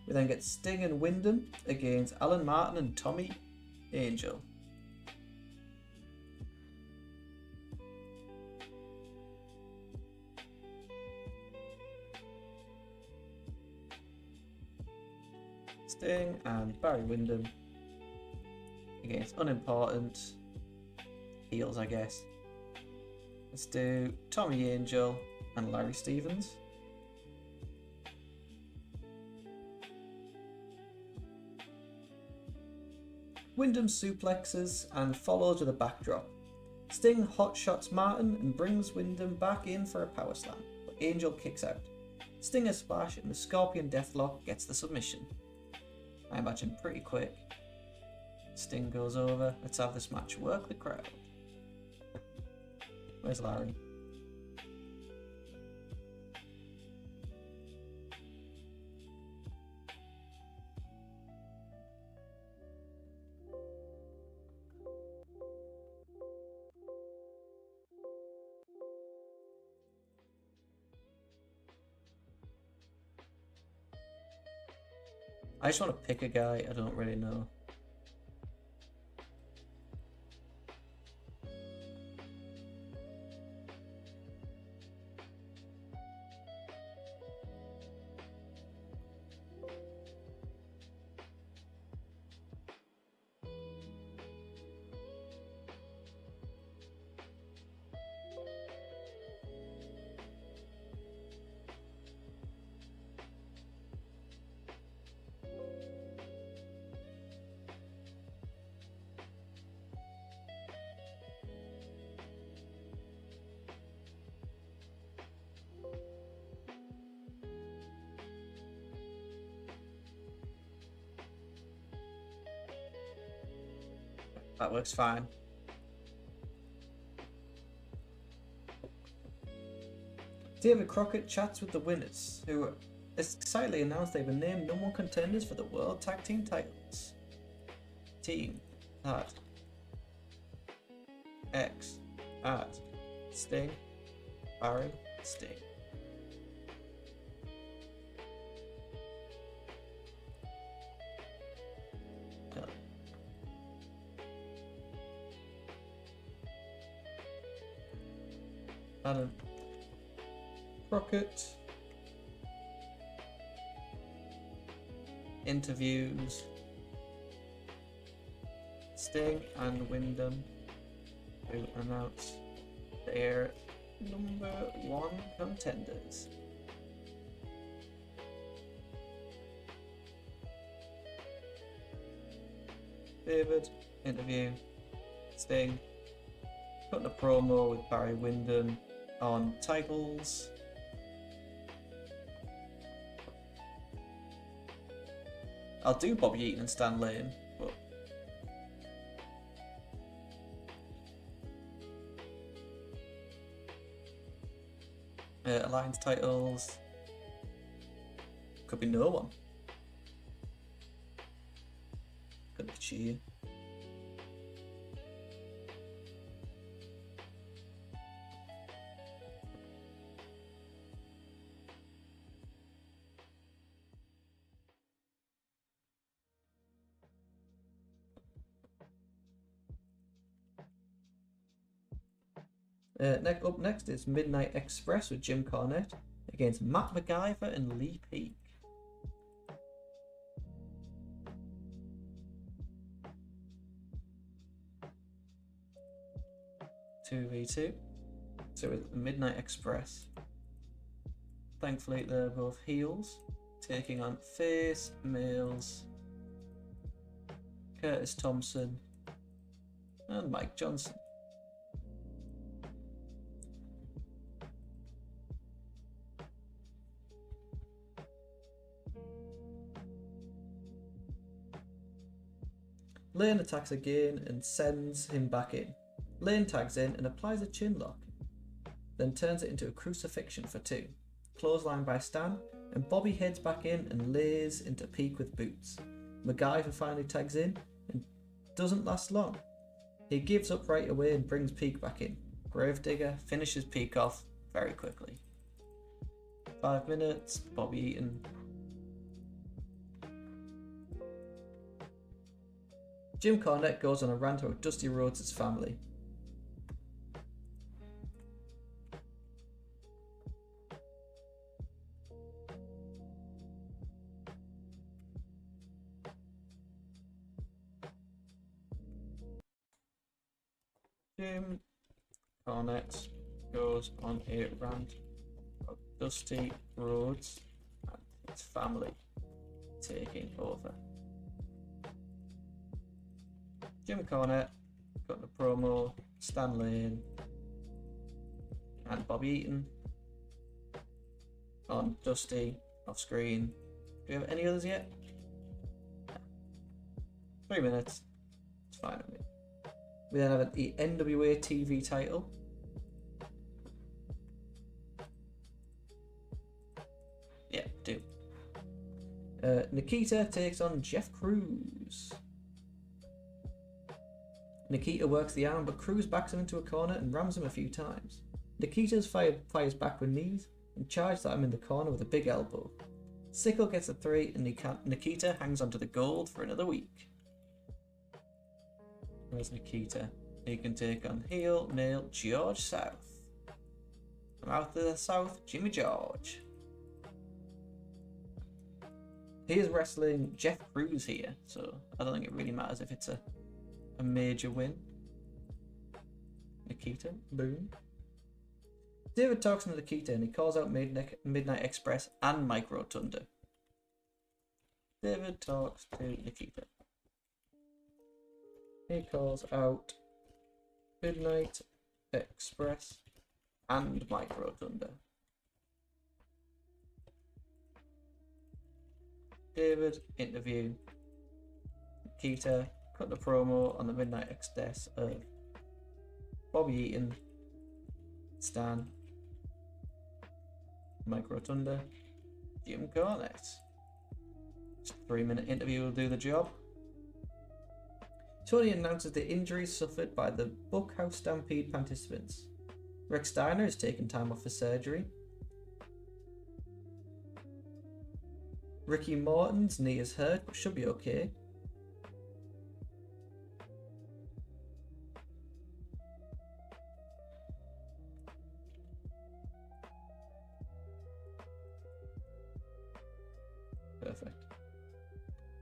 S1: We then get Sting and Wyndham against Alan Martin and Tommy Angel. Sting and Barry Windham against unimportant heels, I guess. Let's do Tommy Angel and Larry Stevens. Wyndham suplexes and follows with a backdrop. Sting hotshots Martin and brings Wyndham back in for a power slam, but Angel kicks out. Stinger splash and the Scorpion Deathlock gets the submission. I imagine pretty quick. Sting goes over. Let's have this match work the crowd. Where's Larry? I just want to pick a guy, I don't really know. That works fine. David Crockett chats with the winners, who excitedly announced they've been named #1 contenders for the World Tag Team titles. Team at X at Sting, Barry, Sting. Adam Crockett interviews Sting and Wyndham, who announce their #1 contenders. David interview Sting, cutting a promo with Barry Windham on titles. I'll do Bobby Eaton and Stan Lane, but Alliance titles could be no one. Could be Cheer. Up next is Midnight Express with Jim Cornette against Matt MacGyver and Lee Peak. Two v two. So with Midnight Express. Thankfully they're both heels, taking on face males Curtis Thompson And Mike Johnson. Lane attacks again and sends him back in. Lane tags in and applies a chin lock, then turns it into a crucifixion for 2. Clothesline by Stan, and Bobby heads back in and lays into Peak with boots. MacGyver finally tags in and doesn't last long. He gives up right away and brings Peak back in. Gravedigger finishes Peak off very quickly. 5 minutes, Bobby Eaton. Jim Cornette goes on a rant about Dusty Rhodes' family. Jim Cornette goes on a rant about Dusty Rhodes and his family taking over. Jim Cornette cutting a promo, Stan Lane and Bobby Eaton on Dusty off screen. Do you have any others yet? 3 minutes. It's fine with me. We then have the NWA TV title. Yeah, do. Nikita takes on Jeff Cruz. Nikita works the arm, but Cruz backs him into a corner and rams him a few times. Nikita's fires back with knees and charges at him in the corner with a big elbow. Sickle gets a 3 and Nikita hangs onto the gold for another week. Where's Nikita? He can take on heel male George South. From out of the South, Jimmy George. He is wrestling Jeff Cruz here, so I don't think it really matters if it's a major win. Nikita, boom. David talks to Nikita and he calls out Midnight Express and Mike Rotunda. David talks to Nikita. He calls out Midnight Express and Mike Rotunda. David interview Nikita, cutting a promo on the Midnight Express of Bobby Eaton, Stan, Mike Rotunda, Jim Cornette. Just a 3-minute interview will do the job. Tony announces the injuries suffered by the Buckhouse Stampede participants. Rex Steiner is taking time off for surgery. Ricky Morton's knee is hurt but should be okay. Perfect.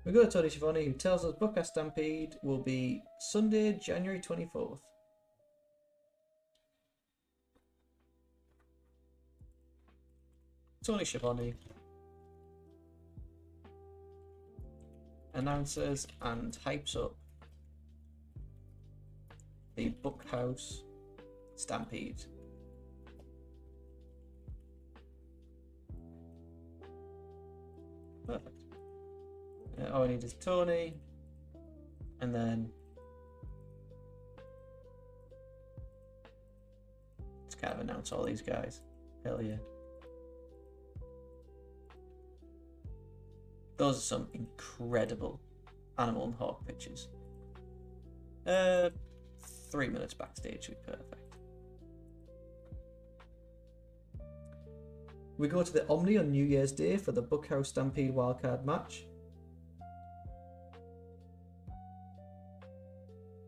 S1: We go to Tony Schiavone, who tells us Buckhouse Stampede will be Sunday, January 24th. Tony Schiavone announces and hypes up the Buckhouse Stampede. Perfect. All I need is Tony, and then just kind of announce all these guys. Hell yeah. Those are some incredible Animal and Hawk pictures. 3 minutes backstage would be perfect. We go to the Omni on New Year's Day for the Buckhouse Stampede wildcard match.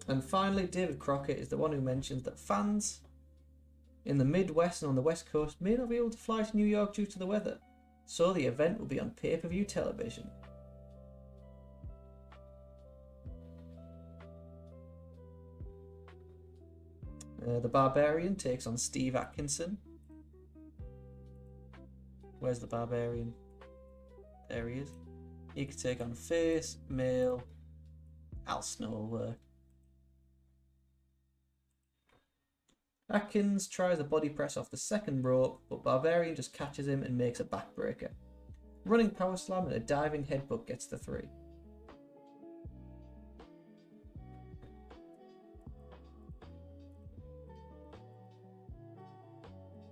S1: And finally, David Crockett is the one who mentions that fans in the Midwest and on the West Coast may not be able to fly to New York due to the weather, so the event will be on pay-per-view television. The Barbarian takes on Steve Atkinson. Where's the Barbarian? There he is. He could take on face, male. Al Snow will work. Atkins tries a body press off the second rope, but Barbarian just catches him and makes a backbreaker. Running power slam and a diving headbutt gets the 3.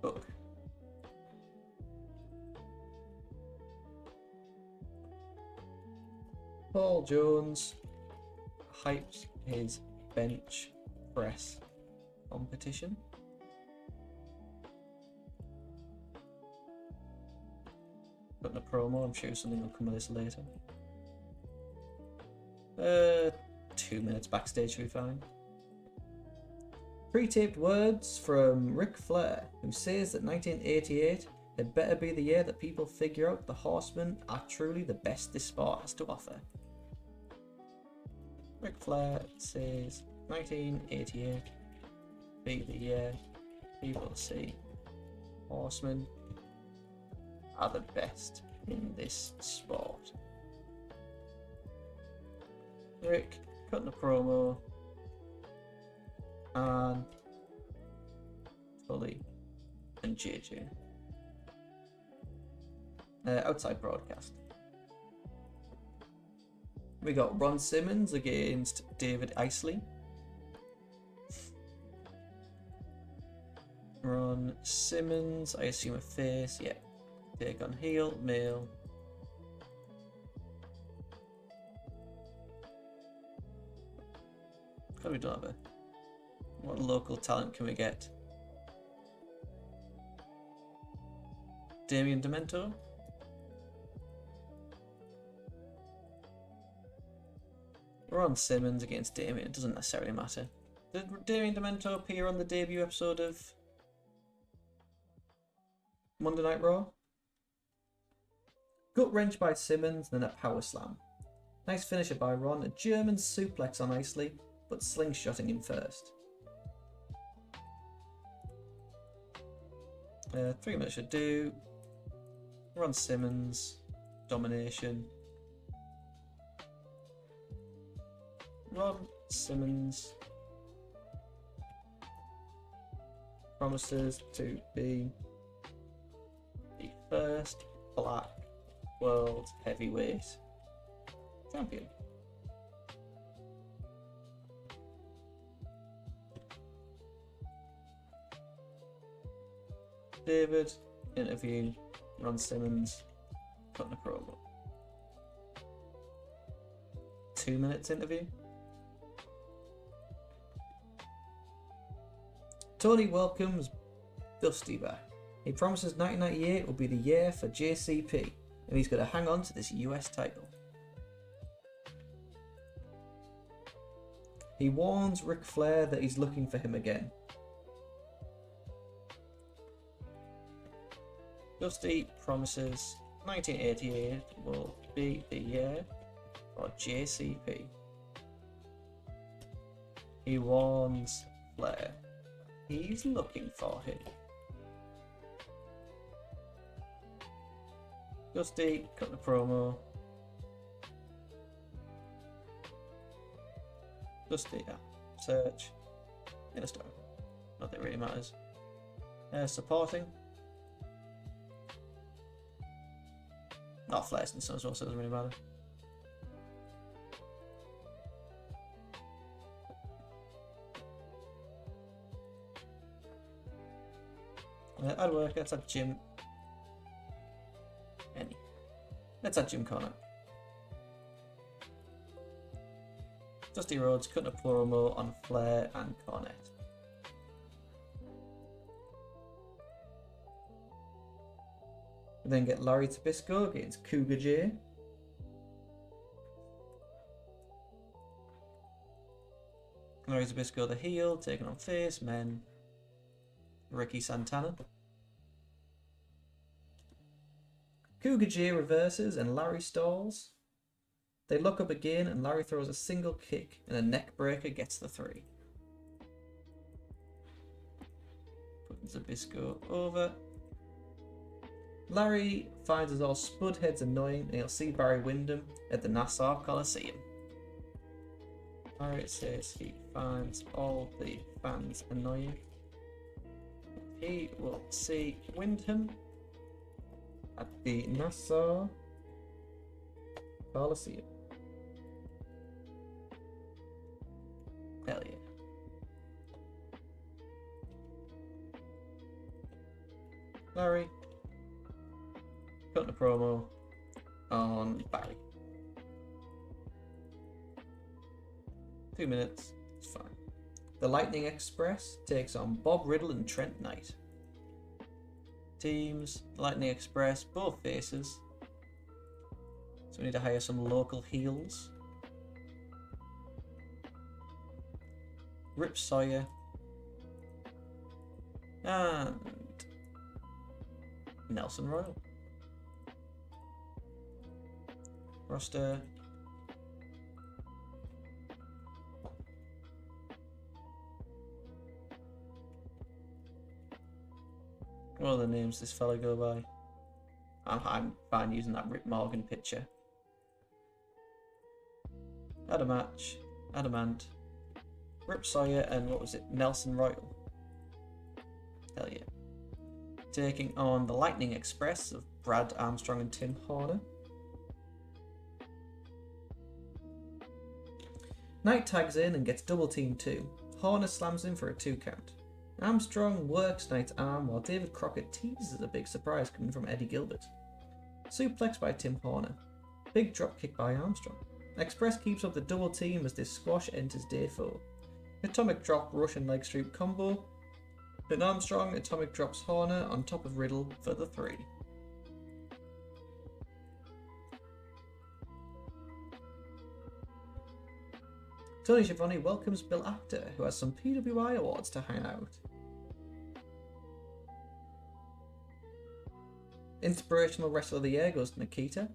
S1: Hook. Paul Jones hypes his bench press competition. Putting a promo, I'm sure something will come of this later. 2 minutes backstage should be fine. Pre-taped words from Ric Flair, who says that 1988 had better be the year that people figure out the Horsemen are truly the best this sport has to offer. Ric Flair says 1988 be the year people see Horsemen are the best in this sport. Rick cutting a promo and Tully and JJ. Outside broadcast. We got Ron Simmons against David Isley. Ron Simmons, I assume a face, yeah. Take on heel, male. What have we done over? What local talent can we get? Damien Demento? Ron Simmons against Damien, it doesn't necessarily matter. Did Damien Demento appear on the debut episode of Monday Night Raw? Gut wrench by Simmons, then a power slam. Nice finisher by Ron, a German suplex on Isley, but slingshotting him first. 3 minutes should do. Ron Simmons, domination. Ron Simmons promises to be the first black world heavyweight champion. David interviewing Ron Simmons, cutting a promo. 2 minutes interview. Tony welcomes Dusty back. He promises 1998 will be the year for JCP, and he's going to hang on to this US title. He warns Ric Flair that he's looking for him again. Dusty promises 1988 will be the year for JCP. He warns Flair he's looking for him. Dusty cut the promo. Dusty, search. In a star. Not that it really matters. Supporting. Not Flair's and so as well, so it doesn't really matter. I'd work, let's add Jim. Let's add Jim Cornette. Dusty Rhodes cutting a promo on Flair and Cornette. We then get Larry Zbyszko against Cougar J. Larry Zbyszko the heel, taking on face men. Ricky Santana. Cougar J reverses and Larry stalls. They lock up again and Larry throws a single kick and a neck breaker gets the 3. Putting Zbyszko over. Larry finds us all Spud heads annoying and he'll see Barry Windham at the Nassau Coliseum. Larry says he finds all the fans annoying he will see Windham at the Nassau Coliseum. Hell yeah. Larry, cutting a promo on Barry. 2 minutes, it's fine. The Lightning Express takes on Bob Riddle and Trent Knight. Teams, Lightning Express, both faces. So we need to hire some local heels. Rip Sawyer. And Nelson Royal. Roster. What other names this fella go by? I'm fine using that Rip Morgan picture. Add a match. Adamant. Rip Sawyer and what was it? Nelson Royal. Hell yeah. Taking on the Lightning Express of Brad Armstrong and Tim Horner. Knight tags in and gets double teamed too. Horner slams him for a 2 count. Armstrong works Knight's arm while David Crockett teases a big surprise coming from Eddie Gilbert. Suplex by Tim Horner. Big drop kick by Armstrong. Express keeps up the double team as this squash enters day 4. Atomic drop, Russian leg sweep combo. Then Armstrong atomic drops Horner on top of Riddle for the 3. Tony Schiavone welcomes Bill Apter, who has some PWI awards to hang out. Inspirational Wrestler of the Year goes to Nikita.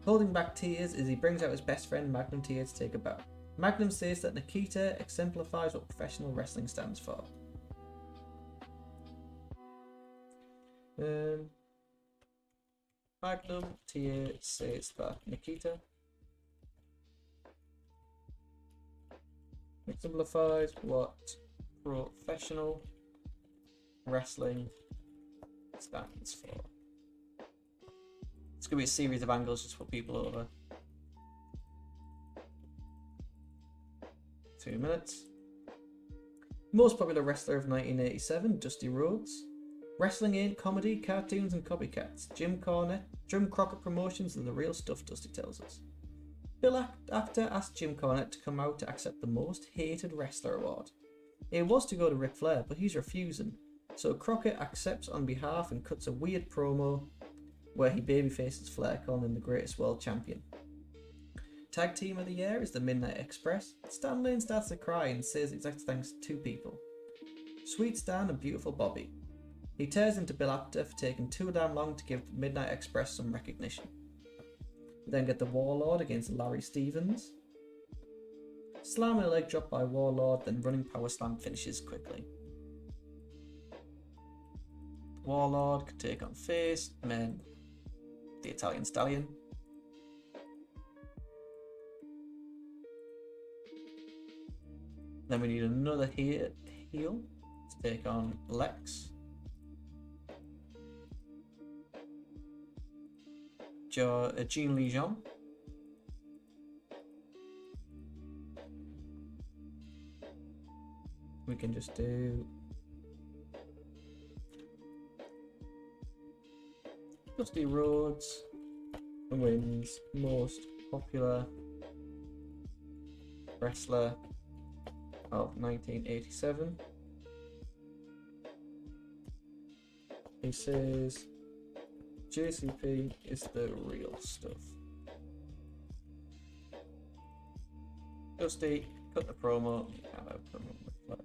S1: Holding back tears as he brings out his best friend Magnum TA to take a bow. Magnum says that Nikita exemplifies what professional wrestling stands for. Magnum TA says that Nikita exemplifies what professional wrestling stands for. It's going to be a series of angles just to put people over. 2 minutes. Most popular wrestler of 1987, Dusty Rhodes. Wrestling ain't comedy, cartoons and copycats. Jim Crockett Promotions are the real stuff, Dusty tells us. Bill Apter asked Jim Cornette to come out to accept the Most Hated Wrestler award. It was to go to Ric Flair, but he's refusing, so Crockett accepts on behalf and cuts a weird promo where he babyfaces Flair, calling him the greatest world champion. Tag team of the year is the Midnight Express. Stan Lane starts to cry and says exact thanks to 2 people. Sweet Stan and Beautiful Bobby. He tears into Bill Apter for taking too damn long to give the Midnight Express some recognition. We then get the Warlord against Larry Stevens. Slam and a leg drop by Warlord, then running power slam finishes quickly. Warlord can take on Face, and then the Italian Stallion. Then we need another heel to take on Lex. Jean Lejean. We can just do Dusty Rhodes wins most popular wrestler of 1987. He says JCP is the real stuff. Dusty, cut the promo. Have a promo with Flair.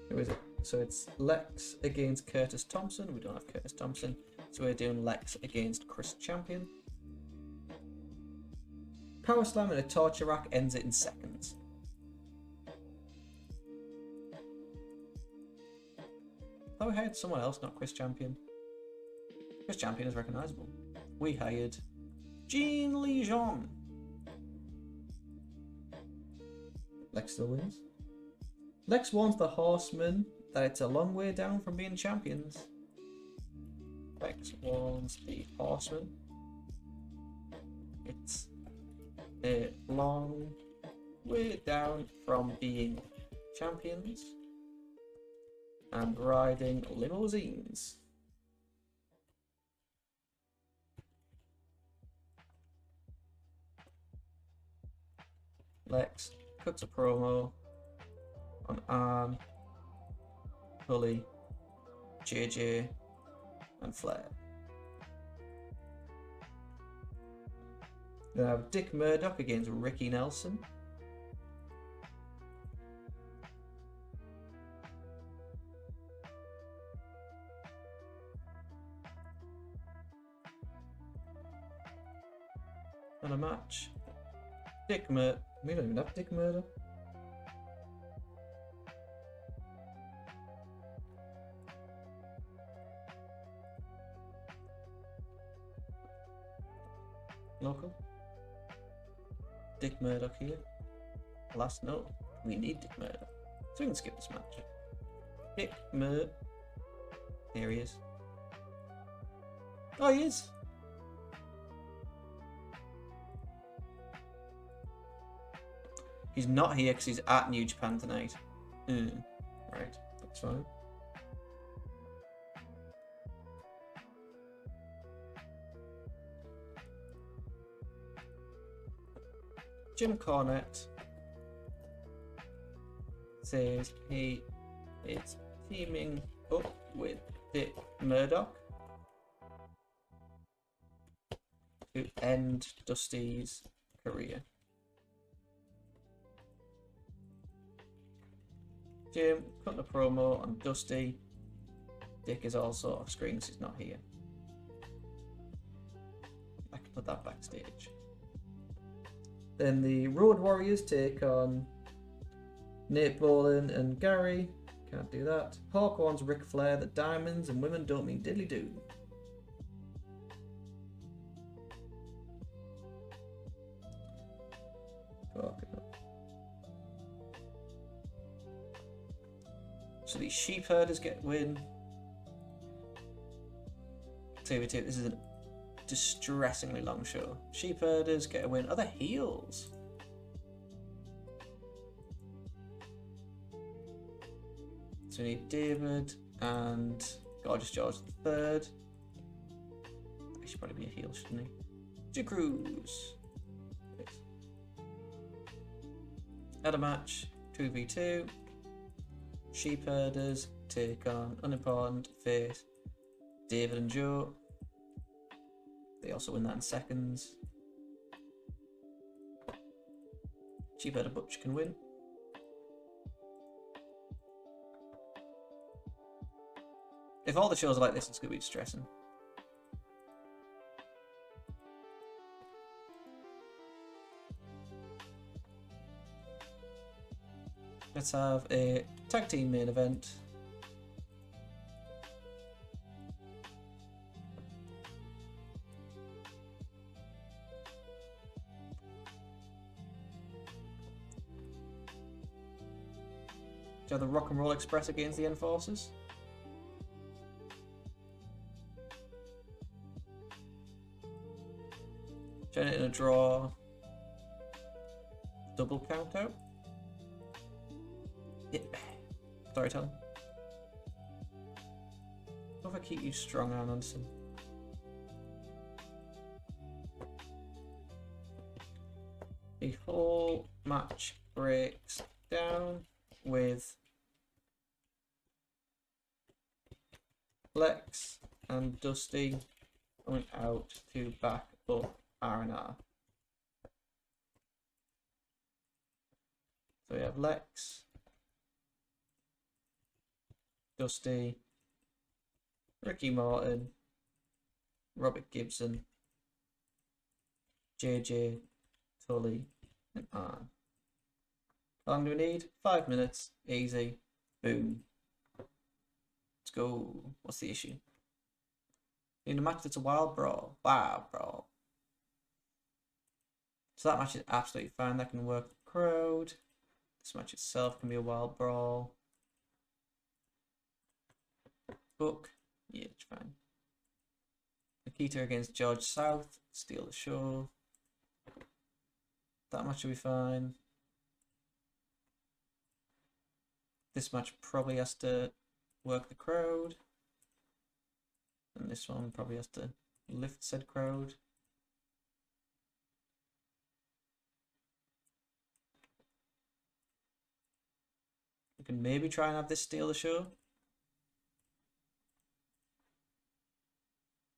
S1: Who is it? So it's Lex against Curtis Thompson. We don't have Curtis Thompson, so we're doing Lex against Chris Champion. Power slam and a torture rack ends it in seconds. Oh, I heard someone else, not Chris Champion. This champion is recognisable. We hired Jean Lejean. Lex still wins. Lex warns the Horsemen that it's a long way down from being champions. Lex warns the Horsemen it's a long way down from being champions and riding limousines. Lex cuts a promo on Arn, Tully, JJ, and Flair. Then I have Dick Murdoch against Ricky Nelson. And a match. We don't even have Dick Murdoch. Local. Dick Murdoch here. Last note. We need Dick Murdoch. So we can skip this match. Dick Murdoch. Here he is. Oh, he is. He's not here because he's at New Japan tonight. Right, that's fine. Jim Cornette says he is teaming up with Dick Murdoch to end Dusty's career. Jim cutting a promo on Dusty. Dick is also off screen because he's not here. I can put that backstage. Then the Road Warriors take on Nate Bolin and Gary. Can't do that. Hawk warns Ric Flair that diamonds and women don't mean diddly do. So these sheep herders get win. TEW, this is a distressingly long show. Sheep herders get a win. Are they heels? So we need David and Gorgeous George III. He should probably be a heel, shouldn't he? J. Cruz. At a match, 2v2. Sheep herders take on unimportant face David and Joe. They also win that in seconds. Sheep herder Butch can win. If all the shows are like this, it's going to be distressing. Let's have a tag team main event. Do you have the Rock and Roll Express against the Enforcers? Turn it in a draw. Double count out. Yeah. Storytelling. What if I keep you strong, Anderson? The whole match breaks down with Lex and Dusty going out to back up R&R. So we have Lex, Dusty, Ricky Morton, Robert Gibson, JJ, Tully, and Arn. How long do we need? 5 minutes. Easy. Boom. Let's go. What's the issue? Need a match that's a wild brawl. Wow, brawl. So that match is absolutely fine. That can work the crowd. This match itself can be a wild brawl. Book. Yeah, it's fine. Nikita against George South. Steal the show. That match will be fine. This match probably has to work the crowd. And this one probably has to lift said crowd. We can maybe try and have this steal the show.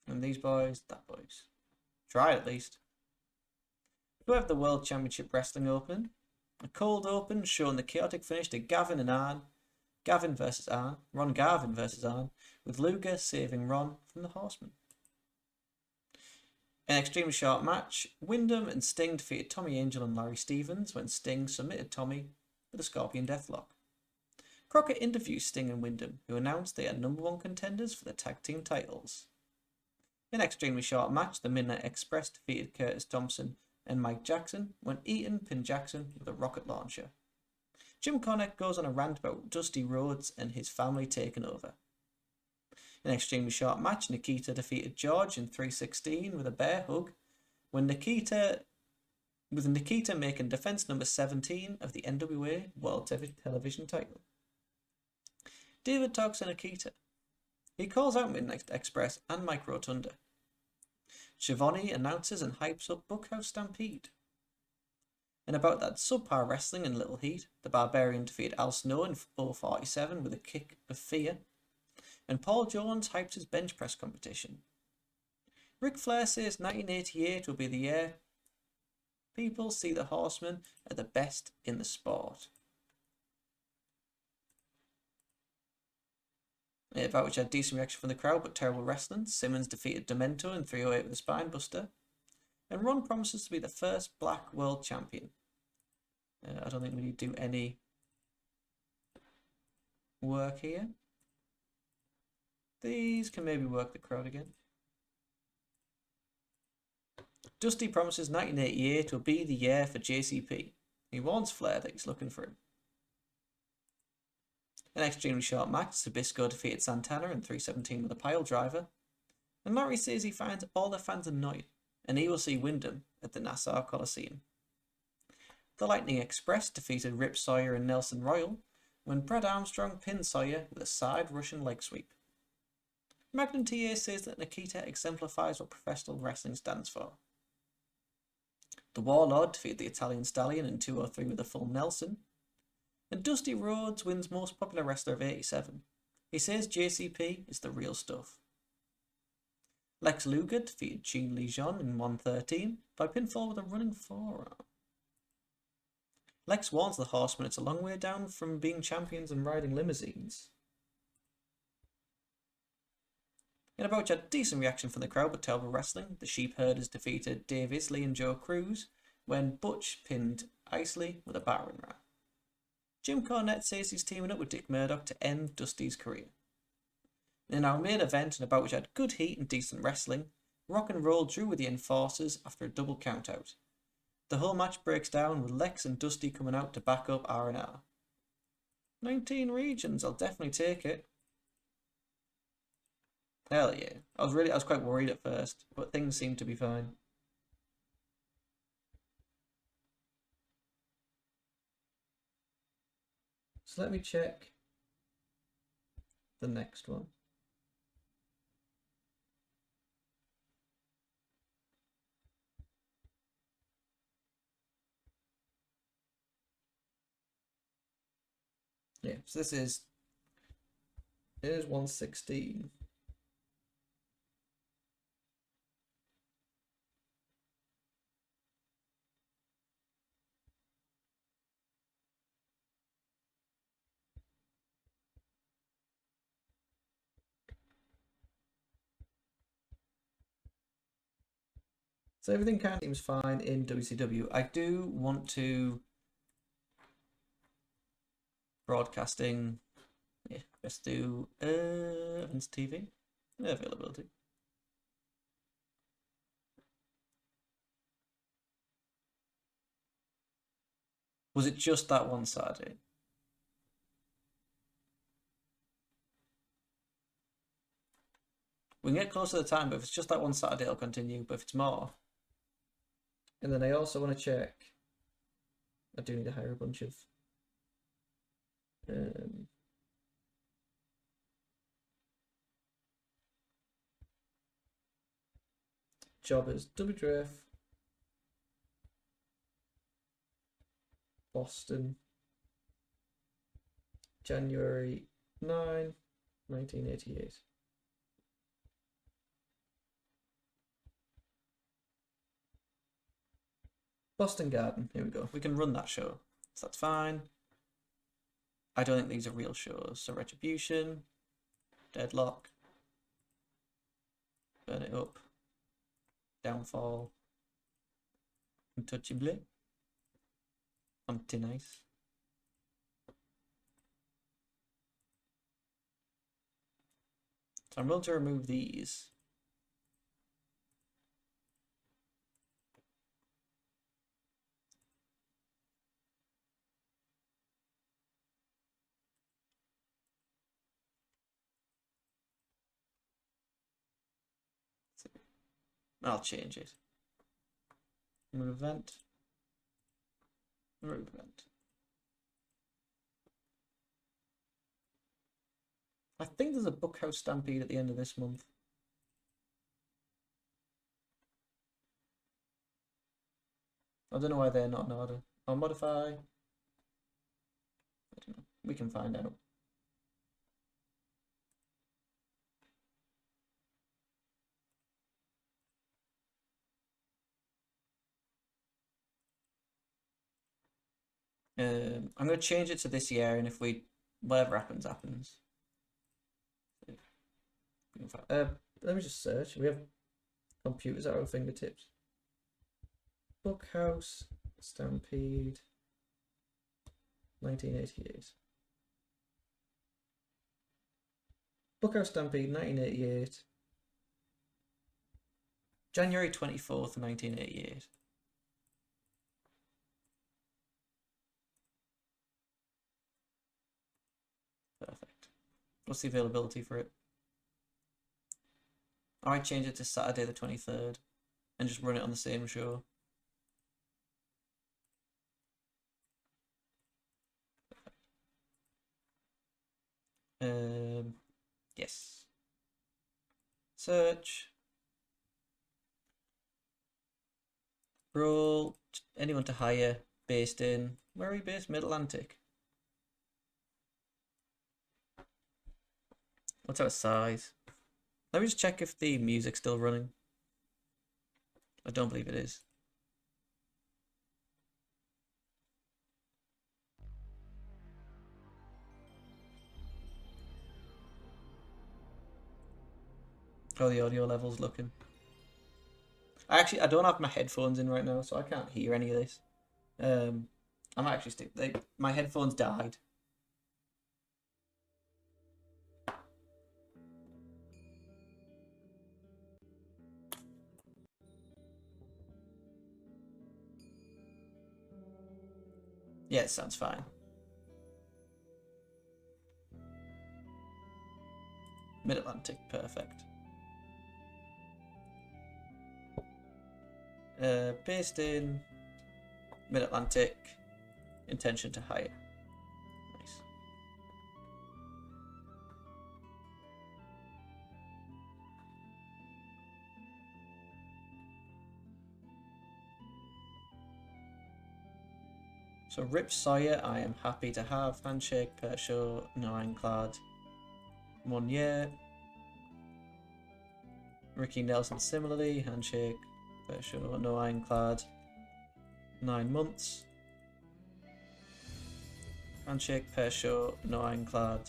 S1: And these boys, that boys. Try at least. We have the World Championship Wrestling Open. A cold open showing the chaotic finish to Gavin and Arn. Gavin versus Arn. Ron Garvin versus Arn. With Luger saving Ron from the Horsemen. An extremely short match, Wyndham and Sting defeated Tommy Angel and Larry Stevens when Sting submitted Tommy with a Scorpion Deathlock. Crockett interviews Sting and Wyndham, who announced they are #1 contenders for the tag team titles. In an extremely short match, the Midnight Express defeated Curtis Thompson and Mike Jackson when Eaton pinned Jackson with a rocket launcher. Jim Cornette goes on a rant about Dusty Rhodes and his family taking over. In an extremely short match, Nikita defeated George in 3:16 with a bear hug, when Nikita making defense number 17 of the NWA World Television title. David talks to Nikita. He calls out Midnight Express and Mike Rotunda. Schiavone announces and hypes up Bookhouse Stampede. And about that subpar wrestling in Little Heat, the Barbarian defeated Al Snow in 0:47 with a kick of fear. And Paul Jones hypes his bench press competition. Ric Flair says 1988 will be the year people see the Horsemen are the best in the sport. About which had decent reaction from the crowd but terrible wrestling. Simmons defeated Demento in 3:08 with a spine buster. And Ron promises to be the first black world champion. I don't think we need to do any work here. These can maybe work the crowd again. Dusty promises 1988 will be the year for JCP. He warns Flair that he's looking for him. An extremely short match, Sabisco defeated Santana in 3:17 with a pile driver. And Larry says he finds all the fans annoying, and he will see Wyndham at the Nassau Coliseum. The Lightning Express defeated Rip Sawyer and Nelson Royal, when Brad Armstrong pinned Sawyer with a side Russian leg sweep. Magnum TA says that Nikita exemplifies what professional wrestling stands for. The Warlord defeated the Italian Stallion in 2:03 with a full Nelson. And Dusty Rhodes wins Most Popular Wrestler of 87. He says JCP is the real stuff. Lex Luger defeated Jean Lejeune in 1:13 by pinfall with a running forearm. Lex warns the Horsemen it's a long way down from being champions and riding limousines. In about a decent reaction from the crowd but terrible wrestling, the Sheep Herders defeated Dave Isley and Joe Cruz when Butch pinned Isley with a battering ram. Jim Cornette says he's teaming up with Dick Murdoch to end Dusty's career. In our main event, and about which had good heat and decent wrestling, Rock and Roll drew with the Enforcers after a double countout. The whole match breaks down with Lex and Dusty coming out to back up R&R. 19 regions, I'll definitely take it. Hell yeah. I was quite worried at first, but things seem to be fine. So let me check the next one. Yeah, so here's 116. So everything kind of seems fine in WCW. I do want to broadcasting. Yeah, let's do Evans TV availability. Was it just that one Saturday? We can get close to the time, but if it's just that one Saturday, I'll continue. But if it's more... And then I also want to check... I do need to hire a bunch of... jobbers. WDF. Boston. January 9, 1988. Boston Garden. Here we go. We can run that show. So that's fine. I don't think these are real shows. So Retribution. Deadlock. Burn it up. Downfall. Untouchable. On Tin Ice. So I'm going to remove these. I'll change it. Remove event. Remove event. I think there's a Bookhouse Stampede at the end of this month. I don't know why they're not in order. I'll modify. I don't know. We can find out. I'm going to change it to this year, and if whatever happens, happens. Let me just search. We have computers at our fingertips. Bookhouse Stampede 1988. Bookhouse Stampede 1988. January 24th, 1988. Perfect. What's the availability for it? I might change it to Saturday the 23rd and just run it on the same show. Yes. Search. Role. Anyone to hire. Based in. Where are we based? Mid-Atlantic. What's our size? Let me just check if the music's still running. I don't believe it is. How the audio level's looking. I don't have my headphones in right now, so I can't hear any of this. I'm actually my headphones died. Yeah, it sounds fine. Mid-Atlantic, perfect. Based in Mid-Atlantic, intention to hire. Nice. So Rip Sawyer, I am happy to have. Handshake per show, no ironclad. 1 year. Ricky Nelson similarly, handshake per show, no ironclad. 9 months. Handshake per show, no ironclad.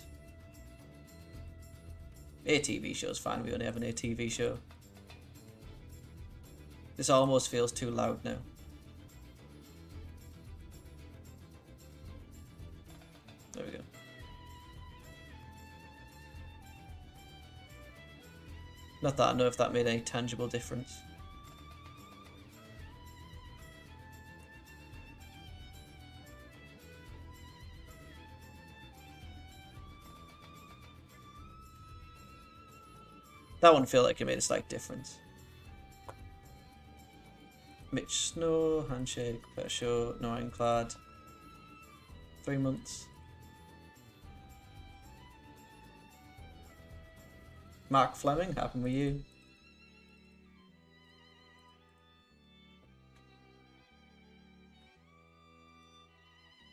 S1: ATV show's fine, we only have an ATV show. This almost feels too loud now. There we go. Not that I know if that made any tangible difference. That one feel like it made a slight difference. Mitch Snow, handshake, better show, no ironclad. 3 months. Mark Fleming, happened with you.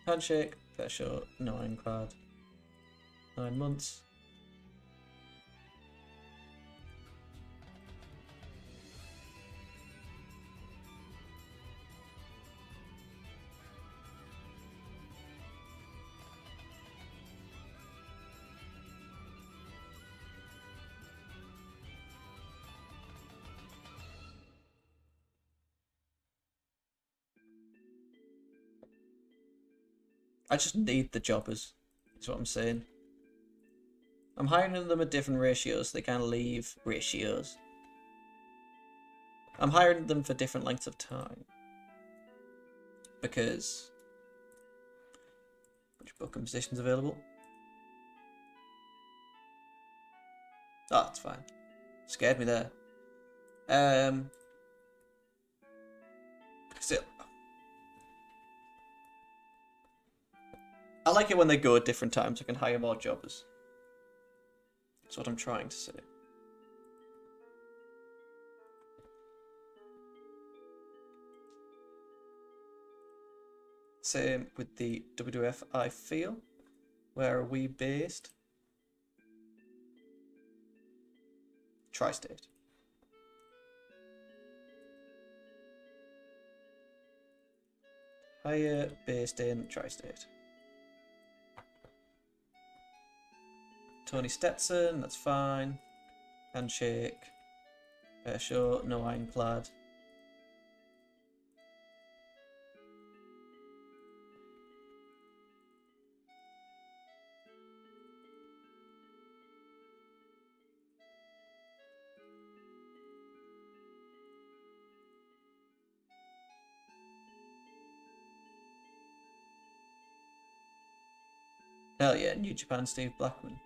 S1: Handshake, better show, no ironclad. 9 months. I just need the jobbers, is what I'm saying. I'm hiring them at different ratios, so they kind of leave ratios. I'm hiring them for different lengths of time. Because... which book and positions available? Oh, that's fine. Scared me there. Still, I like it when they go at different times. I can hire more jobbers. That's what I'm trying to say. Same with the WWF, I feel. Where are we based? Tri-State. Higher based in Tri-State. Tony Stetson, that's fine. Handshake. Sure, no ironclad. Hell yeah, New Japan Steve Blackman.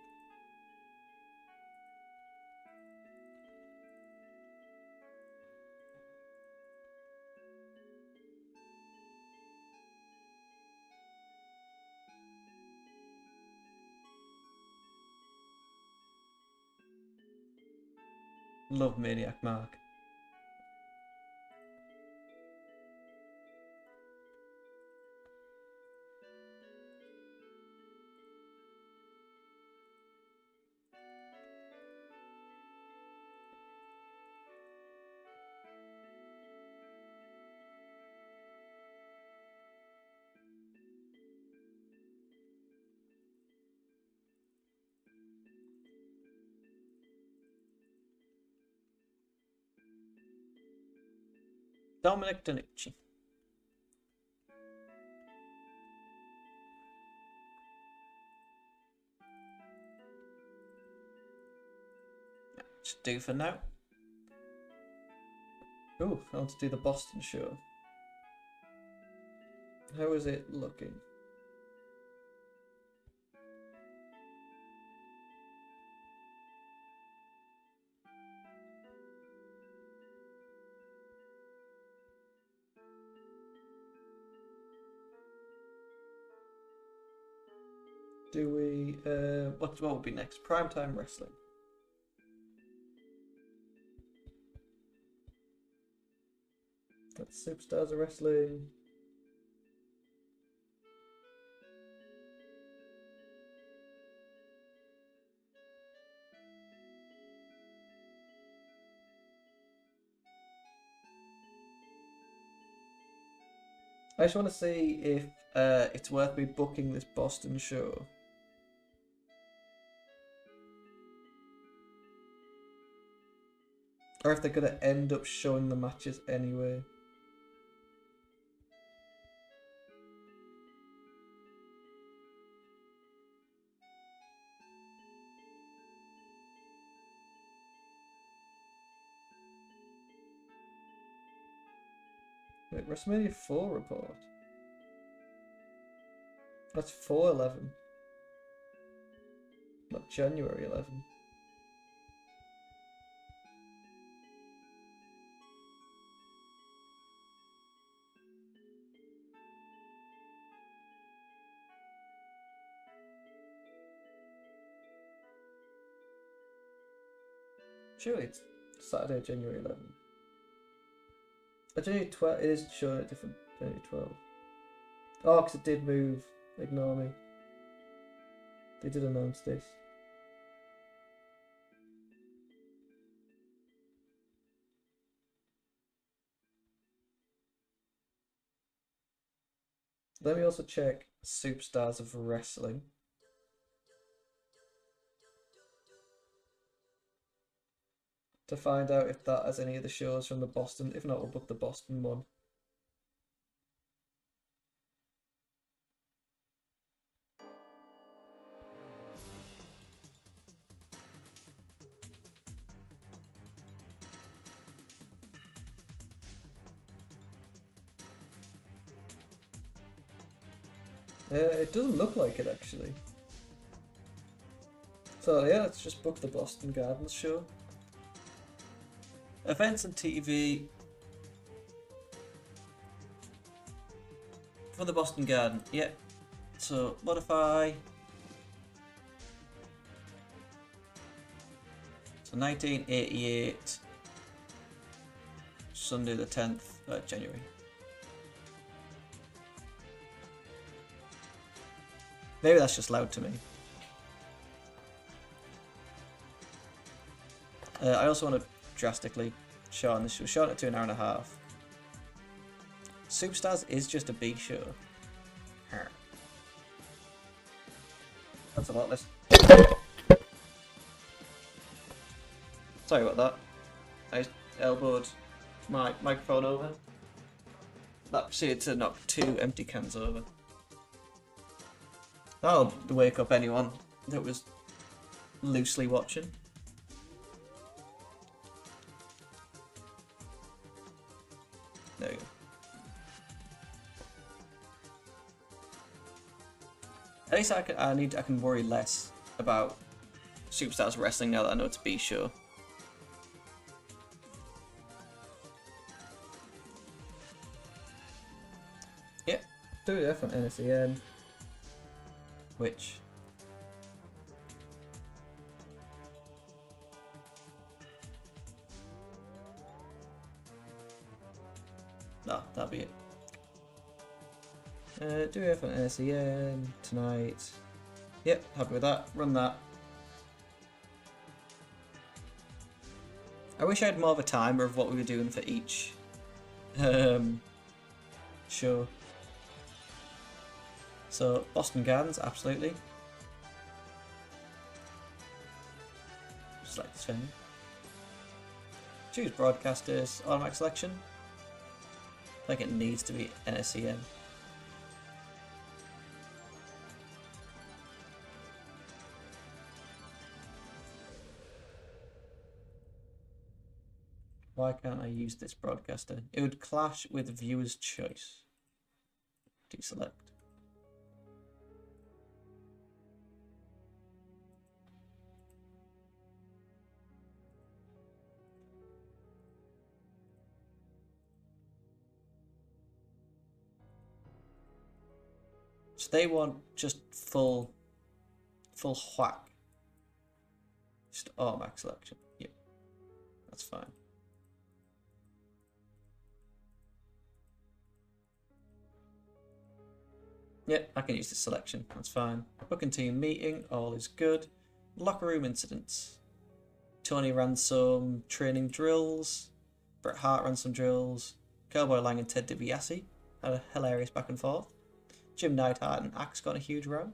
S1: Love Maniac Mark. Dominic Danucci. Should do for now. Oh, I want to do the Boston show. How is it looking? Do we, what would be next? Primetime Wrestling. That's Superstars of Wrestling. I just want to see if it's worth me booking this Boston show. Or if they're going to end up showing the matches anyway. Wait, WrestleMania 4 report. That's 4/11. Not January 11.
S2: Surely it's Saturday, January 11th. January 12th, it is showing it different. January 12th. Oh, because it did move. Ignore me. They did announce this. Let me also check Superstars of Wrestling. To find out if that has any of the shows from the Boston. If not, we'll book the Boston one. It doesn't look like it actually. So yeah, let's just book the Boston Gardens show.
S1: Events and TV for the Boston Garden. Yep. So modify. So 1988, Sunday the 10th of January. Maybe that's just loud to me. I also want to drastically shorten this show. Shorten it to an hour and a half. Superstars is just a B show. That's a lot less. Sorry about that. I just elbowed my microphone over. That proceeded to knock 2 empty cans over. That'll wake up anyone that was loosely watching. There you go. At least I can worry less about Superstars Wrestling now that I know it's a B show. Yep.
S2: WF on NSEN.
S1: Which? No, that'll be it. WF on NSEN tonight. Yep, happy with that. Run that. I wish I had more of a timer of what we were doing for each show. So, Boston Gardens, absolutely. Just like this venue. Choose broadcasters, automatic selection. I think it needs to be NSEN. Why can't I use this broadcaster? It would clash with viewer's choice. Deselect. So they want just full whack. Just automatic selection. Yep. That's fine. Yep, I can use this selection. That's fine. Booking team meeting, all is good. Locker room incidents. Tony ran some training drills. Bret Hart ran some drills. Cowboy Lang and Ted DiBiase had a hilarious back and forth. Jim Neidhart and Axe got in a huge row.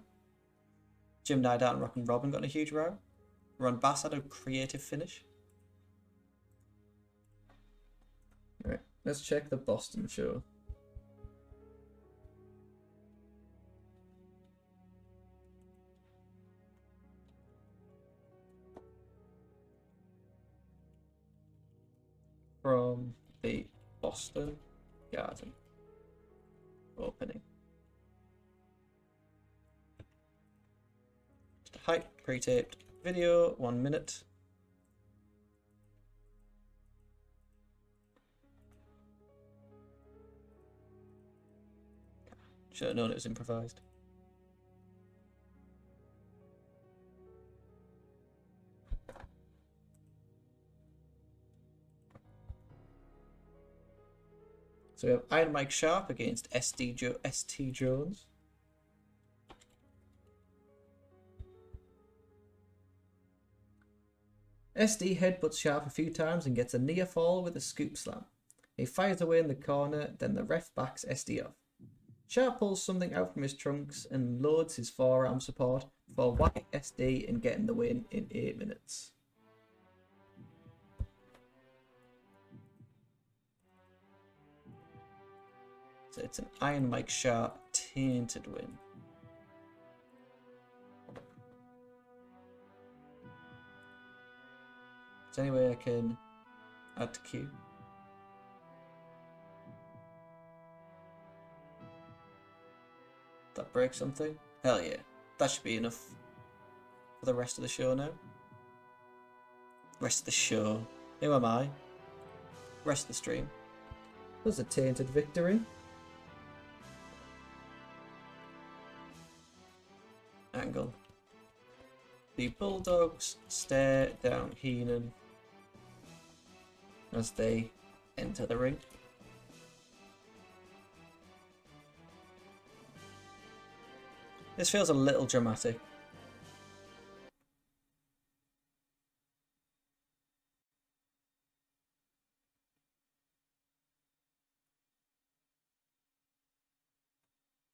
S1: Jim Neidhart and Rock and Robin got in a huge row. Ron Bass had a creative finish.
S2: Right, let's check the Boston show.
S1: From the Boston Garden opening. Just a hype, pre-taped video, 1 minute. Should have known it was improvised. So we have Iron Mike Sharp against ST Jones. SD headbutts Sharp a few times and gets a near fall with a scoop slam. He fires away in the corner, then the ref backs SD off. Sharp pulls something out from his trunks and loads his forearm support before whacking SD and getting the win in 8 minutes. So it's an Iron Mike Sharp tainted win. Is there any way I can add to queue? That breaks something? Hell yeah. That should be enough for the rest of the show now. Rest of the show. Who am I? Rest of the stream.
S2: There's a tainted victory.
S1: Angle. The Bulldogs stare down Heenan as they enter the ring. This feels a little dramatic.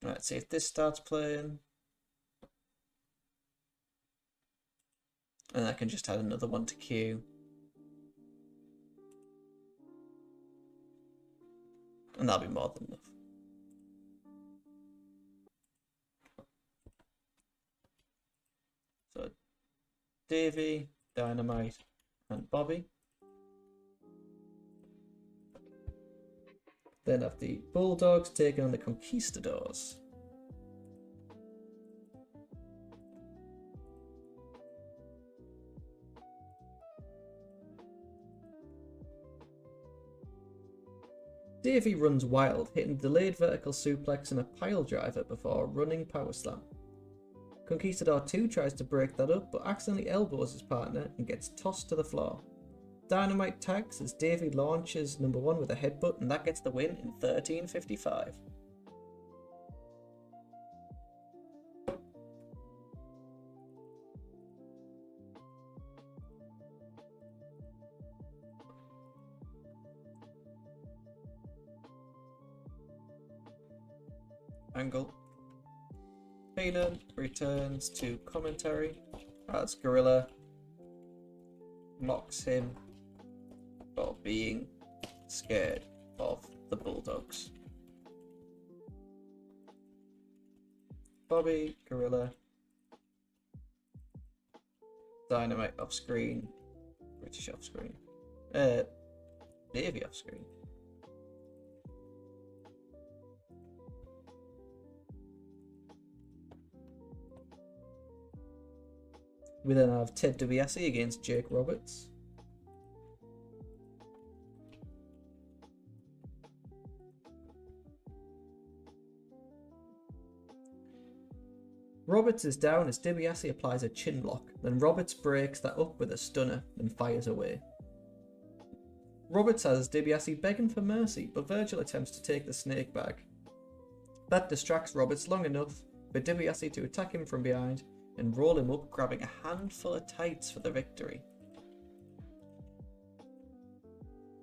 S1: Let's see if this starts playing. And I can just add another one to queue. And that'll be more than enough. So, Davey, Dynamite, and Bobby.
S2: Then have the Bulldogs taking on the Conquistadors. Davey runs wild, hitting delayed vertical suplex and a pile driver before running power slam. Conquistador 2 tries to break that up, but accidentally elbows his partner and gets tossed to the floor. Dynamite tags as Davey launches number 1 with a headbutt, and that gets the win in 13:55.
S1: Angle. Heenan returns to commentary as Gorilla mocks him for being scared of the Bulldogs. Bobby, Gorilla, Dynamite off screen, British off screen, Navy off screen.
S2: We then have Ted DiBiase against Jake Roberts. Roberts is down as DiBiase applies a chin lock, then Roberts breaks that up with a stunner and fires away. Roberts has DiBiase begging for mercy, but Virgil attempts to take the snake bag. That distracts Roberts long enough for DiBiase to attack him from behind and roll him up, grabbing a handful of tights for the victory.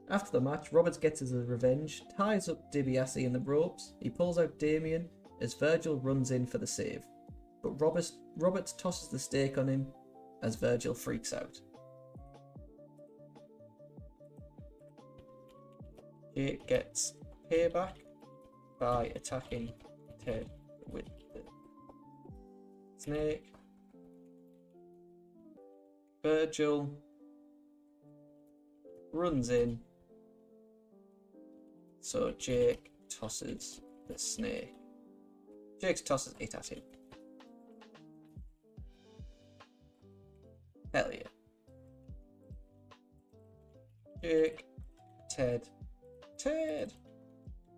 S2: After the match, Roberts gets his revenge, ties up DiBiase in the ropes, he pulls out Damien as Virgil runs in for the save, but Roberts tosses the stake on him as Virgil freaks out.
S1: Jake gets payback by attacking Ted with the snake. Virgil runs in, so Jake tosses the snake. Jake tosses it at him. Hell yeah. Jake, Ted,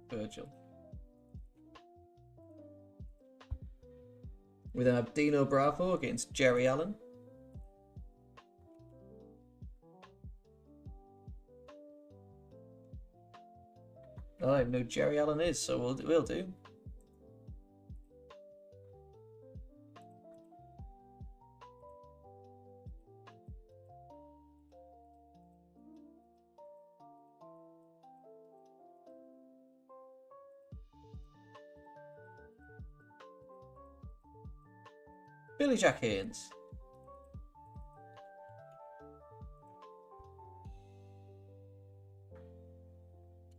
S1: Virgil. We then have Dino Bravo against Jerry Allen. I don't even know who Jerry Allen is, so we'll do. Billy Jack Haynes.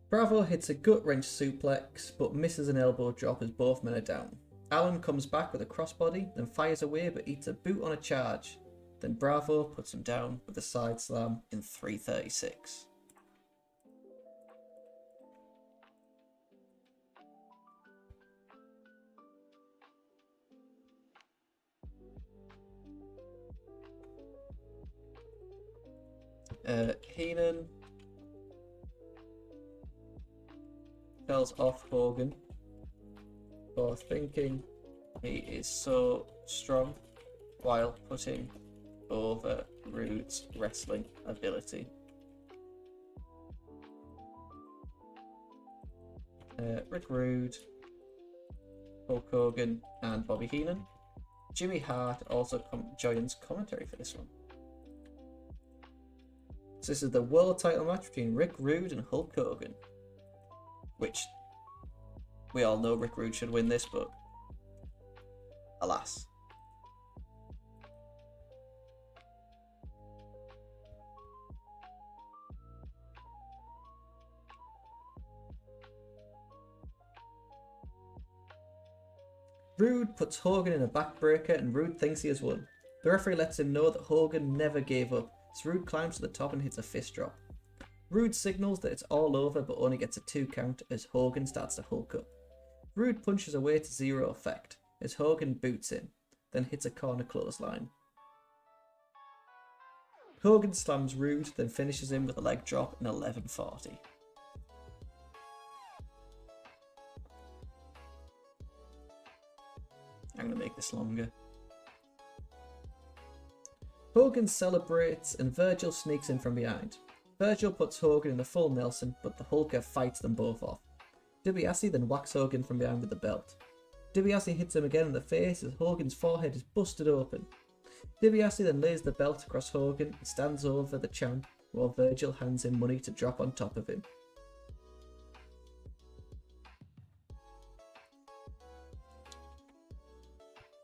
S2: Bravo hits a gut-wrench suplex, but misses an elbow drop as both men are down. Allen comes back with a crossbody, then fires away but eats a boot on a charge. Then Bravo puts him down with a side slam in 3:36. Heenan tells off Hogan for thinking he is so strong while putting over Rude's wrestling ability. Rick Rude, Hulk Hogan, and Bobby Heenan. Jimmy Hart also joins commentary for this one. So this is the world title match between Rick Rude and Hulk Hogan, which we all know Rick Rude should win this, but alas. Rude puts Hogan in a backbreaker and Rude thinks he has won. The referee lets him know that Hogan never gave up, so Rude climbs to the top and hits a fist drop. Rude signals that it's all over but only gets a 2 count as Hogan starts to hulk up. Rude punches away to zero effect as Hogan boots him, then hits a corner clothesline. Hogan slams Rude, then finishes him with a leg drop in 11:40. I'm going to make this longer. Hogan celebrates and Virgil sneaks in from behind. Virgil puts Hogan in a full Nelson, but the Hulker fights them both off. DiBiase then whacks Hogan from behind with the belt. DiBiase hits him again in the face as Hogan's forehead is busted open. DiBiase then lays the belt across Hogan and stands over the champ while Virgil hands him money to drop on top of him.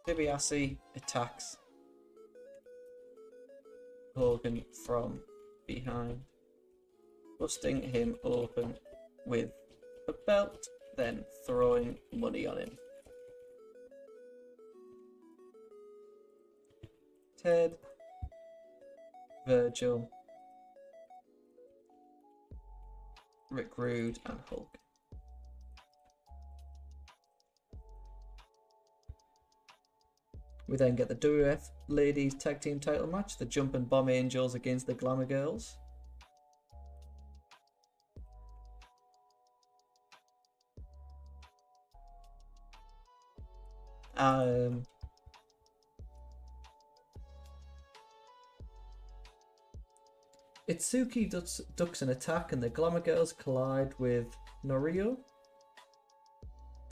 S1: DiBiase attacks Hogan from behind, busting him open with the belt, then throwing money on him. Ted, Virgil, Rick Rude, and Hulk. We then get the WF Ladies Tag Team title match, the Jumpin' Bomb Angels against the Glamour Girls. Itsuki ducks an attack and the Glamour Girls collide with Norio.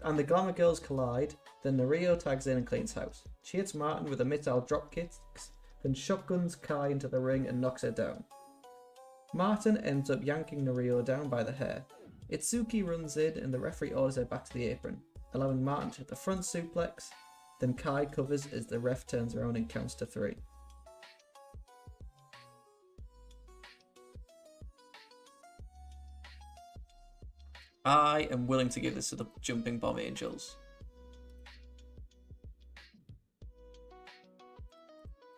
S1: And the Glamour Girls collide, then Norio tags in and cleans house. She hits Martin with a mid-out drop kick, then shotguns Kai into the ring and knocks her down. Martin ends up yanking Norio down by the hair. Itsuki runs in and the referee orders her back to the apron, allowing Martin to hit the front suplex, then Kai covers as the ref turns around and counts to 3. I am willing to give this to the Jumping Bomb Angels.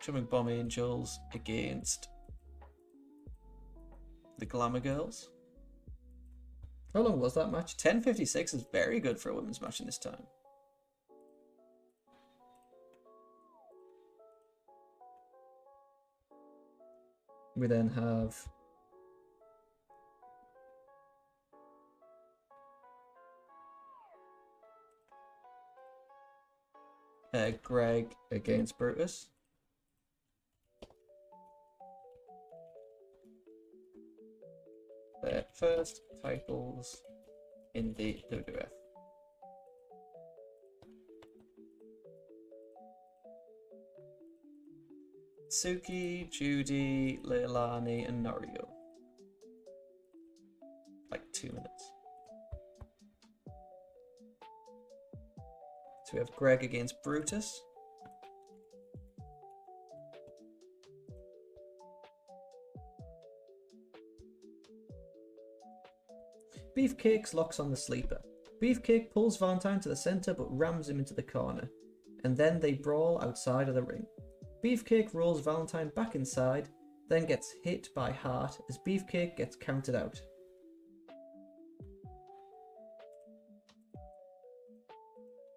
S1: Jumping Bomb Angels against the Glamour Girls.
S2: How long was that match?
S1: 10:56 is very good for a women's match in this time.
S2: We then have
S1: Greg against Brutus. Their first titles in the WWF. Suki, Judy, Leilani, and Norio. Like 2 minutes. So we have Greg against Brutus.
S2: Beefcake locks on the sleeper. Beefcake pulls Valentine to the centre but rams him into the corner, and then they brawl outside of the ring. Beefcake rolls Valentine back inside, then gets hit by Hart as Beefcake gets counted out.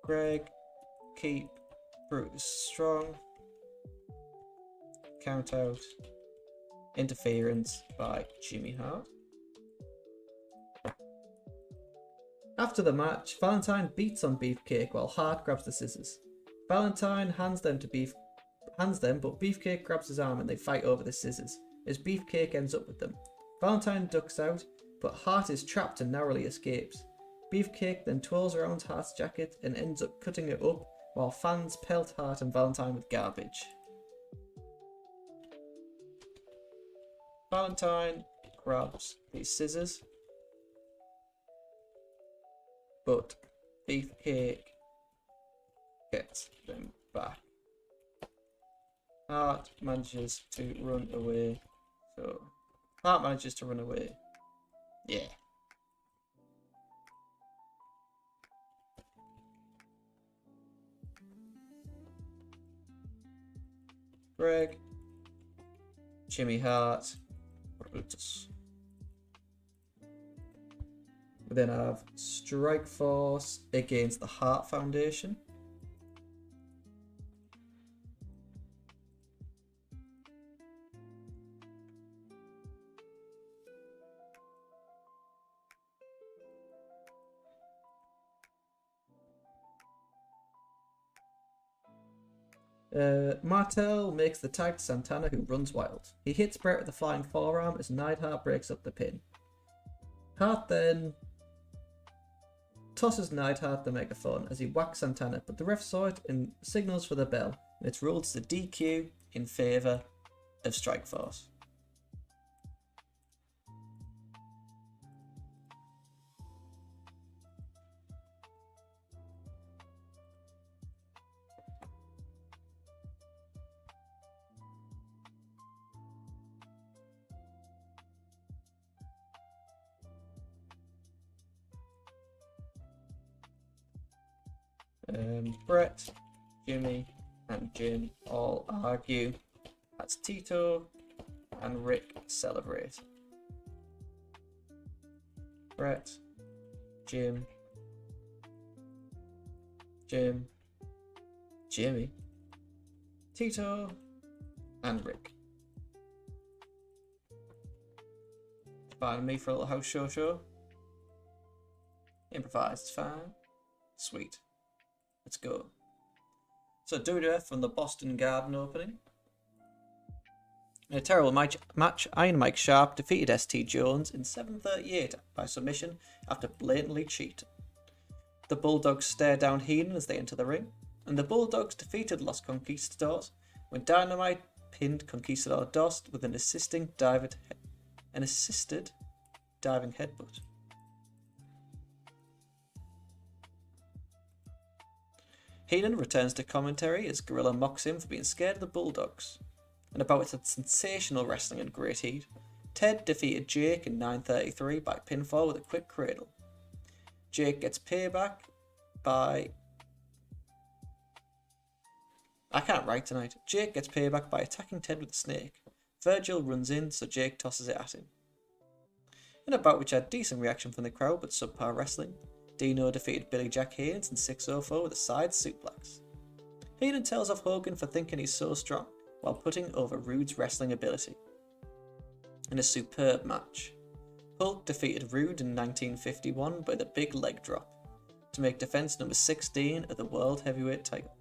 S1: Greg, keep Brutus strong. Count out. Interference by Jimmy Hart.
S2: After the match, Valentine beats on Beefcake while Hart grabs the scissors. Valentine hands them, but Beefcake grabs his arm and they fight over the scissors, as Beefcake ends up with them. Valentine ducks out, but Hart is trapped and narrowly escapes. Beefcake then twirls around Hart's jacket and ends up cutting it up, while fans pelt Hart and Valentine with garbage.
S1: Valentine grabs these scissors, but Beefcake gets them back. Hart manages to run away. So, Hart manages to run away. Yeah. Greg, Jimmy Hart, Brutus. We then have Strikeforce against the Hart Foundation.
S2: Martel makes the tag to Santana, who runs wild. He hits Brett with a flying forearm as Neidhart breaks up the pin. Hart then tosses Neidhart the megaphone as he whacks Santana, but the ref saw it and signals for the bell.
S1: It's ruled as a DQ in favour of Strikeforce. Brett, Jimmy, and Jim all argue as Tito and Rick celebrate. Brett, Jim, Jimmy, Tito, and Rick. Pardon me for a little house show. Improvised, fine. Sweet. Let's go. So WWF from the Boston Garden opening. In a terrible match, Iron Mike Sharp defeated ST Jones in 7:38 by submission after blatantly cheating. The Bulldogs stare down Heenan as they enter the ring, and the Bulldogs defeated Los Conquistadors when Dynamite pinned Conquistador Dos with an assisted diving headbutt. Heenan returns to commentary as Gorilla mocks him for being scared of the Bulldogs. And about its sensational wrestling and great heat, Ted defeated Jake in 9:33 by pinfall with a quick cradle. Jake gets payback by... I can't write tonight. Jake gets payback by attacking Ted with a snake. Virgil runs in, so Jake tosses it at him. In a bout which had decent reaction from the crowd but subpar wrestling, Dino defeated Billy Jack Haynes in 6:04 with a side suplex. Heenan tells off Hogan for thinking he's so strong, while putting over Rude's wrestling ability. In a superb match, Hulk defeated Rude in 1951 by the big leg drop, to make defense number 16 of the World Heavyweight title.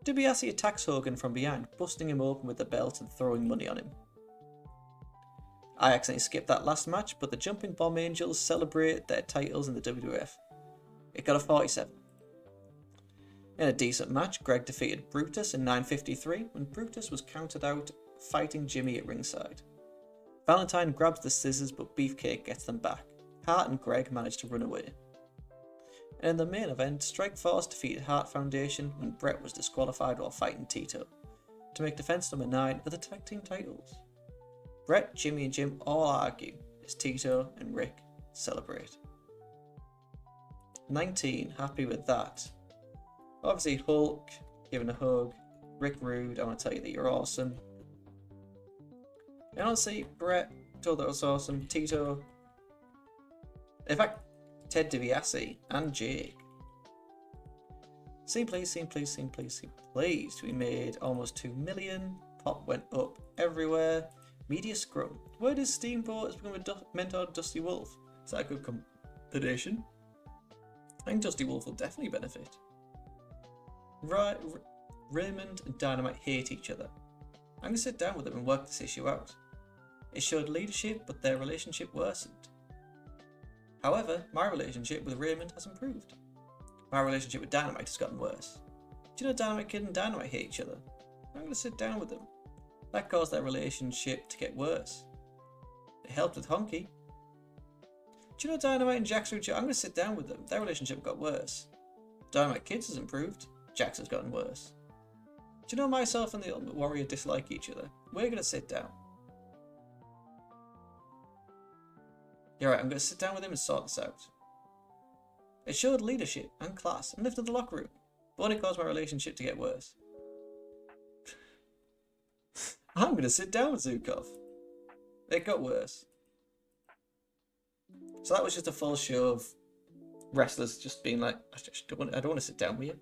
S1: DiBiase attacks Hogan from behind, busting him open with the belt and throwing money on him. I accidentally skipped that last match, but the Jumping Bomb Angels celebrate their titles in the WWF. It got a 47. In a decent match, Greg defeated Brutus in 9:53 when Brutus was counted out fighting Jimmy at ringside. Valentine grabs the scissors, but Beefcake gets them back. Hart and Greg manage to run away. And in the main event, Strikeforce defeated Hart Foundation when Brett was disqualified while fighting Tito to make defense number 9 of the tag team titles. Brett, Jimmy and Jim all argue as Tito and Rick celebrate. 19, happy with that. Obviously Hulk, giving a hug. Rick Rude, I want to tell you that you're awesome. And honestly, Brett told that was awesome. Tito. In fact, Ted DiBiase and Jake. Scene please. We made almost 2 million. Pop went up everywhere. Media scrum. Where does Steamboat has become a mentor Dusty Wolf? Is that a good combination? I think Dusty Wolf will definitely benefit. Right, Raymond and Dynamite hate each other. I'm going to sit down with them and work this issue out. It showed leadership, but their relationship worsened. However, my relationship with Raymond has improved. My relationship with Dynamite has gotten worse. Do you know Dynamite Kid and Dynamite hate each other? I'm going to sit down with them. That caused their relationship to get worse. It helped with Honky. Do you know Dynamite and Jax are each other? I'm going to sit down with them. Their relationship got worse. Dynamite Kids has improved. Jax has gotten worse. Do you know myself and the Ultimate Warrior dislike each other? We're going to sit down. You're right, I'm going to sit down with him and sort this out. It showed leadership and class and lifted the locker room, but only caused my relationship to get worse. I'm going to sit down with Zukov. It got worse. So that was just a full show of wrestlers just being like, I don't want to sit down with you.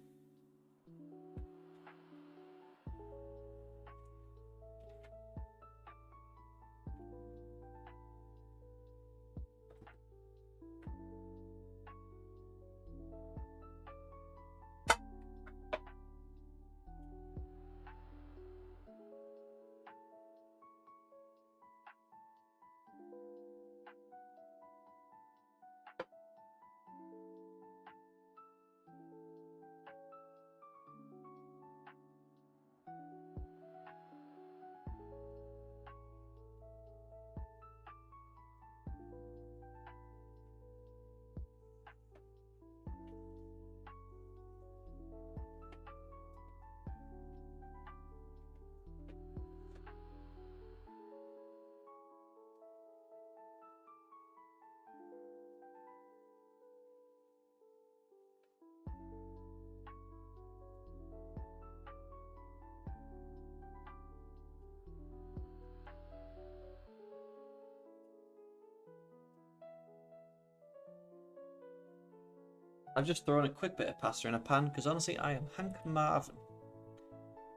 S1: I've just thrown a quick bit of pasta in a pan because honestly I am Hank Marvin.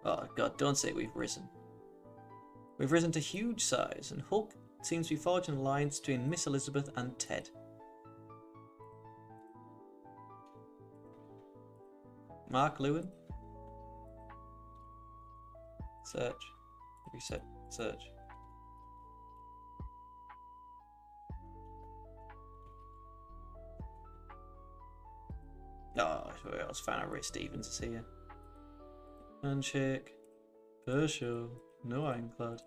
S1: Oh god, don't say we've risen. We've risen to huge size and Hulk seems to be forging an alliance between Miss Elizabeth and Ted. Mark Lewin. Search. Reset. Search. Oh, I was fan of Ray Stevens is here. Handshake. Per show. No ironclad.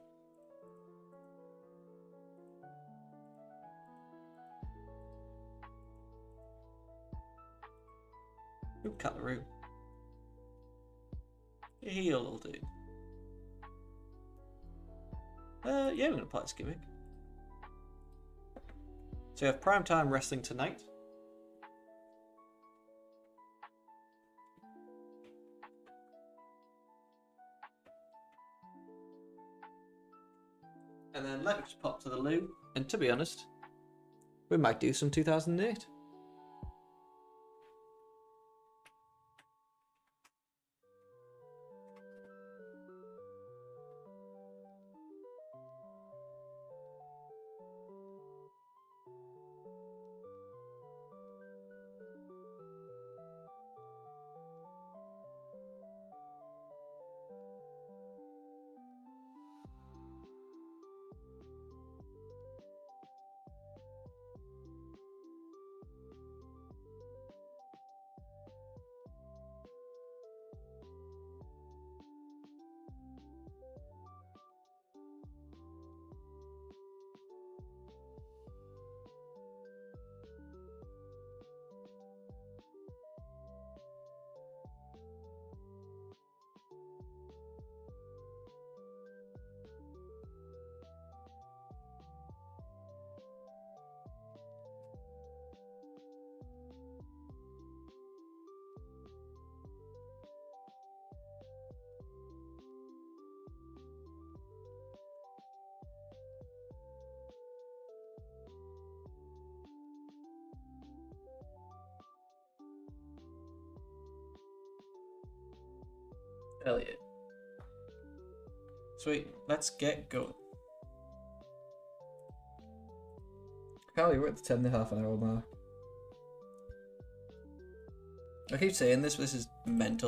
S1: Ooh, Cataroo. He'll do. Yeah, we're gonna play this gimmick. So we have primetime wrestling tonight. And then let me just pop to the loo. And to be honest, we might do some 2008.
S2: Hell yeah.
S1: Sweet. Let's get going.
S2: Carly, we're at the 10.5 hour mark.
S1: I keep saying this, but this is mental.